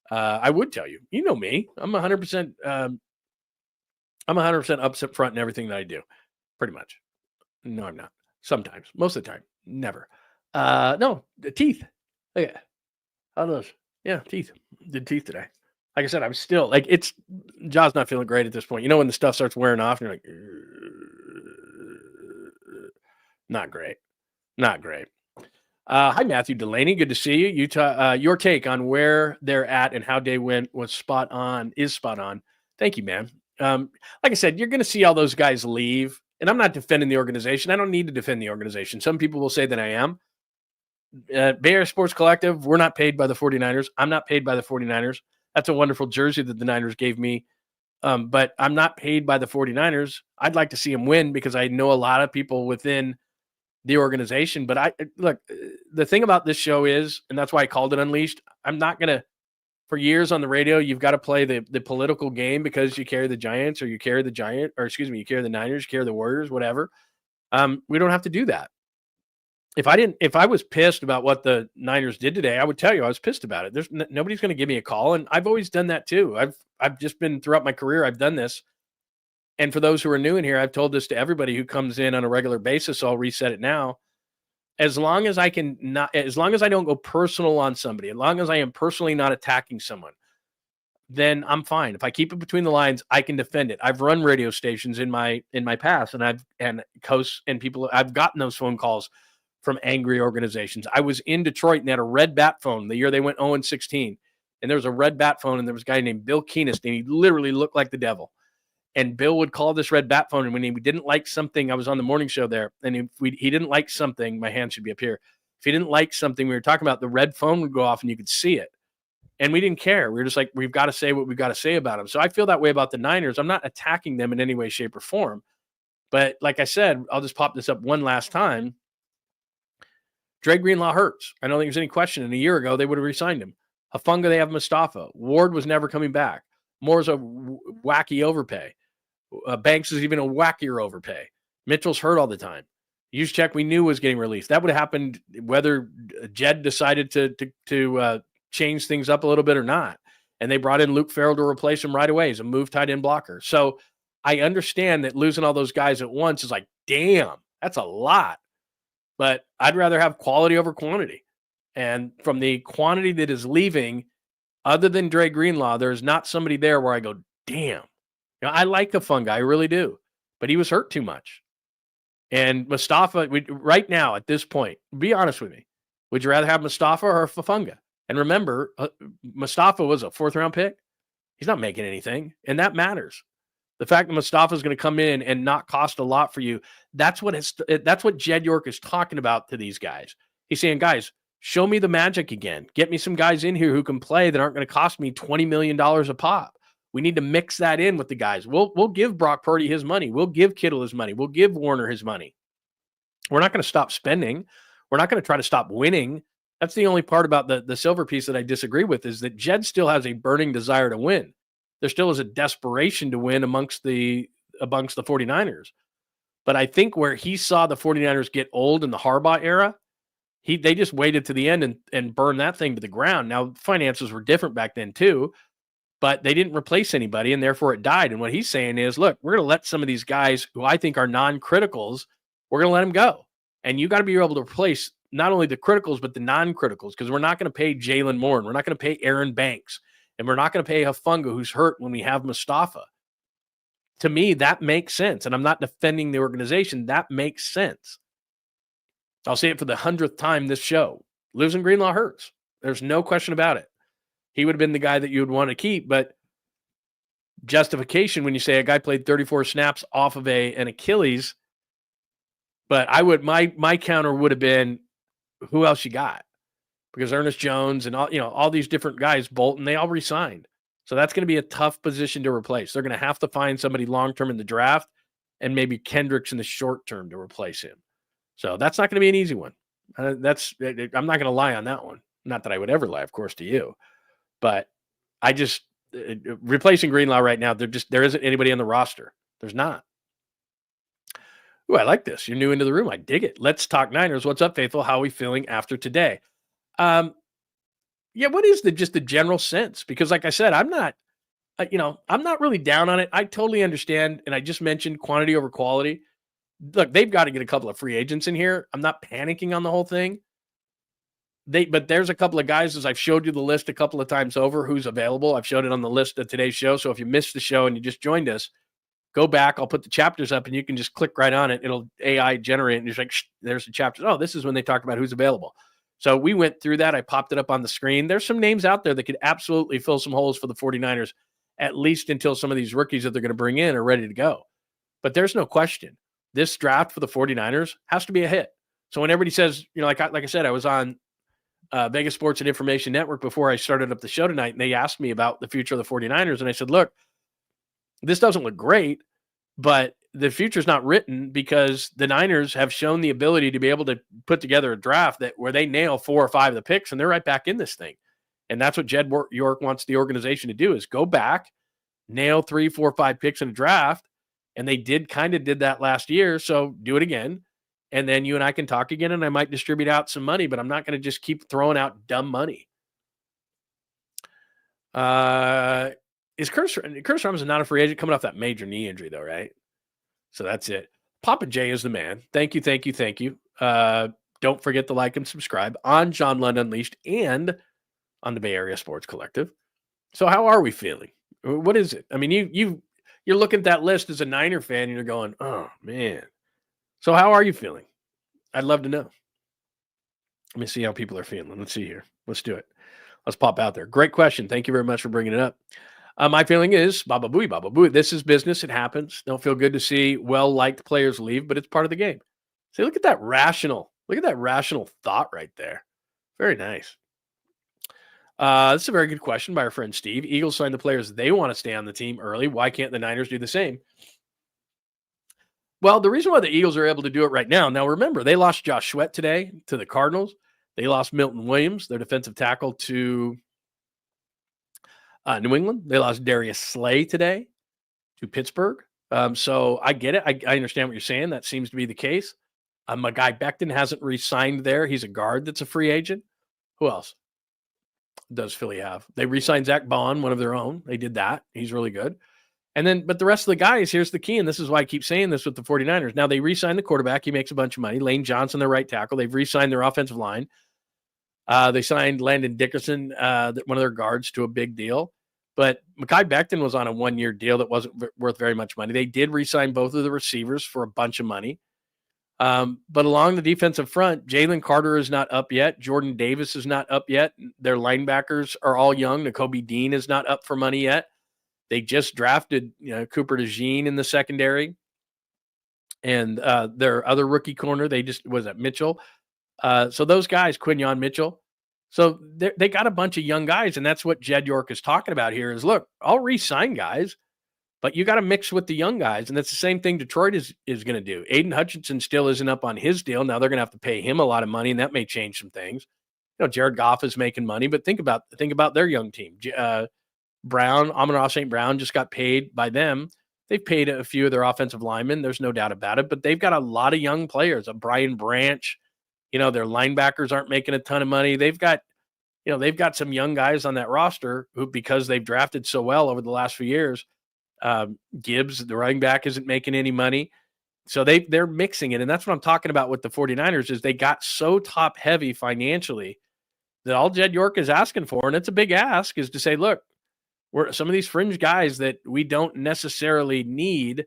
I would tell you. You know me. I'm 100%. I'm 100% upset front in everything that I do, pretty much. No, I'm not. Sometimes, most of the time, never. No, the teeth. Look at how those. Yeah, teeth. Did teeth today. Like I said, I'm still like jaw's not feeling great at this point. You know when the stuff starts wearing off, and you're like, not great. Hi, Matthew Delaney. Good to see you. Utah, your take on where they're at and how day went was spot on. Thank you, man. Like I said, you're going to see all those guys leave, and I'm not defending the organization. I don't need to defend the organization. Some people will say that I am. Bay Area Sports Collective, we're not paid by the 49ers. I'm not paid by the 49ers. That's a wonderful jersey that the Niners gave me But I'm not paid by the 49ers. I'd like to see them win because I know a lot of people within the organization. But look, the thing about this show is, and that's why I called it Unleashed, I'm not going to, for years on the radio, you've got to play the political game because you carry the Giants or you carry the you carry the Niners, you carry the Warriors, whatever. We don't have to do that. If I was pissed about what the Niners did today, I would tell you I was pissed about it. There's nobody's going to give me a call. And I've always done that too. I've just been throughout my career, I've done this. And for those who are new in here, I've told this to everybody who comes in on a regular basis. So I'll reset it now. As long as I don't go personal on somebody, as long as I am personally not attacking someone, then I'm fine. If I keep it between the lines, I can defend it. I've run radio stations in my past, and hosts and people, I've gotten those phone calls from angry organizations. I was in Detroit and they had a red bat phone the year they went 0-16. And there was a red bat phone and there was a guy named Bill Keenest and he literally looked like the devil. And Bill would call this red bat phone. And when he didn't like something, I was on the morning show there. And if he didn't like something, my hand should be up here. If he didn't like something we were talking about, the red phone would go off and you could see it. And we didn't care. We were just like, we've got to say what we've got to say about them. So I feel that way about the Niners. I'm not attacking them in any way, shape, or form. But like I said, I'll just pop this up one last time. Dre Greenlaw hurts. I don't think there's any question. And a year ago, they would have re-signed him. Hufanga, they have Mustafa. Ward was never coming back. Moore's a wacky overpay. Banks is even a wackier overpay. Mitchell's hurt all the time. Juszczyk, we knew was getting released. That would have happened whether Jed decided to change things up a little bit or not. And they brought in Luke Farrell to replace him right away as a move tight end blocker. So I understand that losing all those guys at once is like, damn, that's a lot. But I'd rather have quality over quantity. And from the quantity that is leaving, other than Dre Greenlaw, there's not somebody there where I go, damn. I like the fun guy, I really do. But he was hurt too much. And Mustafa, right now at this point, be honest with me. Would you rather have Mustafa or Hufanga? And remember, Mustafa was a 4th-round pick. He's not making anything, and that matters. The fact that Mustafa is going to come in and not cost a lot for you, that's what Jed York is talking about to these guys. He's saying, guys, show me the magic again. Get me some guys in here who can play that aren't going to cost me $20 million a pop. We need to mix that in with the guys. We'll give Brock Purdy his money. We'll give Kittle his money. We'll give Warner his money. We're not going to stop spending. We're not going to try to stop winning. That's the only part about the silver piece that I disagree with is that Jed still has a burning desire to win. There still is a desperation to win amongst the 49ers. But I think where he saw the 49ers get old in the Harbaugh era, they just waited to the end and burned that thing to the ground. Now, finances were different back then too, but they didn't replace anybody, and therefore it died. And what he's saying is, look, we're going to let some of these guys who I think are non-criticals, we're going to let them go. And you got to be able to replace not only the criticals, but the non-criticals, because we're not going to pay Jalen Moore, and we're not going to pay Aaron Banks, and we're not going to pay Hufanga, who's hurt, when we have Mustafa. To me, that makes sense. And I'm not defending the organization. That makes sense. I'll say it for the 100th time this show. Losing Greenlaw hurts. There's no question about it. He would have been the guy that you would want to keep, but justification when you say a guy played 34 snaps off of an Achilles, but my counter would have been, who else you got? Because Ernest Jones and all these different guys, Bolton, they all resigned. So that's going to be a tough position to replace. They're going to have to find somebody long-term in the draft and maybe Kendricks in the short term to replace him. So that's not going to be an easy one. I'm not going to lie on that one. Not that I would ever lie, of course, to you. But I just replacing Greenlaw right now, there isn't anybody on the roster. There's not. Ooh, I like this. You're new into the room. I dig it. Let's talk Niners. What's up, Faithful? How are we feeling after today? What is just the general sense? Because like I said, I'm not really down on it. I totally understand. And I just mentioned quantity over quality. Look, they've got to get a couple of free agents in here. I'm not panicking on the whole thing. But there's a couple of guys, as I've showed you the list a couple of times over, who's available. I've showed it on the list of today's show. So if you missed the show and you just joined us, go back. I'll put the chapters up and you can just click right on it. It'll AI generate and just like, there's the chapters. Oh, this is when they talk about who's available. So we went through that. I popped it up on the screen. There's some names out there that could absolutely fill some holes for the 49ers, at least until some of these rookies that they're going to bring in are ready to go. But there's no question. This draft for the 49ers has to be a hit. So when everybody says, like I said, I was on Vegas Sports and Information Network before I started up the show tonight, and they asked me about the future of the 49ers. And I said, look, This doesn't look great, but the future's not written because the Niners have shown the ability to be able to put together a draft where they nail 4 or 5 of the picks and they're right back in this thing. And that's what Jed York wants the organization to do, is go back, nail 3, 4, 5 picks in a draft. And they did that last year. So do it again. And then you and I can talk again, and I might distribute out some money, but I'm not going to just keep throwing out dumb money. Is Curtis Robinson not a free agent coming off that major knee injury, though, right? So that's it. Papa J is the man. Thank you. Don't forget to like and subscribe on John Lund Unleashed and on the Bay Area Sports Collective. So how are we feeling? What is it? I mean, you're looking at that list as a Niner fan, and you're going, oh, man. So how are you feeling? I'd love to know. Let me see how people are feeling. Let's see here. Let's do it. Let's pop out there. Great question. Thank you very much for bringing it up. My feeling is, Baba Booey. This is business. It happens. Don't feel good to see well-liked players leave, but it's part of the game. See, look at that rational thought right there. Very nice. This is a very good question by our friend Steve. Eagles sign the players they want to stay on the team early. Why can't the Niners do the same? Well, the reason why the Eagles are able to do it right now, remember, they lost Josh Sweat today to the Cardinals. They lost Milton Williams, their defensive tackle, to New England. They lost Darius Slay today to Pittsburgh. So I get it. I understand what you're saying. That seems to be the case. My guy Becton hasn't re-signed there. He's a guard that's a free agent. Who else does Philly have? They re-signed Zach Bond, one of their own. They did that. He's really good. And then, but the rest of the guys, here's the key, and this is why I keep saying this with the 49ers. Now, they re-signed the quarterback. He makes a bunch of money. Lane Johnson, their right tackle. They've re-signed their offensive line. They signed Landon Dickerson, one of their guards, to a big deal. But Mekhi Becton was on a 1-year deal that wasn't worth very much money. They did re-sign both of the receivers for a bunch of money. But along the defensive front, Jalen Carter is not up yet. Jordan Davis is not up yet. Their linebackers are all young. Nakobe Dean is not up for money yet. They just drafted Cooper DeJean in the secondary. And their other rookie corner, Mitchell. So those guys, Quinyon Mitchell. So they got a bunch of young guys, and that's what Jed York is talking about here is, look, I'll re-sign guys, but you got to mix with the young guys, and that's the same thing Detroit is going to do. Aiden Hutchinson still isn't up on his deal. Now they're going to have to pay him a lot of money, and that may change some things. Jared Goff is making money, but think about their young team. Amon-Ra St. Brown just got paid by them. They've paid a few of their offensive linemen. There's no doubt about it, but they've got a lot of young players. A Brian Branch, their linebackers aren't making a ton of money. They've got some young guys on that roster who, because they've drafted so well over the last few years, Gibbs, the running back, isn't making any money. So they're mixing it. And that's what I'm talking about with the 49ers is they got so top heavy financially that all Jed York is asking for, and it's a big ask, is to say, look, we're some of these fringe guys that we don't necessarily need,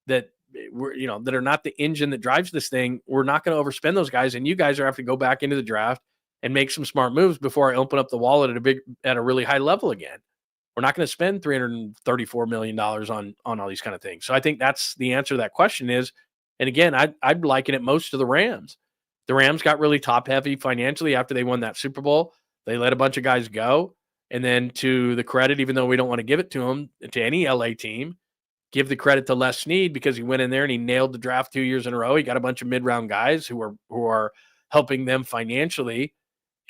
that that are not the engine that drives this thing. We're not going to overspend those guys. And you guys are have to go back into the draft and make some smart moves before I open up the wallet at a really high level again. We're not going to spend $334 million on all these kind of things. So I think that's the answer to that question is, and again, I'd liken it most to the Rams. The Rams got really top heavy financially after they won that Super Bowl. They let a bunch of guys go. And then to the credit, even though we don't want to give it to them, to any LA team, give the credit to Les Snead because he went in there and he nailed the draft 2 years in a row. He got a bunch of mid-round guys who are helping them financially.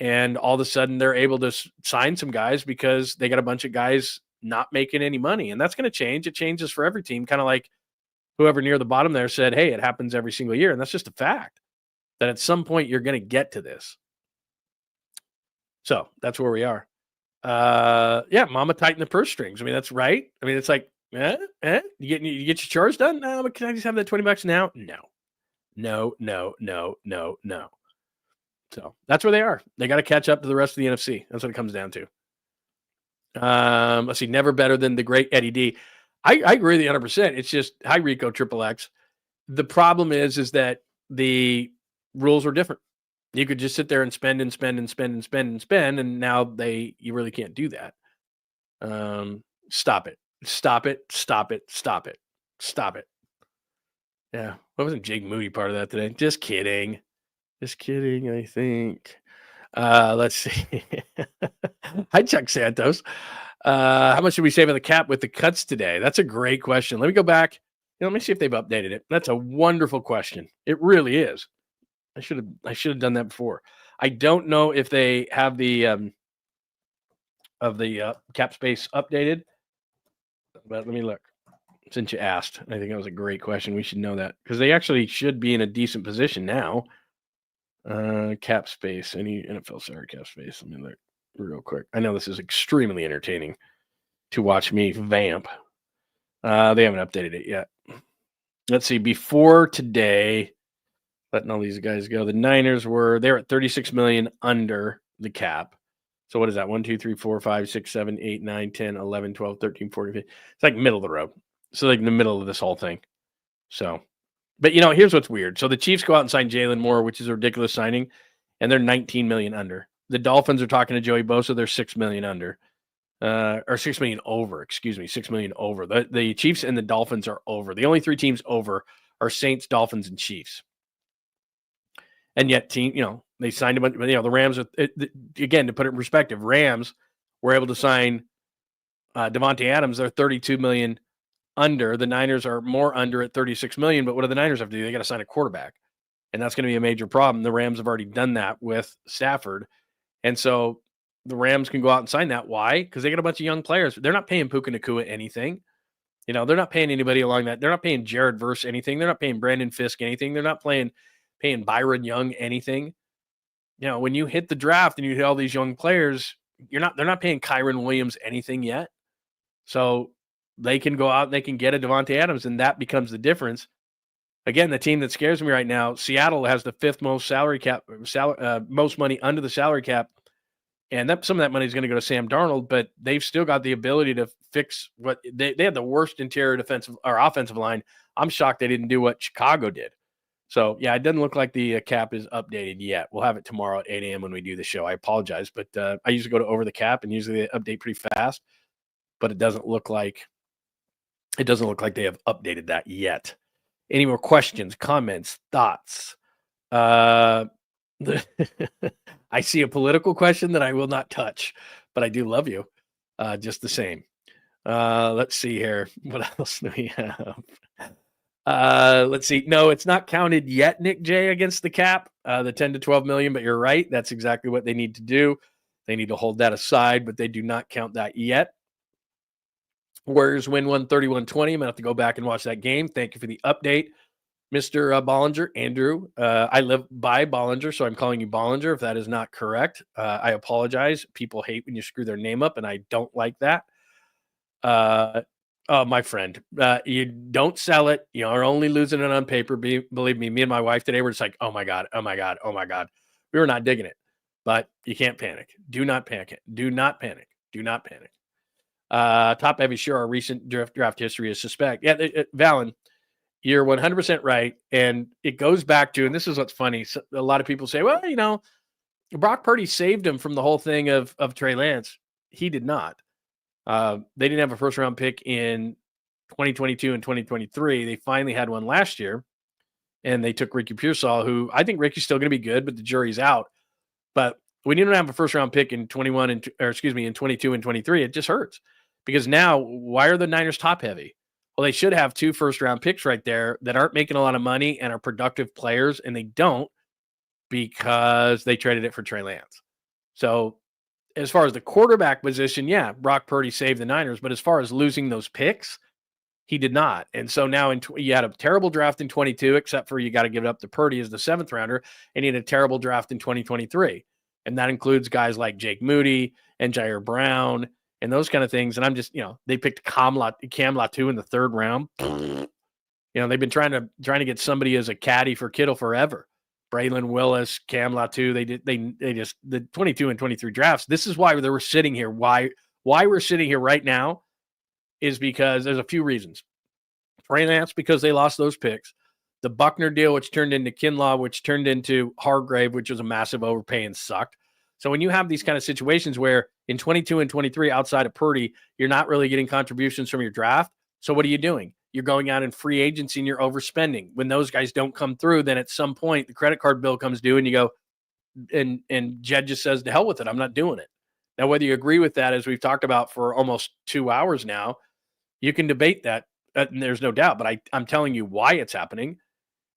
And all of a sudden they're able to sign some guys because they got a bunch of guys not making any money. And that's going to change. It changes for every team, kind of like whoever near the bottom there said, hey, it happens every single year. And that's just a fact that at some point you're going to get to this. So that's where we are. Mama tighten the purse strings. I mean, that's right. I mean, it's like, you get your chores done? No, but can I just have that $20 now? No. So that's where they are. They got to catch up to the rest of the NFC. That's what it comes down to. Let's see. Never better than the great Eddie D. I agree with you 100%. It's just, hi, Rico XXX. The problem is that the rules are different. You could just sit there and spend, and now you really can't do that. Stop it. Yeah. What wasn't Jake Moody part of that today? Just kidding, I think. Let's see. Hi, Chuck Santos. How much should we save on the cap with the cuts today? That's a great question. Let me go back. Let me see if they've updated it. That's a wonderful question. It really is. I should have done that before. I don't know if they have the cap space updated, but let me look. Since you asked, I think that was a great question. We should know that because they actually should be in a decent position now. Cap space, any NFL salary cap space. Let me look real quick. I know this is extremely entertaining to watch me vamp. They haven't updated it yet. Let's see. Before today, letting all these guys go, the Niners they're at 36 million under the cap. So what is that? 1, 2, 3, 4, 5, 6, 7, 8, 9, 10, 11, 12, 13, 14, 15. It's like middle of the road. So like in the middle of this whole thing. So, but here's what's weird. So the Chiefs go out and sign Jalen Moore, which is a ridiculous signing, and they're 19 million under. The Dolphins are talking to Joey Bosa. They're 6 million under. Or 6 million over, 6 million over. The Chiefs and the Dolphins are over. The only 3 teams over are Saints, Dolphins, and Chiefs. And yet, they signed a bunch. The Rams are, again, to put it in perspective, Rams were able to sign Devontae Adams. They're 32 million under. The Niners are more under at 36 million. But what do the Niners have to do? They got to sign a quarterback, and that's going to be a major problem. The Rams have already done that with Stafford, and so the Rams can go out and sign that. Why? Because they got a bunch of young players. They're not paying Puka Nacua anything. They're not paying anybody along that. They're not paying Jared Verse anything. They're not paying Brandon Fisk anything. They're not paying Byron Young anything. When you hit the draft and you hit all these young players, they're not paying Kyron Williams anything yet. So they can go out and they can get a Devontae Adams, and that becomes the difference. Again, the team that scares me right now, Seattle has the 5th most salary cap, most money under the salary cap. And some of that money is going to go to Sam Darnold, but they've still got the ability to fix what they had the worst interior defensive or offensive line. I'm shocked they didn't do what Chicago did. So, yeah, it doesn't look like the cap is updated yet. We'll have it tomorrow at 8 a.m. when we do the show. I apologize, but I usually go to Over the Cap, and usually they update pretty fast. But it doesn't look like they have updated that yet. Any more questions, comments, thoughts? I see a political question that I will not touch, but I do love you just the same. Let's see here. What else do we have? Let's see. No, it's not counted yet, Nick J, against the cap, the 10 to 12 million, but you're right. That's exactly what they need to do. They need to hold that aside, but they do not count that yet. Warriors win 131-20. I'm going to have to go back and watch that game. Thank you for the update, Mr. Bollinger. Andrew, I live by Bollinger, so I'm calling you Bollinger if that is not correct. I apologize. People hate when you screw their name up, and I don't like that. Oh, my friend, you don't sell it. You are only losing it on paper. Believe me, me and my wife today were just like, oh my God. We were not digging it, but you can't panic. Do not panic. Do not panic. Top heavy, sure. Our recent draft history is suspect. Yeah, Valen, you're 100% right. And it goes back to, and this is what's funny. So a lot of people say, well, Brock Purdy saved him from the whole thing of Trey Lance. He did not. They didn't have a first round pick in 2022 and 2023. They finally had one last year, and they took Ricky Pearsall, who I think Ricky's still going to be good, but the jury's out. But we didn't have a first round pick in 22 and 23. It just hurts because now why are the Niners top heavy? Well, they should have 2 first round picks right there that aren't making a lot of money and are productive players, and they don't because they traded it for Trey Lance. So as far as the quarterback position, yeah, Brock Purdy saved the Niners, but as far as losing those picks, he did not. And so now you had a terrible draft in 22, except for you got to give it up to Purdy as the 7th rounder, and you had a terrible draft in 2023. And that includes guys like Jake Moody and Jair Brown and those kind of things. And I'm just, they picked Cam Latu in the 3rd round. They've been trying to get somebody as a caddy for Kittle forever. Braylon Willis, Cam Latu, they just the 22 and 23 drafts. This is why they were sitting here. Why we're sitting here right now is because there's a few reasons. Trey Lance, because they lost those picks. The Buckner deal, which turned into Kinlaw, which turned into Hargrave, which was a massive overpay and sucked. So when you have these kind of situations where in 22 and 23 outside of Purdy, you're not really getting contributions from your draft. So what are you doing? You're going out in free agency and you're overspending. When those guys don't come through, then at some point the credit card bill comes due and you go, and Jed just says, to hell with it. I'm not doing it. Now, whether you agree with that, as we've talked about for almost 2 hours now, you can debate that, and there's no doubt. But I'm telling you why it's happening.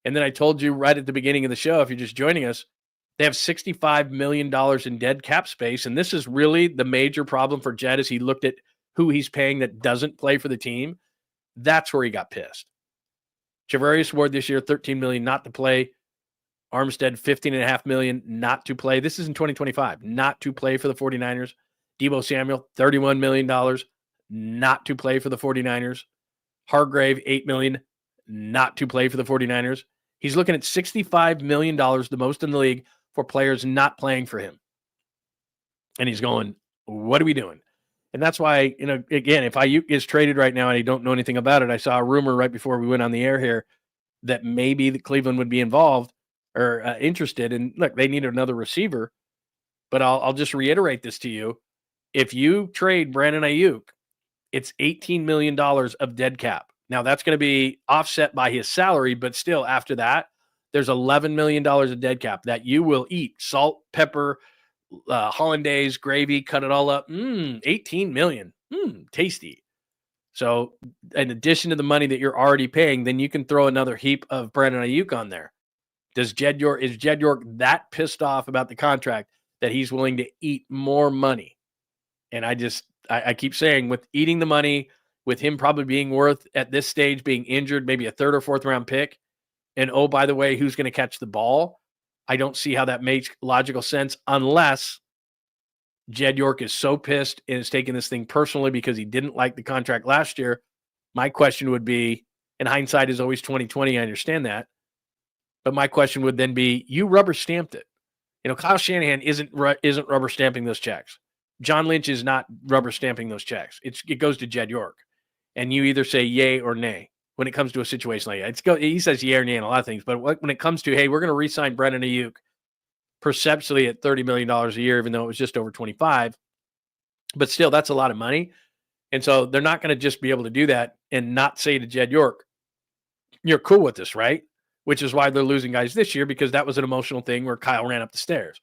And then I told you right at the beginning of the show, if you're just joining us, they have $65 million in dead cap space. And this is really the major problem for Jed as he looked at who he's paying that doesn't play for the team. That's where he got pissed. Javarius Ward this year, $13 million not to play. Armstead, $15.5 million not to play. This is in 2025, not to play for the 49ers. Deebo Samuel, $31 million not to play for the 49ers. Hargrave, $8 million not to play for the 49ers. He's looking at $65 million, the most in the league, for players not playing for him. And he's going, what are we doing? And that's why, again, if Ayuk is traded right now and I don't know anything about it, I saw a rumor right before we went on the air here that maybe the Cleveland would be involved or interested. And look, they need another receiver. But I'll just reiterate this to you. If you trade Brandon Ayuk, it's $18 million of dead cap. Now, that's going to be offset by his salary, but still, after that, there's $11 million of dead cap that you will eat. Salt, pepper, hollandaise, gravy, cut it all up. 18 million. Tasty. So, in addition to the money that you're already paying, then you can throw another heap of Brandon Ayuk on there. Is Jed York that pissed off about the contract that he's willing to eat more money? And I keep saying, with eating the money, with him probably being worth at this stage being injured, maybe a 3rd or 4th round pick. And oh, by the way, who's going to catch the ball? I don't see how that makes logical sense unless Jed York is so pissed and is taking this thing personally because he didn't like the contract last year. My question would be, and hindsight is always 20/20, I understand that. But my question would then be, you rubber stamped it. Kyle Shanahan isn't rubber stamping those checks. John Lynch is not rubber stamping those checks. It goes to Jed York. And you either say yay or nay when it comes to a situation like that. He says yay or nay on a lot of things, but when it comes to, hey, we're going to re-sign Brandon Ayuk perceptually at $30 million a year, even though it was just over 25, but still, that's a lot of money. And so they're not going to just be able to do that and not say to Jed York, you're cool with this, right? Which is why they're losing guys this year, because that was an emotional thing where Kyle ran up the stairs.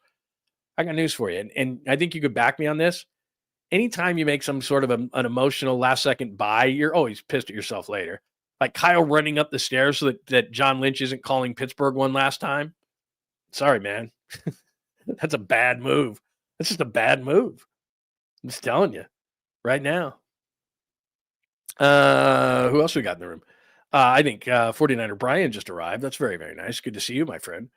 I got news for you. And I think you could back me on this. Anytime you make some sort of an emotional last-second buy, you're always pissed at yourself later. Like Kyle running up the stairs so that John Lynch isn't calling Pittsburgh one last time. Sorry, man. That's a bad move. That's just a bad move. I'm just telling you right now. Who else we got in the room? I think 49er Brian just arrived. That's very, very nice. Good to see you, my friend.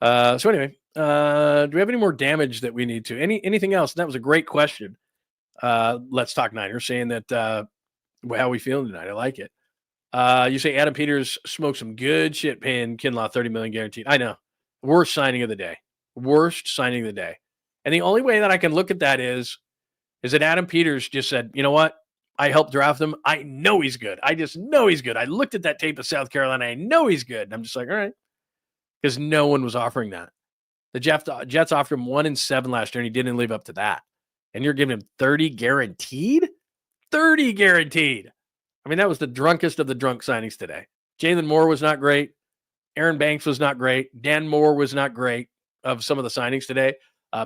So anyway, do we have any more damage that we need to? Anything else? That was a great question. Let's Talk Niners saying that how we feeling tonight. I like it. You say Adam Peters smoked some good shit paying Kinlaw $30 million guaranteed. I know. Worst signing of the day. And the only way that I can look at that is that Adam Peters just said, you know what? I helped draft him. I know he's good. I just know he's good. I looked at that tape of South Carolina. I know he's good. And I'm just like, all right. Because no one was offering that. The Jets offered him 1 and 7 last year, and he didn't live up to that. And you're giving him 30 guaranteed? 30 guaranteed. I mean, that was the drunkest of the drunk signings today. Jalen Moore was not great. Aaron Banks was not great. Dan Moore was not great of some of the signings today.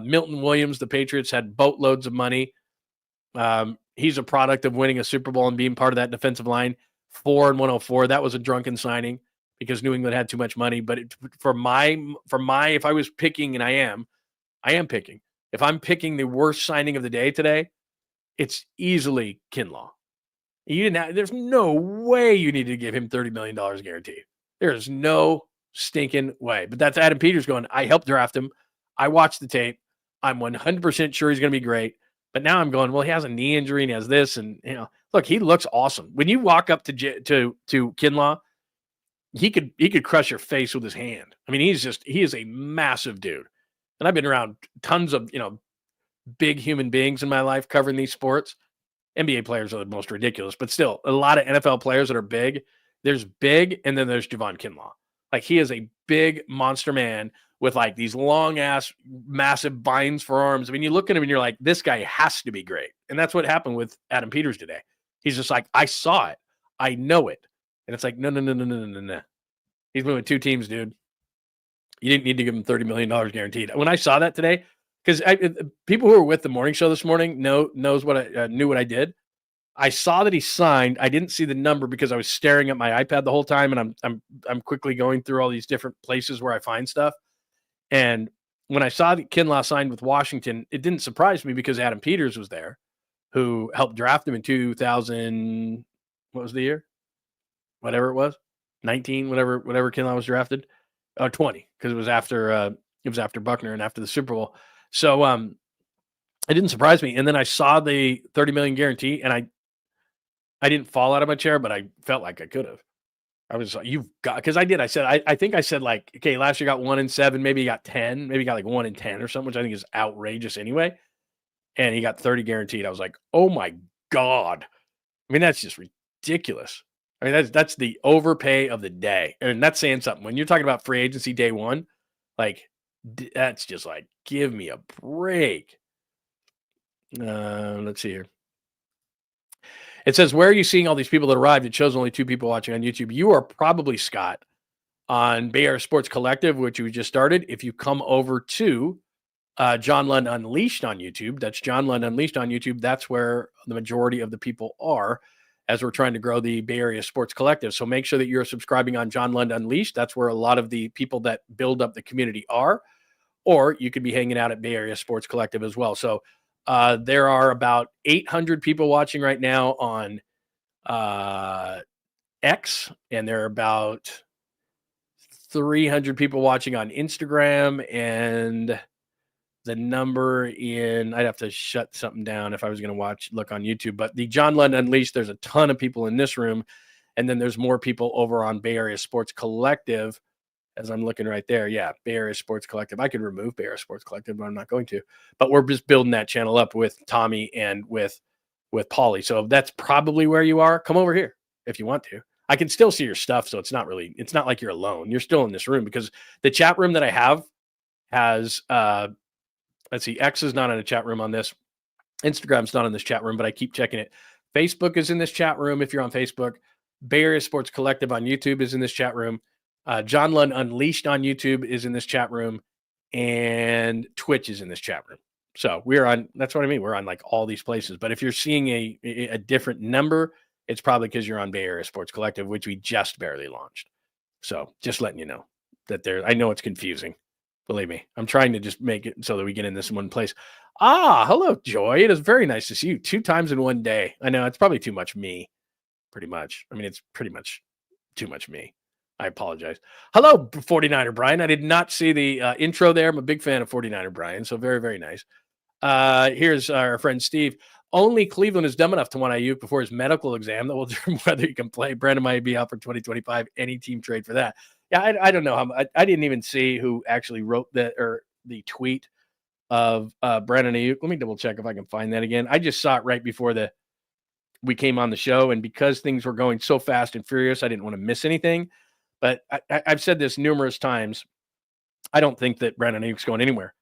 Milton Williams, the Patriots had boatloads of money. He's a product of winning a Super Bowl and being part of that defensive line. 4 and 104. That was a drunken signing because New England had too much money. But for my, if I was picking, and I am picking. If I'm picking the worst signing of the day today, it's easily Kinlaw. There's no way you need to give him $30 million guaranteed. There's no stinking way. But that's Adam Peters going, I helped draft him. I watched the tape. I'm 100% sure he's going to be great. But now I'm going, well, he has a knee injury and he has this. And, look, he looks awesome. When you walk up to Kinlaw, he could crush your face with his hand. I mean, he is a massive dude. And I've been around tons of, big human beings in my life covering these sports. NBA players are the most ridiculous, but still a lot of NFL players that are big. There's big, and then there's Javon Kinlaw. Like, he is a big monster man with like these long ass, massive vines for arms. I mean, you look at him and you're like, this guy has to be great. And that's what happened with Adam Peters today. He's just like, I saw it. I know it. And it's like, no. He's moving 2 teams, dude. You didn't need to give him $30 million guaranteed. When I saw that today, because people who were with the morning show this morning knows what I knew what I did. I saw that he signed. I didn't see the number because I was staring at my iPad the whole time, and I'm quickly going through all these different places where I find stuff. And when I saw that Kinlaw signed with Washington, it didn't surprise me because Adam Peters was there, who helped draft him in 2000. What was the year? Whatever it was, 19, whatever Kinlaw was drafted, 20, because it was after Buckner and after the Super Bowl. So it didn't surprise me. And then I saw the $30 million guarantee, and I didn't fall out of my chair, but I felt like I could have. I was like, you've got, because I did. I said, I think I said, like, okay, last year got 1-7, maybe he got 10, maybe he got like 1-10 or something, which I think is outrageous anyway. And he got 30 guaranteed. I was like, oh my God. I mean, that's just ridiculous. I mean, that's the overpay of the day. And that's saying something. When you're talking about free agency day one, like, that's just like, give me a break. Let's see here. It says, where are you seeing all these people that arrived? It shows only 2 people watching on YouTube. You are probably, Scott, on Bay Area Sports Collective, which we just started. If you come over to John Lund Unleashed on YouTube, that's John Lund Unleashed on YouTube. That's where the majority of the people are as we're trying to grow the Bay Area Sports Collective. So make sure that you're subscribing on John Lund Unleashed. That's where a lot of the people that build up the community are. Or you could be hanging out at Bay Area Sports Collective as well. So there are about 800 people watching right now on X, and there are about 300 people watching on Instagram, and the number I'd have to shut something down if I was going to look on YouTube, but the John Lund Unleashed, there's a ton of people in this room, and then there's more people over on Bay Area Sports Collective. As I'm looking right there, yeah, Bay Area Sports Collective. I could remove Bay Area Sports Collective, but I'm not going to. But we're just building that channel up with Tommy and with Paulie. So that's probably where you are. Come over here if you want to. I can still see your stuff, so it's not like you're alone. You're still in this room because the chat room that I have has, let's see, X is not in a chat room on this. Instagram's not in this chat room, but I keep checking it. Facebook is in this chat room if you're on Facebook. Bay Area Sports Collective on YouTube is in this chat room. John Lund Unleashed on YouTube is in this chat room, and Twitch is in this chat room. So we're on, that's what I mean. We're on like all these places, but if you're seeing a different number, it's probably because you're on Bay Area Sports Collective, which we just barely launched. So just letting you know that I know it's confusing. Believe me, I'm trying to just make it so that we get in this one place. Hello, Joy. It is very nice to see you 2 times in one day. I know it's probably too much me, pretty much. I mean, it's pretty much too much me. I apologize. Hello, 49er Brian. I did not see the intro there. I'm a big fan of 49er Brian, so very, very nice. Here's our friend Steve. Only Cleveland is dumb enough to want Ayuk before his medical exam that will determine whether he can play. Brandon might be out for 2025. Any team trade for that. Yeah, I don't know. I didn't even see who actually wrote that or the tweet of Brandon Ayuk. Let me double check if I can find that again. I just saw it right before we came on the show, and because things were going so fast and furious, I didn't want to miss anything. But I've said this numerous times. I don't think that Brandon Ayuk's going anywhere.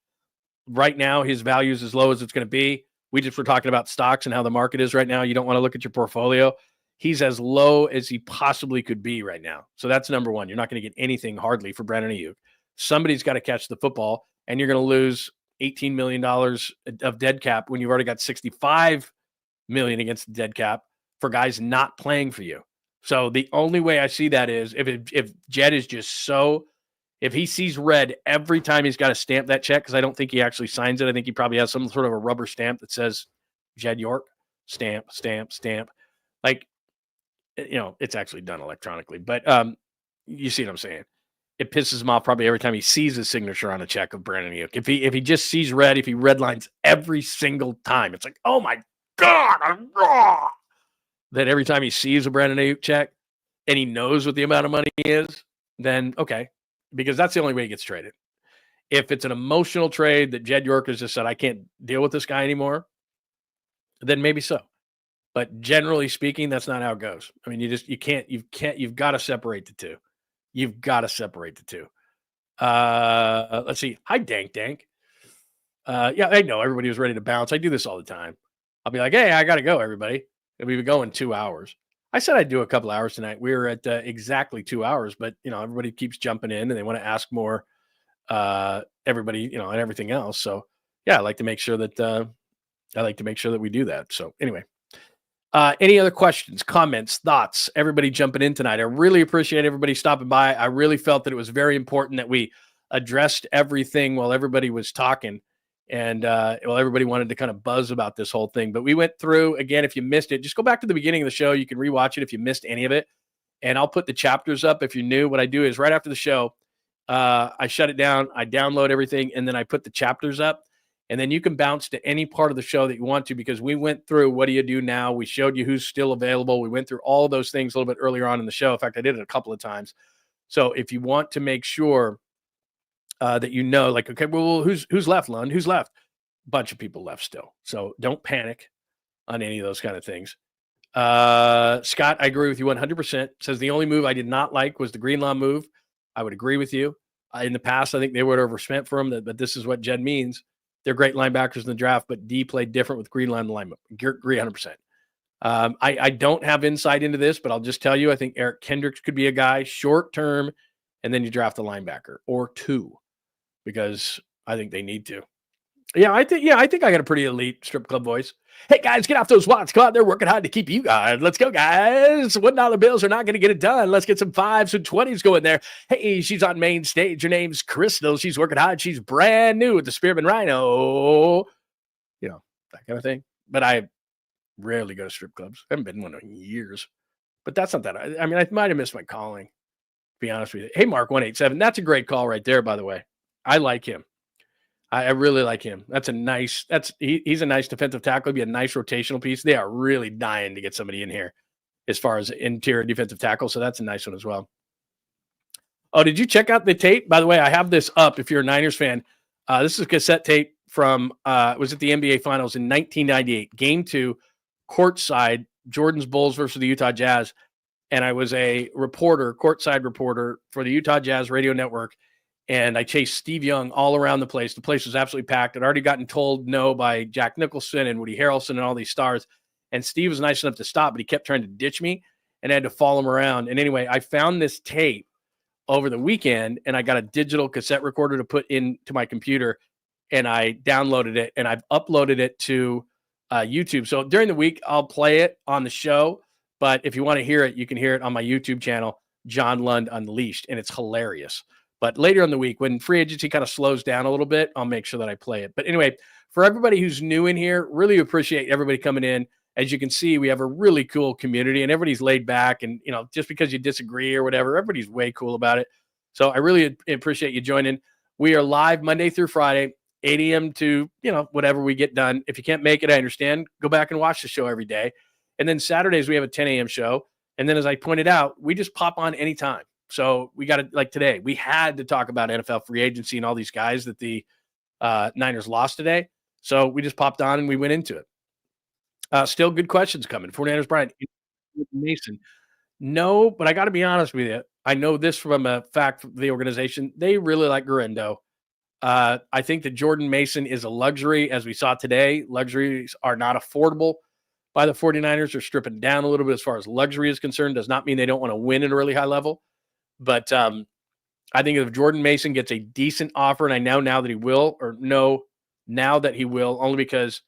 Right now, his value is as low as it's going to be. We just were talking about stocks and how the market is right now. You don't want to look at your portfolio. He's as low as he possibly could be right now. So that's number one. You're not going to get anything hardly for Brandon Ayuk. Somebody's got to catch the football, and you're going to lose $18 million of dead cap when you've already got $65 million against the dead cap for guys not playing for you. So the only way I see that is if Jed is just if he sees red every time he's got to stamp that check, because I don't think he actually signs it. I think he probably has some sort of a rubber stamp that says Jed York, stamp. Like, it's actually done electronically, but you see what I'm saying? It pisses him off probably every time he sees his signature on a check of Brandon Ayuk. If he just sees red, if he redlines every single time, it's like, oh my God, I'm raw. That every time he sees a Brandon Ayuk check and he knows what the amount of money is, then okay, because that's the only way he gets traded. If it's an emotional trade that Jed York has just said, I can't deal with this guy anymore, then maybe so. But generally speaking, that's not how it goes. I mean, you've got to separate the two. You've got to separate the two. Let's see. Hi, Dank. Yeah, I know everybody was ready to bounce. I do this all the time. I'll be like, hey, I got to go, everybody. And we've been going 2 hours. I said I'd do a couple hours tonight. We were at exactly 2 hours, but everybody keeps jumping in and they want to ask more. Everybody, and everything else. So yeah, I like to make sure that we do that. So anyway, any other questions, comments, thoughts? Everybody jumping in tonight. I really appreciate everybody stopping by. I really felt that it was very important that we addressed everything while everybody was talking. And everybody wanted to kind of buzz about this whole thing. But we went through, again, if you missed it, just go back to the beginning of the show. You can rewatch it if you missed any of it. And I'll put the chapters up if you're new. What I do is right after the show, I shut it down, I download everything, and then I put the chapters up. And then you can bounce to any part of the show that you want to, because we went through what do you do now? We showed you who's still available. We went through all those things a little bit earlier on in the show. In fact, I did it a couple of times. So if you want to make sure that you know, like, okay, well, who's left, Lund? Who's left? A bunch of people left still. So don't panic on any of those kind of things. Scott, I agree with you 100%. Says the only move I did not like was the Greenlaw move. I would agree with you. In the past, I think they would have overspent for him, but this is what Jed means. They're great linebackers in the draft, but D played different with Greenlaw in the linebacker. Agree 100%. I don't have insight into this, but I'll just tell you, I think Eric Kendricks could be a guy short term, and then you draft a linebacker or two, because I think they need to. I think I got a pretty elite strip club voice. Hey guys, get off those watts. Come on, they're working hard to keep you guys. Let's go, guys. $1 bills are not going to get it done. Let's get some 5s and 20s going there. Hey, she's on main stage. Her name's Crystal. She's working hard. She's brand new with the Spearman Rhino. That kind of thing. But I rarely go to strip clubs. I haven't been one in years. But that's not that. I mean, I might have missed my calling, to be honest with you. Hey, Mark 187. That's a great call right there, by the way. I like him. I really like him. He's a nice defensive tackle. He'd be a nice rotational piece. They are really dying to get somebody in here as far as interior defensive tackle. So that's a nice one as well. Oh, did you check out the tape? By the way, I have this up if you're a Niners fan. This is a cassette tape from, was it the NBA Finals in 1998, Game 2, courtside, Jordan's Bulls versus the Utah Jazz. And I was a courtside reporter for the Utah Jazz radio network. And I chased Steve Young all around the place. The place was absolutely packed. I'd already gotten told no by Jack Nicholson and Woody Harrelson and all these stars. And Steve was nice enough to stop, but he kept trying to ditch me, and I had to follow him around. And anyway, I found this tape over the weekend, and I got a digital cassette recorder to put into my computer, and I downloaded it, and I've uploaded it to YouTube. So during the week, I'll play it on the show. But if you want to hear it, you can hear it on my YouTube channel, John Lund Unleashed, and it's hilarious. But later in the week, when free agency kind of slows down a little bit, I'll make sure that I play it. But anyway, for everybody who's new in here, really appreciate everybody coming in. As you can see, we have a really cool community, and everybody's laid back. And, just because you disagree or whatever, everybody's way cool about it. So I really appreciate you joining. We are live Monday through Friday, 8 a.m. to, whatever we get done. If you can't make it, I understand. Go back and watch the show every day. And then Saturdays, we have a 10 a.m. show. And then, as I pointed out, we just pop on anytime. So we got to, like today, we had to talk about NFL free agency and all these guys that the Niners lost today. So we just popped on and we went into it. Still good questions coming. 49ers, Brian, Mason. No, but I got to be honest with you. I know this from a fact of the organization. They really like Guerendo. I think that Jordan Mason is a luxury, as we saw today. Luxuries are not affordable by the 49ers. They're stripping down a little bit as far as luxury is concerned. Does not mean they don't want to win at a really high level. But I think if Jordan Mason gets a decent offer, and I know now that he will, only because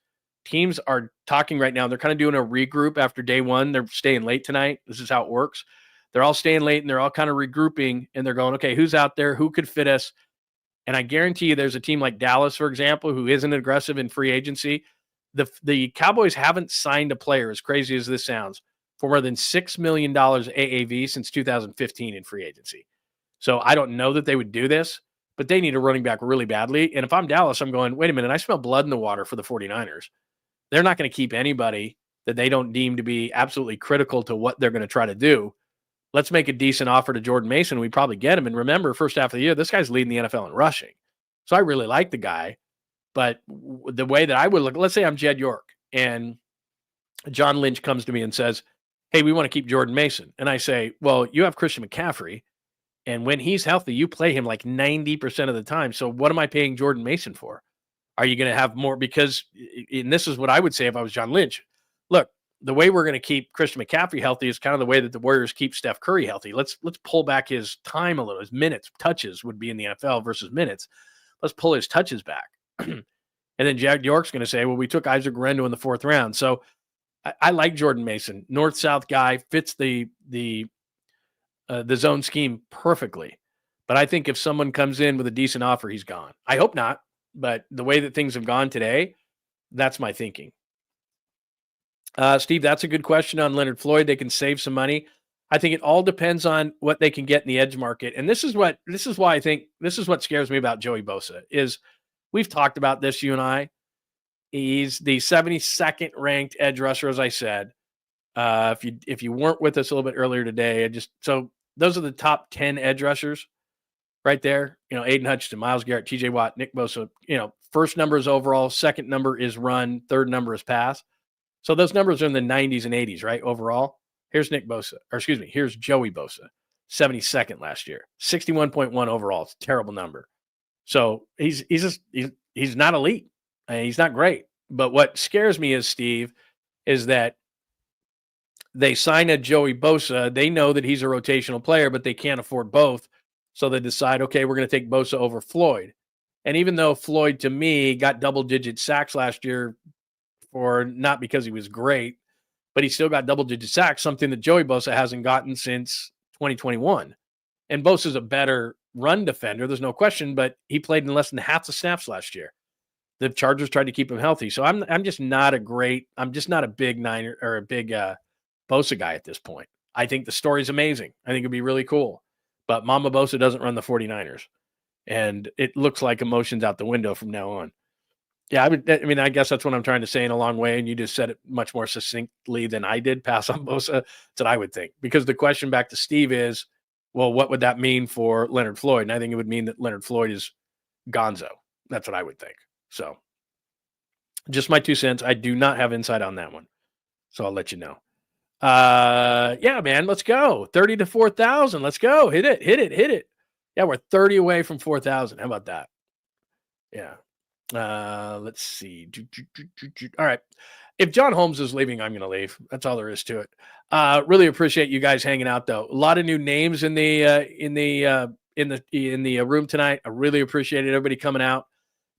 teams are talking right now. They're kind of doing a regroup after day one. They're staying late tonight. This is how it works. They're all staying late, and they're all kind of regrouping, and they're going, okay, who's out there? Who could fit us? And I guarantee you there's a team like Dallas, for example, who isn't aggressive in free agency. The Cowboys haven't signed a player, as crazy as this sounds, for more than $6 million AAV since 2015 in free agency. So I don't know that they would do this, but they need a running back really badly. And if I'm Dallas, I'm going, wait a minute, I smell blood in the water for the 49ers. They're not going to keep anybody that they don't deem to be absolutely critical to what they're going to try to do. Let's make a decent offer to Jordan Mason. We probably get him. And remember, first half of the year, this guy's leading the NFL in rushing. So I really like the guy. But the way that I would look, let's say I'm Jed York and John Lynch comes to me and says, hey, we want to keep Jordan Mason. And I say, well, you have Christian McCaffrey, and when he's healthy, you play him like 90% of the time. So what am I paying Jordan Mason for? Are you going to have more? Because, and this is what I would say if I was John Lynch. Look, the way we're going to keep Christian McCaffrey healthy is kind of the way that the Warriors keep Steph Curry healthy. Let's pull back his time a little. His minutes, touches would be in the NFL versus minutes. Let's pull his touches back. And And then Jack York's going to say, well, we took Isaac Guerrero in the 4th round. So I like Jordan Mason, north-south guy, fits the zone scheme perfectly. But I think if someone comes in with a decent offer, he's gone. I hope not, but the way that things have gone today, that's my thinking. Steve, that's a good question on Leonard Floyd. They can save some money. I think it all depends on what they can get in the edge market. And this is why I think this is what scares me about Joey Bosa is we've talked about this, you and I. He's the 72nd ranked edge rusher, as I said. If you weren't with us a little bit earlier today, so those are the top 10 edge rushers right there. Aiden Hutchinson, Myles Garrett, TJ Watt, Nick Bosa. First number is overall, second number is run, third number is pass. So those numbers are in the 90s and 80s, right? Overall. Here's here's Joey Bosa, 72nd last year, 61.1 overall. It's a terrible number. So he's not elite. He's not great. But what scares me is, Steve, is that they sign a Joey Bosa. They know that he's a rotational player, but they can't afford both. So they decide, okay, we're going to take Bosa over Floyd. And even though Floyd, to me, got double-digit sacks last year, for not because he was great, but he still got double-digit sacks, something that Joey Bosa hasn't gotten since 2021. And Bosa's a better run defender, there's no question, but he played in less than half the snaps last year. The Chargers tried to keep him healthy. So I'm just not a big Niner or a big Bosa guy at this point. I think the story's amazing. I think it'd be really cool. But Mama Bosa doesn't run the 49ers. And it looks like emotion's out the window from now on. Yeah, I guess that's what I'm trying to say in a long way, and you just said it much more succinctly than I did. Pass on Bosa. That's what I would think. Because the question back to Steve is, well, what would that mean for Leonard Floyd? And I think it would mean that Leonard Floyd is gonzo. That's what I would think. So just my 2 cents. I do not have insight on that one. So I'll let you know. Yeah, man, let's go. 30 to 4,000. Let's go. Hit it. Yeah, we're 30 away from 4,000. How about that? Yeah. Let's see. All right. If John Holmes is leaving, I'm going to leave. That's all there is to it. Really appreciate you guys hanging out, though. A lot of new names in the room tonight. I really appreciate everybody coming out,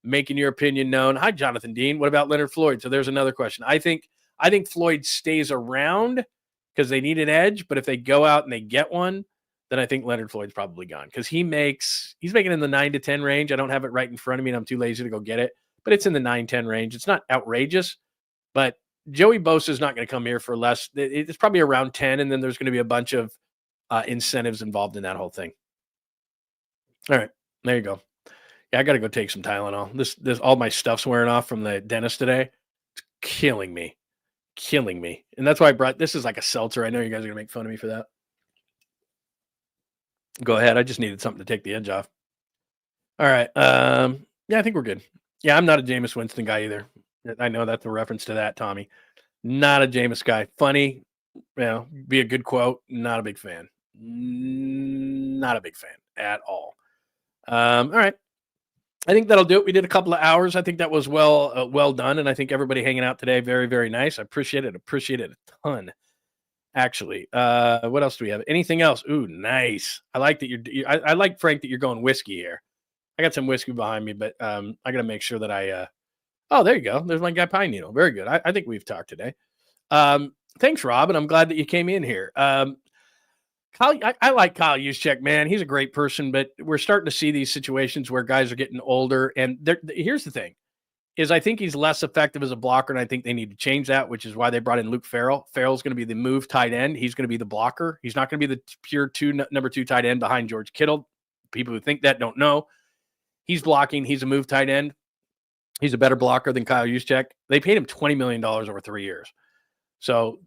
making your opinion known. Hi, Jonathan Dean. What about Leonard Floyd? So there's another question. I think Floyd stays around because they need an edge, but if they go out and they get one, then I think Leonard Floyd's probably gone because he's making in the 9 to 10 range. I don't have it right in front of me, and I'm too lazy to go get it, but it's in the 9-10 range. It's not outrageous, but Joey Bosa is not going to come here for less. It's probably around 10, and then there's going to be a bunch of incentives involved in that whole thing. All right, there you go. Yeah, I got to go take some Tylenol. This all my stuff's wearing off from the dentist today. It's killing me. And that's why I brought this is like a seltzer. I know you guys are going to make fun of me for that. Go ahead. I just needed something to take the edge off. All right. Yeah, I think we're good. Yeah, I'm not a Jameis Winston guy either. I know that's a reference to that, Tommy. Not a Jameis guy. Funny, be a good quote. Not a big fan. Not a big fan at all. All right. I think that'll do it. We did a couple of hours. I think that was well done, and I think everybody hanging out today, very, very nice. I appreciate it. A ton. Actually, what else do we have? Anything else? Ooh, nice. I like that I like, Frank, that you're going whiskey here. I got some whiskey behind me, but I got to make sure that oh, there you go. There's my guy Pine Needle. Very good. I think we've talked today. Thanks, Rob, and I'm glad that you came in here. Kyle, I like Kyle Juszczyk, man. He's a great person, but we're starting to see these situations where guys are getting older, and here's the thing. Is I think he's less effective as a blocker, and I think they need to change that, which is why they brought in Luke Farrell. Farrell's going to be the move tight end. He's going to be the blocker. He's not going to be the pure number 2 tight end behind George Kittle. People who think that don't know. He's blocking. He's a move tight end. He's a better blocker than Kyle Juszczyk. They paid him $20 million over 3 years. So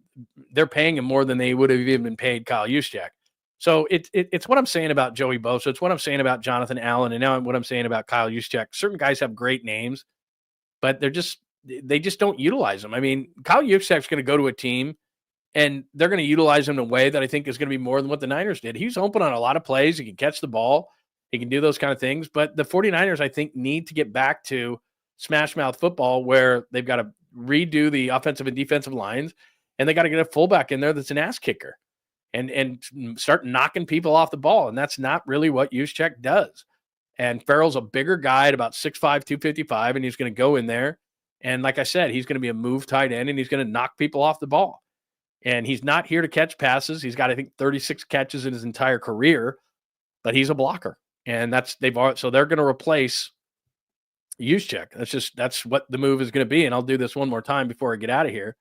they're paying him more than they would have even been paid Kyle Juszczyk. So it's what I'm saying about Joey Bosa. It's what I'm saying about Jonathan Allen. And now what I'm saying about Kyle Juszczyk. Certain guys have great names, but they just don't utilize them. I mean, Kyle Juszczyk's going to go to a team and they're going to utilize him in a way that I think is going to be more than what the Niners did. He's open on a lot of plays. He can catch the ball. He can do those kind of things. But the 49ers, I think, need to get back to smash mouth football where they've got to redo the offensive and defensive lines, and they got to get a fullback in there that's an ass kicker and start knocking people off the ball. And that's not really what Juszczyk does. And Farrell's a bigger guy at about 6'5", 255, and he's going to go in there. And like I said, he's going to be a move tight end, and he's going to knock people off the ball. And he's not here to catch passes. He's got, I think, 36 catches in his entire career, but he's a blocker. And so they're going to replace Juszczyk. That's what the move is going to be. And I'll do this one more time before I get out of here.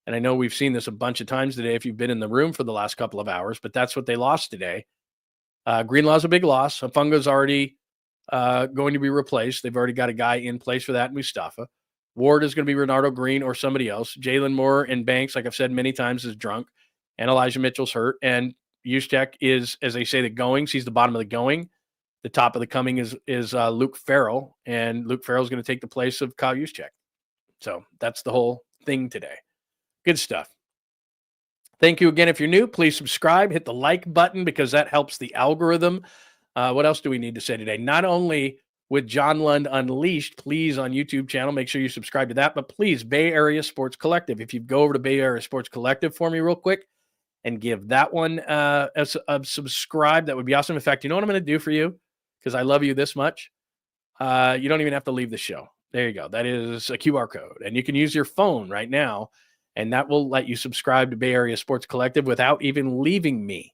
And I know we've seen this a bunch of times today if you've been in the room for the last couple of hours, but that's what they lost today. Greenlaw's a big loss. Afunga's already going to be replaced. They've already got a guy in place for that, Mustafa. Ward is going to be Renardo Green or somebody else. Jalen Moore and Banks, like I've said many times, is drunk. And Elijah Mitchell's hurt. And Juszczyk is, as they say, the goings. He's the bottom of the going. The top of the coming is Luke Farrell. And Luke Farrell's going to take the place of Kyle Juszczyk. So that's the whole thing today. Good stuff. Thank you again. If you're new, please subscribe. Hit the like button because that helps the algorithm. What else do we need to say today? Not only with John Lund Unleashed, please, on YouTube channel, make sure you subscribe to that. But please, Bay Area Sports Collective. If you go over to Bay Area Sports Collective for me real quick and give that one a subscribe, that would be awesome. In fact, you know what I'm going to do for you? Because I love you this much. You don't even have to leave the show. There you go. That is a QR code. And you can use your phone right now, and that will let you subscribe to Bay Area Sports Collective without even leaving me.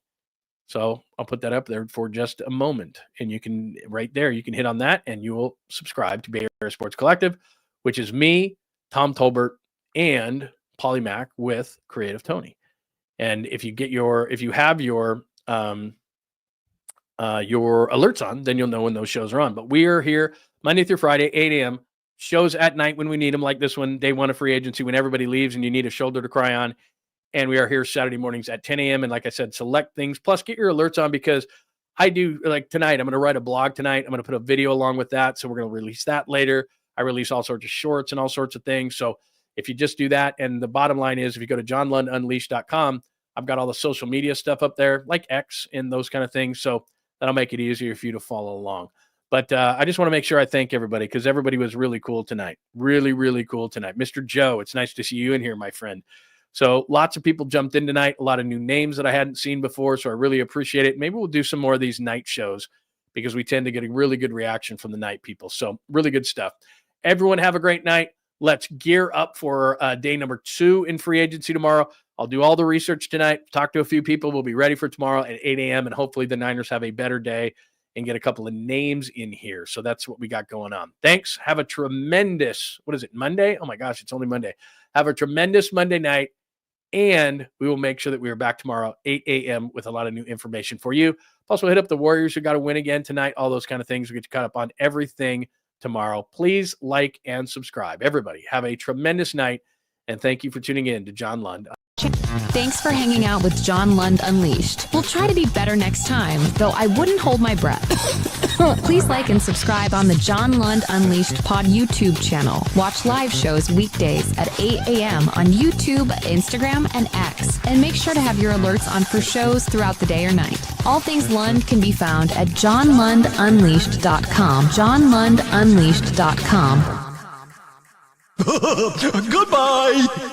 So I'll put that up there for just a moment. And you can, right there, you can hit on that and you will subscribe to Bay Area Sports Collective, which is me, Tom Tolbert, and Polymac with Creative Tony. And if you have your alerts on, then you'll know when those shows are on. But we are here Monday through Friday, 8 a.m. Shows at night when we need them, like this one, day one of free agency, when everybody leaves and you need a shoulder to cry on. And we are here Saturday mornings at 10 a.m. And like I said, select things, plus get your alerts on, because I do, like tonight, I'm going to write a blog tonight. I'm going to put a video along with that. So we're going to release that later. I release all sorts of shorts and all sorts of things. So if you just do that, and the bottom line is, if you go to johnlundunleashed.com, I've got all the social media stuff up there, like X and those kind of things. So that'll make it easier for you to follow along. But I just want to make sure I thank everybody, because everybody was really cool tonight. Really, really cool tonight. Mr. Joe, it's nice to see you in here, my friend. So lots of people jumped in tonight, a lot of new names that I hadn't seen before. So I really appreciate it. Maybe we'll do some more of these night shows, because we tend to get a really good reaction from the night people. So really good stuff. Everyone have a great night. Let's gear up for day number 2 in free agency tomorrow. I'll do all the research tonight, talk to a few people. We'll be ready for tomorrow at 8 a.m. And hopefully the Niners have a better day and get a couple of names in here. So that's what we got going on. Thanks. Have a tremendous, Monday? Oh my gosh, it's only Monday. Have a tremendous Monday night. And we will make sure that we are back tomorrow, 8 a.m. with a lot of new information for you. Plus, we'll hit up the Warriors who got to win again tonight, all those kind of things. We'll get you caught up on everything tomorrow. Please like and subscribe. Everybody, have a tremendous night. And thank you for tuning in to John Lund. Thanks for hanging out with John Lund Unleashed. We'll try to be better next time, though I wouldn't hold my breath. Please like and subscribe on the John Lund Unleashed Pod YouTube channel. Watch live shows weekdays at 8 a.m. on YouTube, Instagram, and X. And make sure to have your alerts on for shows throughout the day or night. All things Lund can be found at johnlundunleashed.com. johnlundunleashed.com. Goodbye!